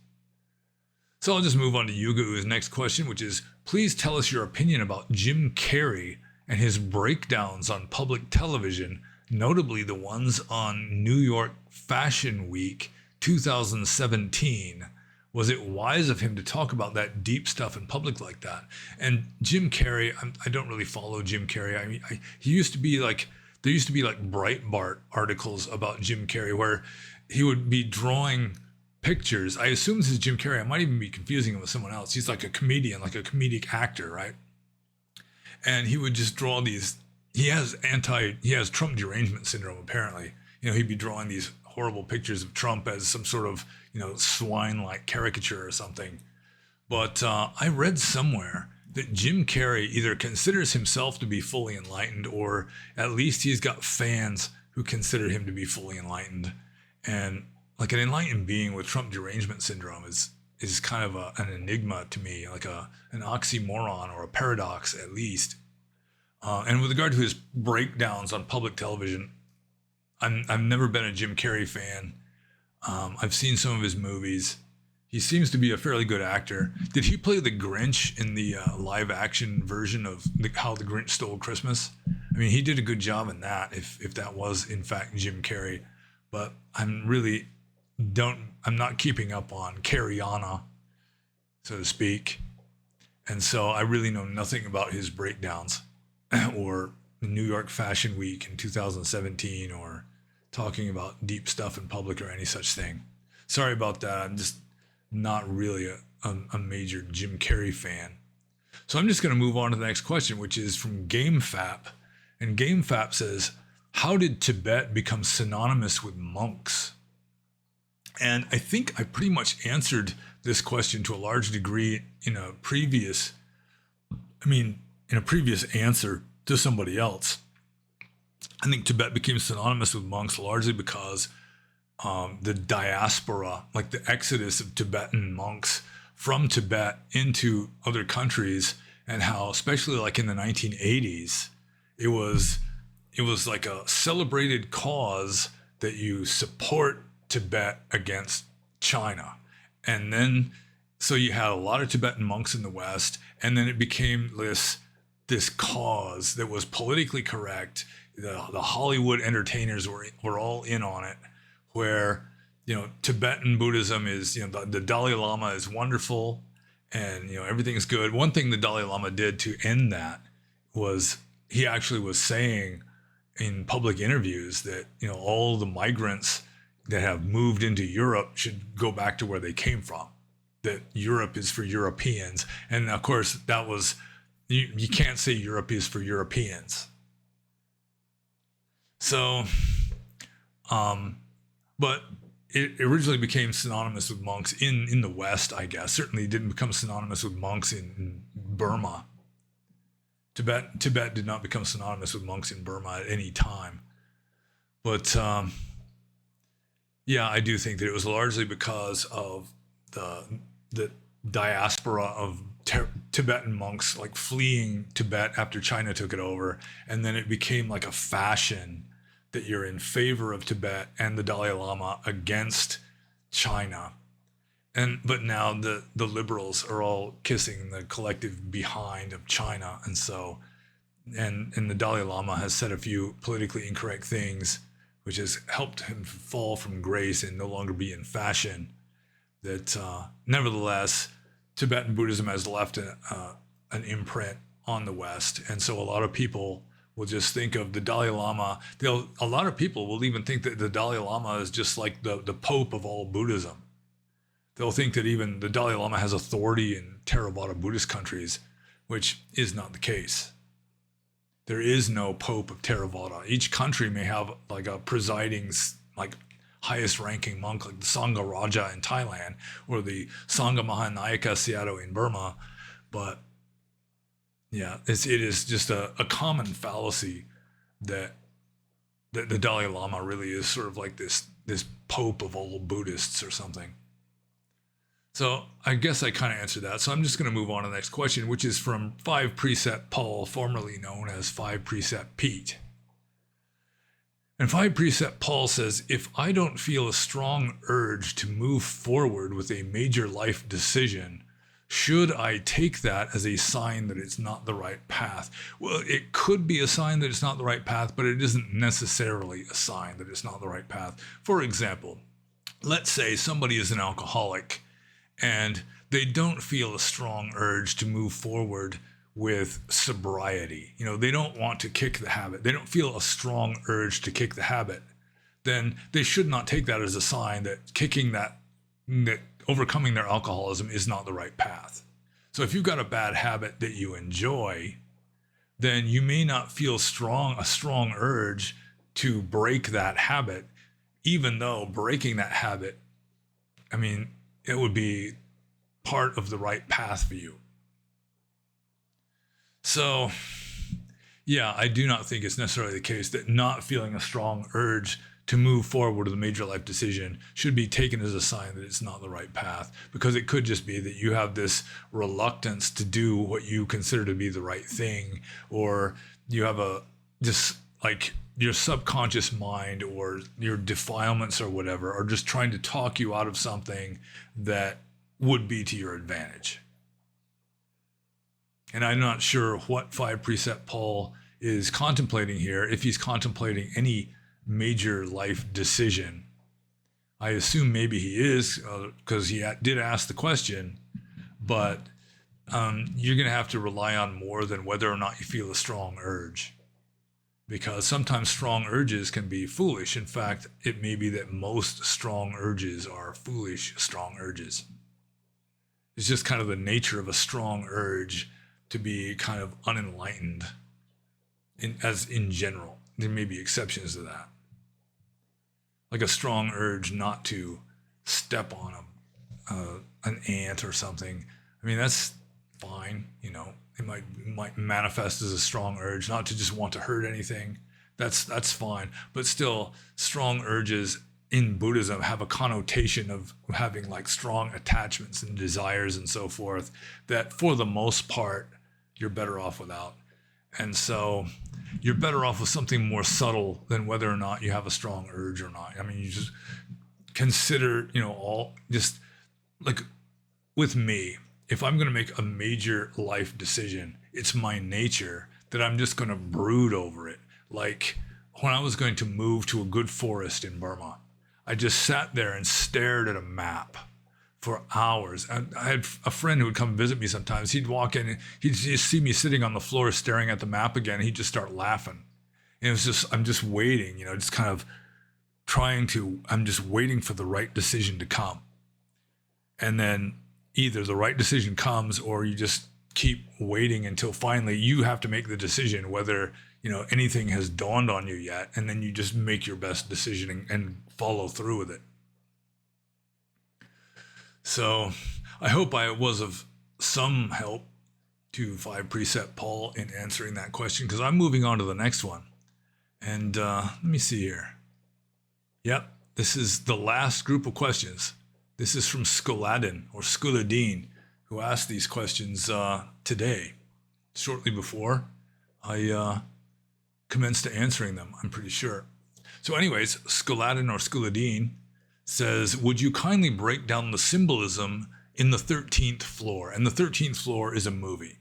S1: So I'll just move on to Yuga-U's next question, which is, please tell us your opinion about Jim Carrey and his breakdowns on public television, notably the ones on New York Fashion Week 2017. Was it wise of him to talk about that deep stuff in public like that? And Jim Carrey, I don't really follow Jim Carrey. I mean, he used to be like, there used to be like Breitbart articles about Jim Carrey where he would be drawing pictures. I assume this is Jim Carrey. I might even be confusing him with someone else. He's like a comedian, like a comedic actor, right? And he would just draw these. He has Trump derangement syndrome, apparently. You know, he'd be drawing these horrible pictures of Trump as some sort of, you know, swine-like caricature or something. But I read somewhere that Jim Carrey either considers himself to be fully enlightened, or at least he's got fans who consider him to be fully enlightened. And like an enlightened being with Trump derangement syndrome is kind of an enigma to me, like an oxymoron or a paradox at least. And with regard to his breakdowns on public television, I've never been a Jim Carrey fan. I've seen some of his movies. He seems to be a fairly good actor. Did he play the Grinch in the live action version of How the Grinch Stole Christmas? I mean, he did a good job in that, if that was in fact Jim Carrey. But I'm not keeping up on Carreyana, so to speak. And so I really know nothing about his breakdowns or the New York Fashion Week in 2017 or talking about deep stuff in public or any such thing. Sorry about that. I'm just not really a major Jim Carrey fan. So I'm just going to move on to the next question, which is from GameFap. And GameFap says, how did Tibet become synonymous with monks? And I think I pretty much answered this question to a large degree in a previous answer to somebody else. I think Tibet became synonymous with monks largely because the diaspora, like the exodus of Tibetan monks from Tibet into other countries, and how, especially like in the 1980s, it was like a celebrated cause that you support Tibet against China. And then, so you had a lot of Tibetan monks in the West, and then it became this cause that was politically correct. the Hollywood entertainers were all in on it, where, Tibetan Buddhism is, the Dalai Lama is wonderful and, everything's good. One thing the Dalai Lama did to end that was he actually was saying in public interviews that, all the migrants that have moved into Europe should go back to where they came from, that Europe is for Europeans. And of course, that was, you can't say Europe is for Europeans. So, but it originally became synonymous with monks in the West, I guess. Certainly it didn't become synonymous with monks in Burma. Tibet did not become synonymous with monks in Burma at any time. But yeah, I do think that it was largely because of the diaspora of Tibetan monks like fleeing Tibet after China took it over, and then it became like a fashion that you're in favor of Tibet and the Dalai Lama against China. But now the liberals are all kissing the collective behind of China, and so and the Dalai Lama has said a few politically incorrect things, which has helped him fall from grace and no longer be in fashion. That nevertheless, Tibetan Buddhism has left an imprint on the West, and so a lot of people will just think of the Dalai Lama. A lot of people will even think that the Dalai Lama is just like the Pope of all Buddhism. They'll think that even the Dalai Lama has authority in Theravada Buddhist countries, which is not the case. There is no Pope of Theravada. Each country may have like a presiding, like highest ranking monk, like the Sangha Raja in Thailand or the Sangha Mahayana Sayadaw in Burma. But yeah, it is just a common fallacy that the Dalai Lama really is sort of like this Pope of all Buddhists or something. So I guess I kind of answered that. So I'm just going to move on to the next question, which is from 5 Precept Paul, formerly known as 5 Precept Pete. And 5 Precept Paul says, if I don't feel a strong urge to move forward with a major life decision, should I take that as a sign that it's not the right path? Well, it could be a sign that it's not the right path, but it isn't necessarily a sign that it's not the right path. For example, let's say somebody is an alcoholic and they don't feel a strong urge to move forward with sobriety. They don't want to kick the habit. They don't feel a strong urge to kick the habit. Then they should not take that as a sign that that overcoming their alcoholism is not the right path. So if you've got a bad habit that you enjoy, then you may not feel a strong urge to break that habit, even though breaking that habit, it would be part of the right path for you. So, yeah, I do not think it's necessarily the case that not feeling a strong urge to move forward with a major life decision should be taken as a sign that it's not the right path, because it could just be that you have this reluctance to do what you consider to be the right thing, or you have just like your subconscious mind or your defilements or whatever are just trying to talk you out of something that would be to your advantage. And I'm not sure what 5 Precept Paul is contemplating here, if he's contemplating any major life decision. I assume maybe he is, because he did ask the question, but you're going to have to rely on more than whether or not you feel a strong urge. Because sometimes strong urges can be foolish. In fact, it may be that most strong urges are foolish strong urges. It's just kind of the nature of a strong urge to be kind of unenlightened in general. There may be exceptions to that. Like a strong urge not to step on an ant or something. That's fine, It might manifest as a strong urge not to just want to hurt anything. That's fine. But still, strong urges in Buddhism have a connotation of having like strong attachments and desires and so forth that for the most part, you're better off without. And so you're better off with something more subtle than whether or not you have a strong urge or not. You just consider, all just like with me, if I'm going to make a major life decision, it's my nature that I'm just going to brood over it. Like when I was going to move to a good forest in Burma, I just sat there and stared at a map for hours. I had a friend who would come visit me sometimes. He'd walk in and he'd just see me sitting on the floor staring at the map again. And he'd just start laughing. And it was just, I'm just waiting, just kind of I'm just waiting for the right decision to come. And then either the right decision comes or you just keep waiting until finally you have to make the decision whether, anything has dawned on you yet. And then you just make your best decision and follow through with it. So I hope I was of some help to 5 Precept Paul in answering that question, because I'm moving on to the next one. And let me see here. Yep, this is the last group of questions. This is from Skuladin or Skuladin, who asked these questions today, shortly before I commenced to answering them, I'm pretty sure. So anyways, Skuladin or Skuladin says, would you kindly break down the symbolism in the 13th Floor? And the 13th Floor is a movie.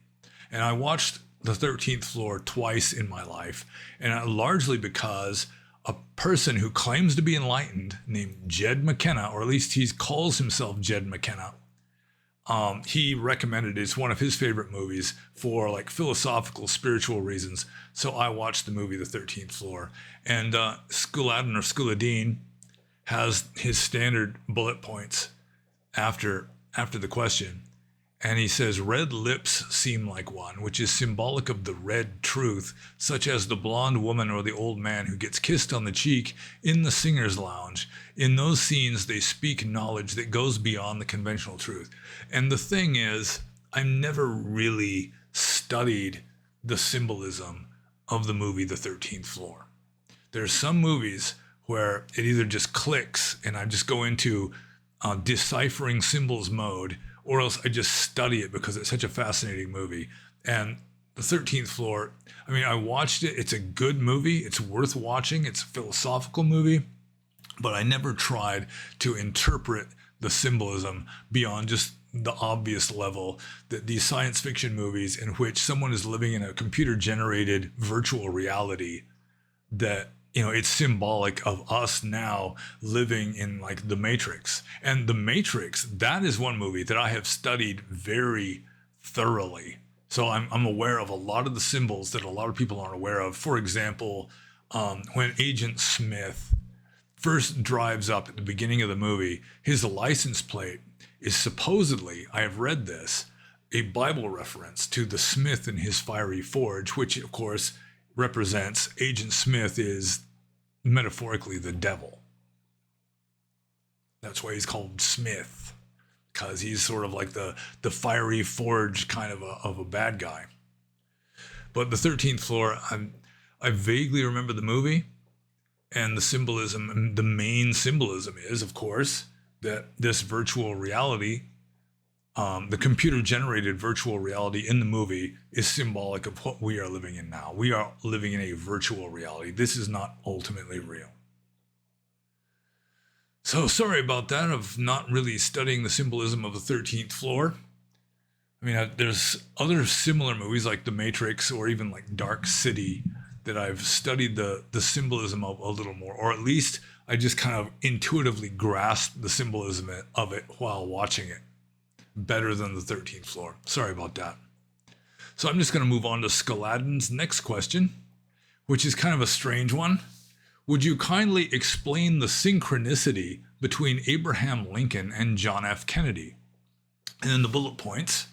S1: And I watched the 13th Floor twice in my life, and largely because a person who claims to be enlightened named Jed McKenna, or at least he calls himself Jed McKenna, he recommended it's one of his favorite movies for like philosophical, spiritual reasons. So I watched the movie The 13th Floor. And Skuladin or Skuladin has his standard bullet points after the question. And he says, red lips seem like one, which is symbolic of the red truth, such as the blonde woman or the old man who gets kissed on the cheek in the singer's lounge. In those scenes, they speak knowledge that goes beyond the conventional truth. And the thing is, I've never really studied the symbolism of the movie The 13th Floor. There's some movies where it either just clicks and I just go into deciphering symbols mode, or else I just study it because it's such a fascinating movie. And The 13th Floor, I watched it. It's a good movie. It's worth watching. It's a philosophical movie. But I never tried to interpret the symbolism beyond just the obvious level that these science fiction movies in which someone is living in a computer-generated virtual reality that it's symbolic of us now living in like the Matrix. And the Matrix, that is one movie that I have studied very thoroughly. So I'm aware of a lot of the symbols that a lot of people aren't aware of. For example, when Agent Smith first drives up at the beginning of the movie, his license plate is supposedly, I have read this, a Bible reference to the smith in his fiery forge, which of course represents Agent Smith is metaphorically the devil. That's why he's called Smith, because he's sort of like the fiery forge kind of a bad guy. But The 13th Floor, I vaguely remember the movie and the symbolism. And the main symbolism is, of course, that this virtual reality, the computer-generated virtual reality in the movie is symbolic of what we are living in now. We are living in a virtual reality. This is not ultimately real. So sorry about that, of not really studying the symbolism of the 13th Floor. There's other similar movies like The Matrix or even like Dark City that I've studied the symbolism of a little more, or at least I just kind of intuitively grasped the symbolism of it while watching it better than The 13th Floor. Sorry about that. So I'm just going to move on to Skuladin's next question, which is kind of a strange one. Would you kindly explain the synchronicity between Abraham Lincoln and John F. Kennedy? And then the bullet points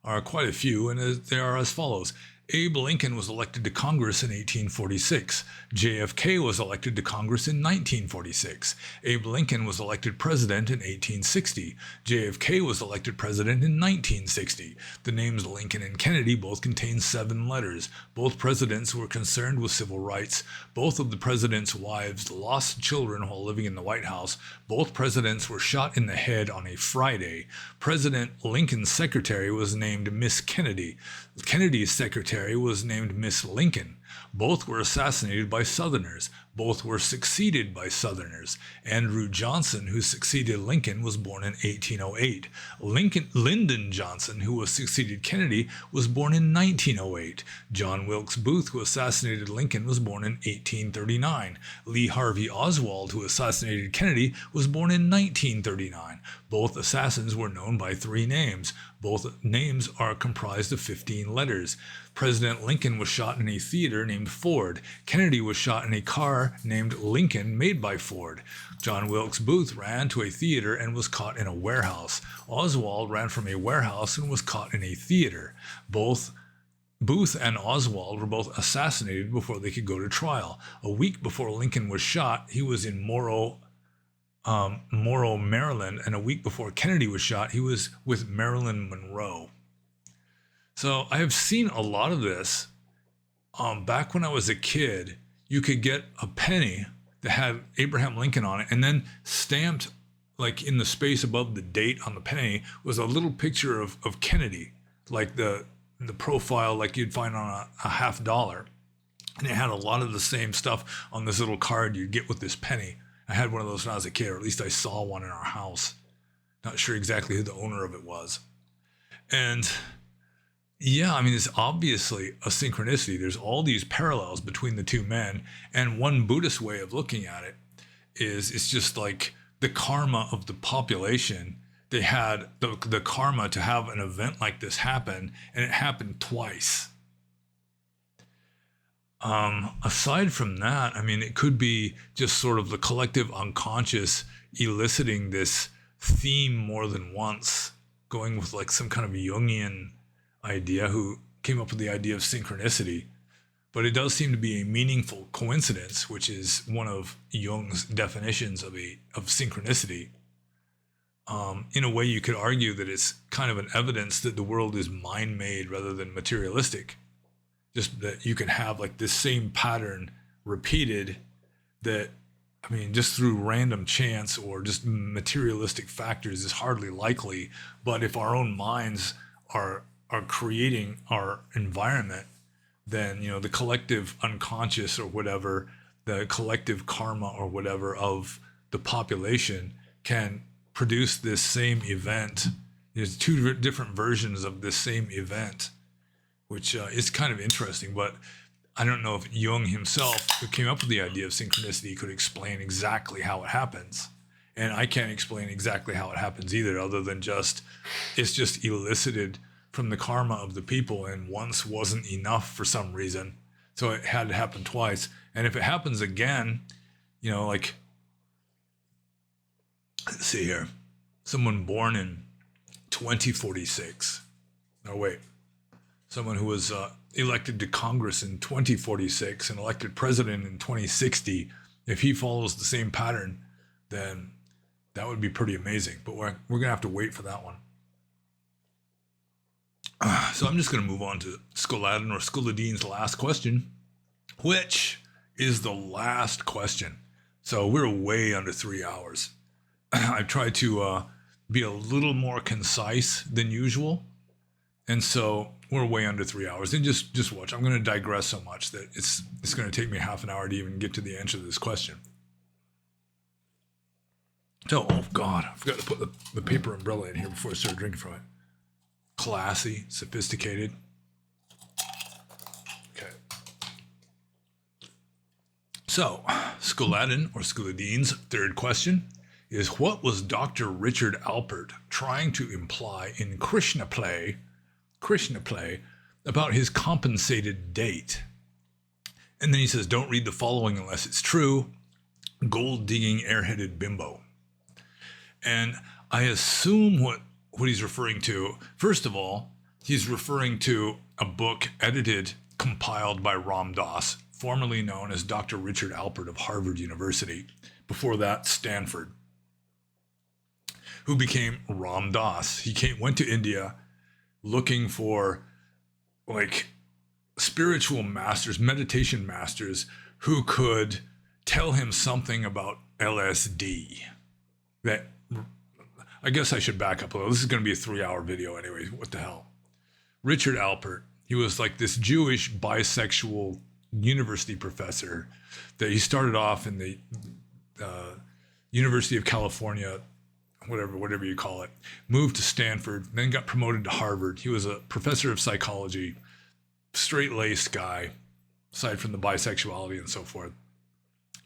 S1: are quite a few, and they are as follows. Abe Lincoln was elected to Congress in 1846. JFK was elected to Congress in 1946. Abe Lincoln was elected president in 1860. JFK was elected president in 1960. The names Lincoln and Kennedy both contain 7 letters. Both presidents were concerned with civil rights. Both of the president's wives lost children while living in the White House. Both presidents were shot in the head on a Friday. President Lincoln's secretary was named Miss Kennedy. Kennedy's secretary was named Miss Lincoln. Both were assassinated by Southerners. Both were succeeded by Southerners. Andrew Johnson, who succeeded Lincoln, was born in 1808. Lyndon Johnson, who succeeded Kennedy, was born in 1908. John Wilkes Booth, who assassinated Lincoln, was born in 1839. Lee Harvey Oswald, who assassinated Kennedy, was born in 1939. Both assassins were known by 3 names. Both names are comprised of 15 letters. President Lincoln was shot in a theater named Ford. Kennedy was shot in a car named Lincoln, made by Ford. John Wilkes Booth ran to a theater and was caught in a warehouse. Oswald ran from a warehouse and was caught in a theater. Both Booth and Oswald were both assassinated before they could go to trial. A week before Lincoln was shot, he was in Morrow, Maryland, and a week before Kennedy was shot, he was with Marilyn Monroe. So I have seen a lot of this. Back when I was a kid, you could get a penny that had Abraham Lincoln on it, and then stamped, like in the space above the date on the penny, was a little picture of Kennedy, like the profile like you'd find on a $50. And it had a lot of the same stuff on this little card you'd get with this penny. I had one of those when I was a kid, or at least I saw one in our house. Not sure exactly who the owner of it was. And yeah, I mean, it's obviously a synchronicity. There's all these parallels between the two men. And one Buddhist way of looking at it is it's just like the karma of the population. They had the karma to have an event like this happen, and it happened twice. Aside from that, I mean, it could be just sort of the collective unconscious eliciting this theme more than once, going with like some kind of Jungian idea who came up with the idea of synchronicity. But it does seem to be a meaningful coincidence, which is one of Jung's definitions of synchronicity. In a way, you could argue that it's kind of an evidence that the world is mind-made rather than materialistic. Just that you can have like this same pattern repeated that, I mean, just through random chance or just materialistic factors is hardly likely. But if our own minds are creating our environment, then, you know, the collective unconscious or whatever, the collective karma or whatever of the population can produce this same event. There's 2 different versions of this same event, which is kind of interesting. But I don't know if Jung himself, who came up with the idea of synchronicity, could explain exactly how it happens. And I can't explain exactly how it happens either, other than it's just elicited from the karma of the people, and once wasn't enough for some reason. So it had to happen twice. And if it happens again, you know, like, let's see here, someone born in 2046. No, wait. Someone who was elected to Congress in 2046 and elected president in 2060, if he follows the same pattern, then that would be pretty amazing. But we're going to have to wait for that one. So I'm just going to move on to Skuladin or Skuladine's last question, which is the last question. So we're way under 3 hours. I tried to be a little more concise than usual. And so we're way under 3 hours. And just watch. I'm going to digress so much that it's going to take me half an hour to even get to the answer to this question. So, oh God, I forgot to put the paper umbrella in here before I started drinking from it. Classy, sophisticated. Okay. So, Skuladin or Skuladine's third question is, what was Dr. Richard Alpert trying to imply in Krishna play about his compensated date? And then he says, don't read the following unless it's true. Gold-digging, airheaded bimbo. And I assume what he's referring to, first of all, he's referring to a book compiled by Ram Dass, formerly known as Dr. Richard Alpert of Harvard University, before that Stanford, who became Ram Dass. He went to India looking for like spiritual masters, meditation masters, who could tell him something about LSD. That, I guess I should back up a little. This is going to be a 3-hour video anyway. What the hell? Richard Alpert, he was like this Jewish bisexual university professor that he started off in the University of California, whatever you call it, moved to Stanford, then got promoted to Harvard. He was a professor of psychology, straight-laced guy, aside from the bisexuality and so forth.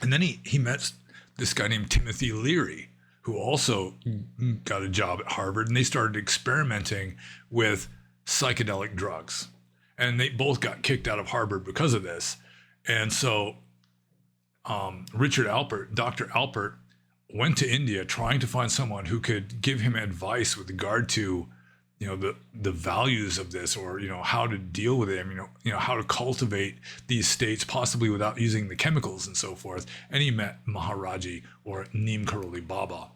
S1: And then he met this guy named Timothy Leary, who also got a job at Harvard, and they started experimenting with psychedelic drugs. And they both got kicked out of Harvard because of this. And so Dr. Alpert, went to India trying to find someone who could give him advice with regard to, the values of this, or, how to deal with it. How to cultivate these states possibly without using the chemicals and so forth. And he met Maharaji, or Neem Karoli Baba.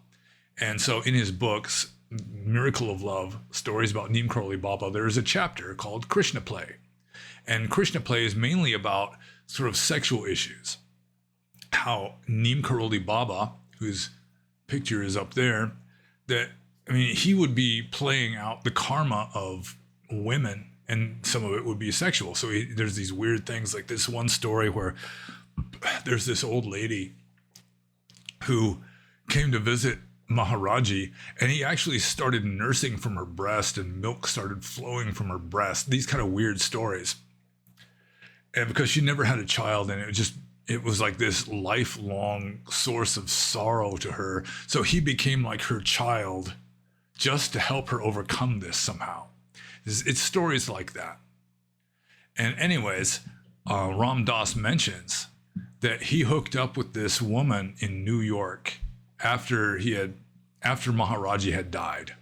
S1: And so in his books, Miracle of Love, Stories About Neem Karoli Baba, there is a chapter called Krishna Play. And Krishna Play is mainly about sort of sexual issues. How Neem Karoli Baba, whose picture is up there, he would be playing out the karma of women, and some of it would be sexual. So there's these weird things, like this one story where there's this old lady who came to visit Maharaji, and he actually started nursing from her breast, and milk started flowing from her breast. These kind of weird stories. And because she never had a child, and it was like this lifelong source of sorrow to her. So he became like her child just to help her overcome this somehow. It's stories like that. And anyways, Ram Dass mentions that he hooked up with this woman in New York after Maharaji had died.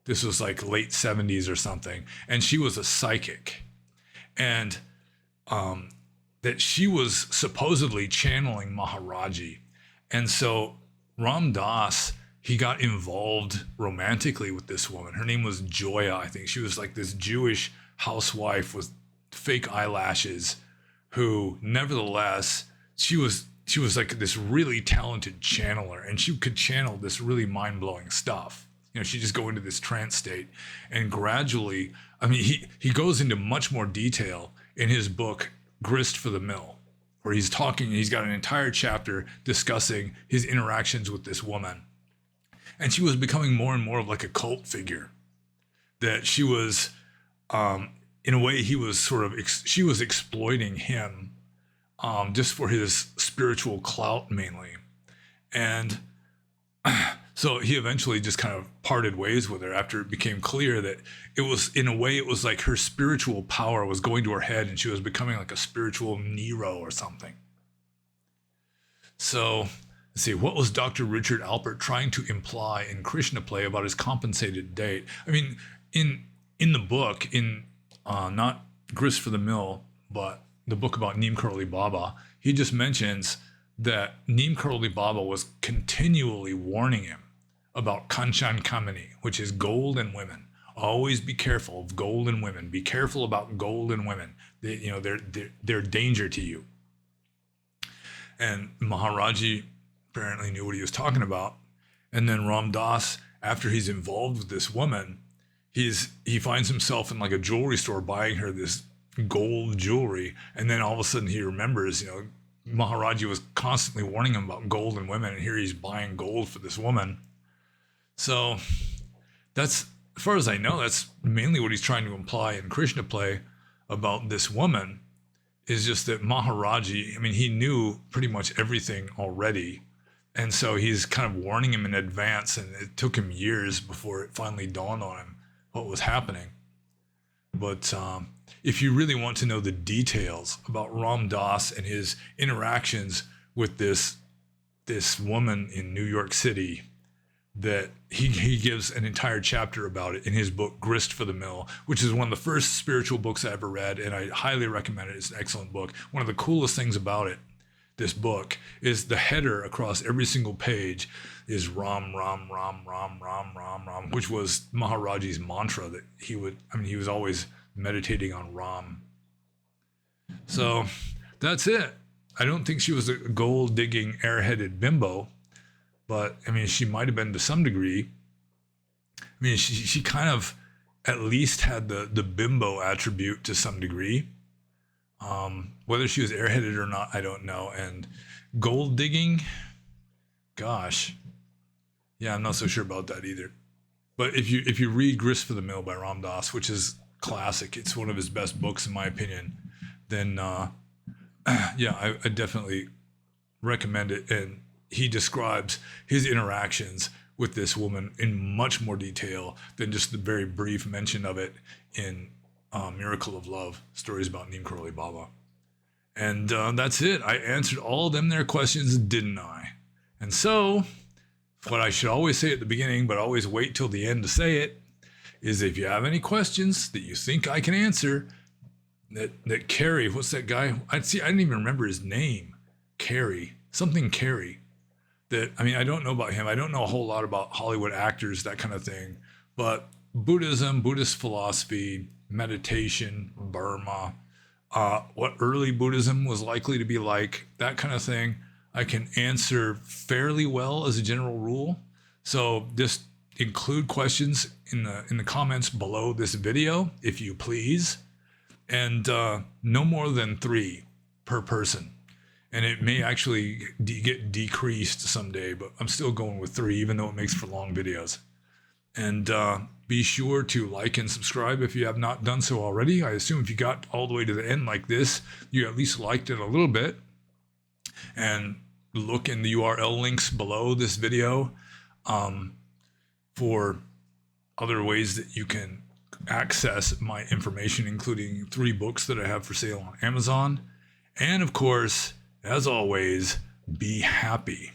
S1: This was like late 70s or something. And she was a psychic. And that she was supposedly channeling Maharaji. And so Ram Dass, he got involved romantically with this woman. Her name was Joya, I think. She was like this Jewish housewife with fake eyelashes, who nevertheless, she was like this really talented channeler, and she could channel this really mind-blowing stuff. She'd just go into this trance state, and gradually, he goes into much more detail in his book, Grist for the Mill, where he's got an entire chapter discussing his interactions with this woman. And she was becoming more and more of like a cult figure. That she was, in a way, she was exploiting him just for his spiritual clout mainly. And so he eventually just kind of parted ways with her after it became clear that it was like her spiritual power was going to her head, and she was becoming like a spiritual Nero or something. So let's see, what was Dr. Richard Alpert trying to imply in Krishna Play about his compensated date? In the book, not Grist for the Mill, but the book about Neem Karoli Baba, he just mentions that Neem Karoli Baba was continually warning him about Kanchan Kamini, which is gold and women. Always be careful of gold and women. Be careful about gold and women. They're danger to you. And Maharaji apparently knew what he was talking about. And then Ram Dass, after he's involved with this woman, he finds himself in like a jewelry store buying her this gold jewelry. And then all of a sudden he remembers, Maharaji was constantly warning him about gold and women, and here he's buying gold for this woman. So that's, as far as I know, that's mainly what he's trying to imply in Krishna Play about this woman, is just that Maharaji, he knew pretty much everything already. And so he's kind of warning him in advance, and it took him years before it finally dawned on him what was happening. But if you really want to know the details about Ram Dass and his interactions with this woman in New York City, that he gives an entire chapter about it in his book Grist for the Mill, which is one of the first spiritual books I ever read, and I highly recommend it. It's an excellent book. One of the coolest things about it, this book, is the header across every single page is Ram, Ram, Ram, Ram, Ram, Ram, Ram, which was Maharaji's mantra that he was always meditating on Ram. So that's it. I don't think she was a gold-digging, airheaded bimbo, but she might have been to some degree. She kind of at least had the bimbo attribute to some degree. Whether she was airheaded or not, I don't know. And gold digging, gosh, yeah, I'm not so sure about that either. But if you read Grist for the Mill by Ram Dass, which is classic, it's one of his best books in my opinion, then yeah, I definitely recommend it. And he describes his interactions with this woman in much more detail than just the very brief mention of it in Miracle of Love, stories about Neem Karoli Baba. And that's it. I answered all of them their questions, didn't I? And so, what I should always say at the beginning, but always wait till the end to say it, is if you have any questions that you think I can answer, that Carrie, what's that guy? I didn't even remember his name. Carrie, something Carrie. That, I mean, I don't know about him. I don't know a whole lot about Hollywood actors, that kind of thing. But Buddhism, Buddhist philosophy, meditation, Burma, what early Buddhism was likely to be like, that kind of thing, I can answer fairly well as a general rule. So just include questions in the comments below this video, if you please. And no more than 3 per person. And it may actually get decreased someday, but I'm still going with 3, even though it makes for long videos. And be sure to like and subscribe if you have not done so already. I assume if you got all the way to the end like this, you at least liked it a little bit. And look in the URL links below this video for other ways that you can access my information, including 3 books that I have for sale on Amazon. And of course, as always, be happy.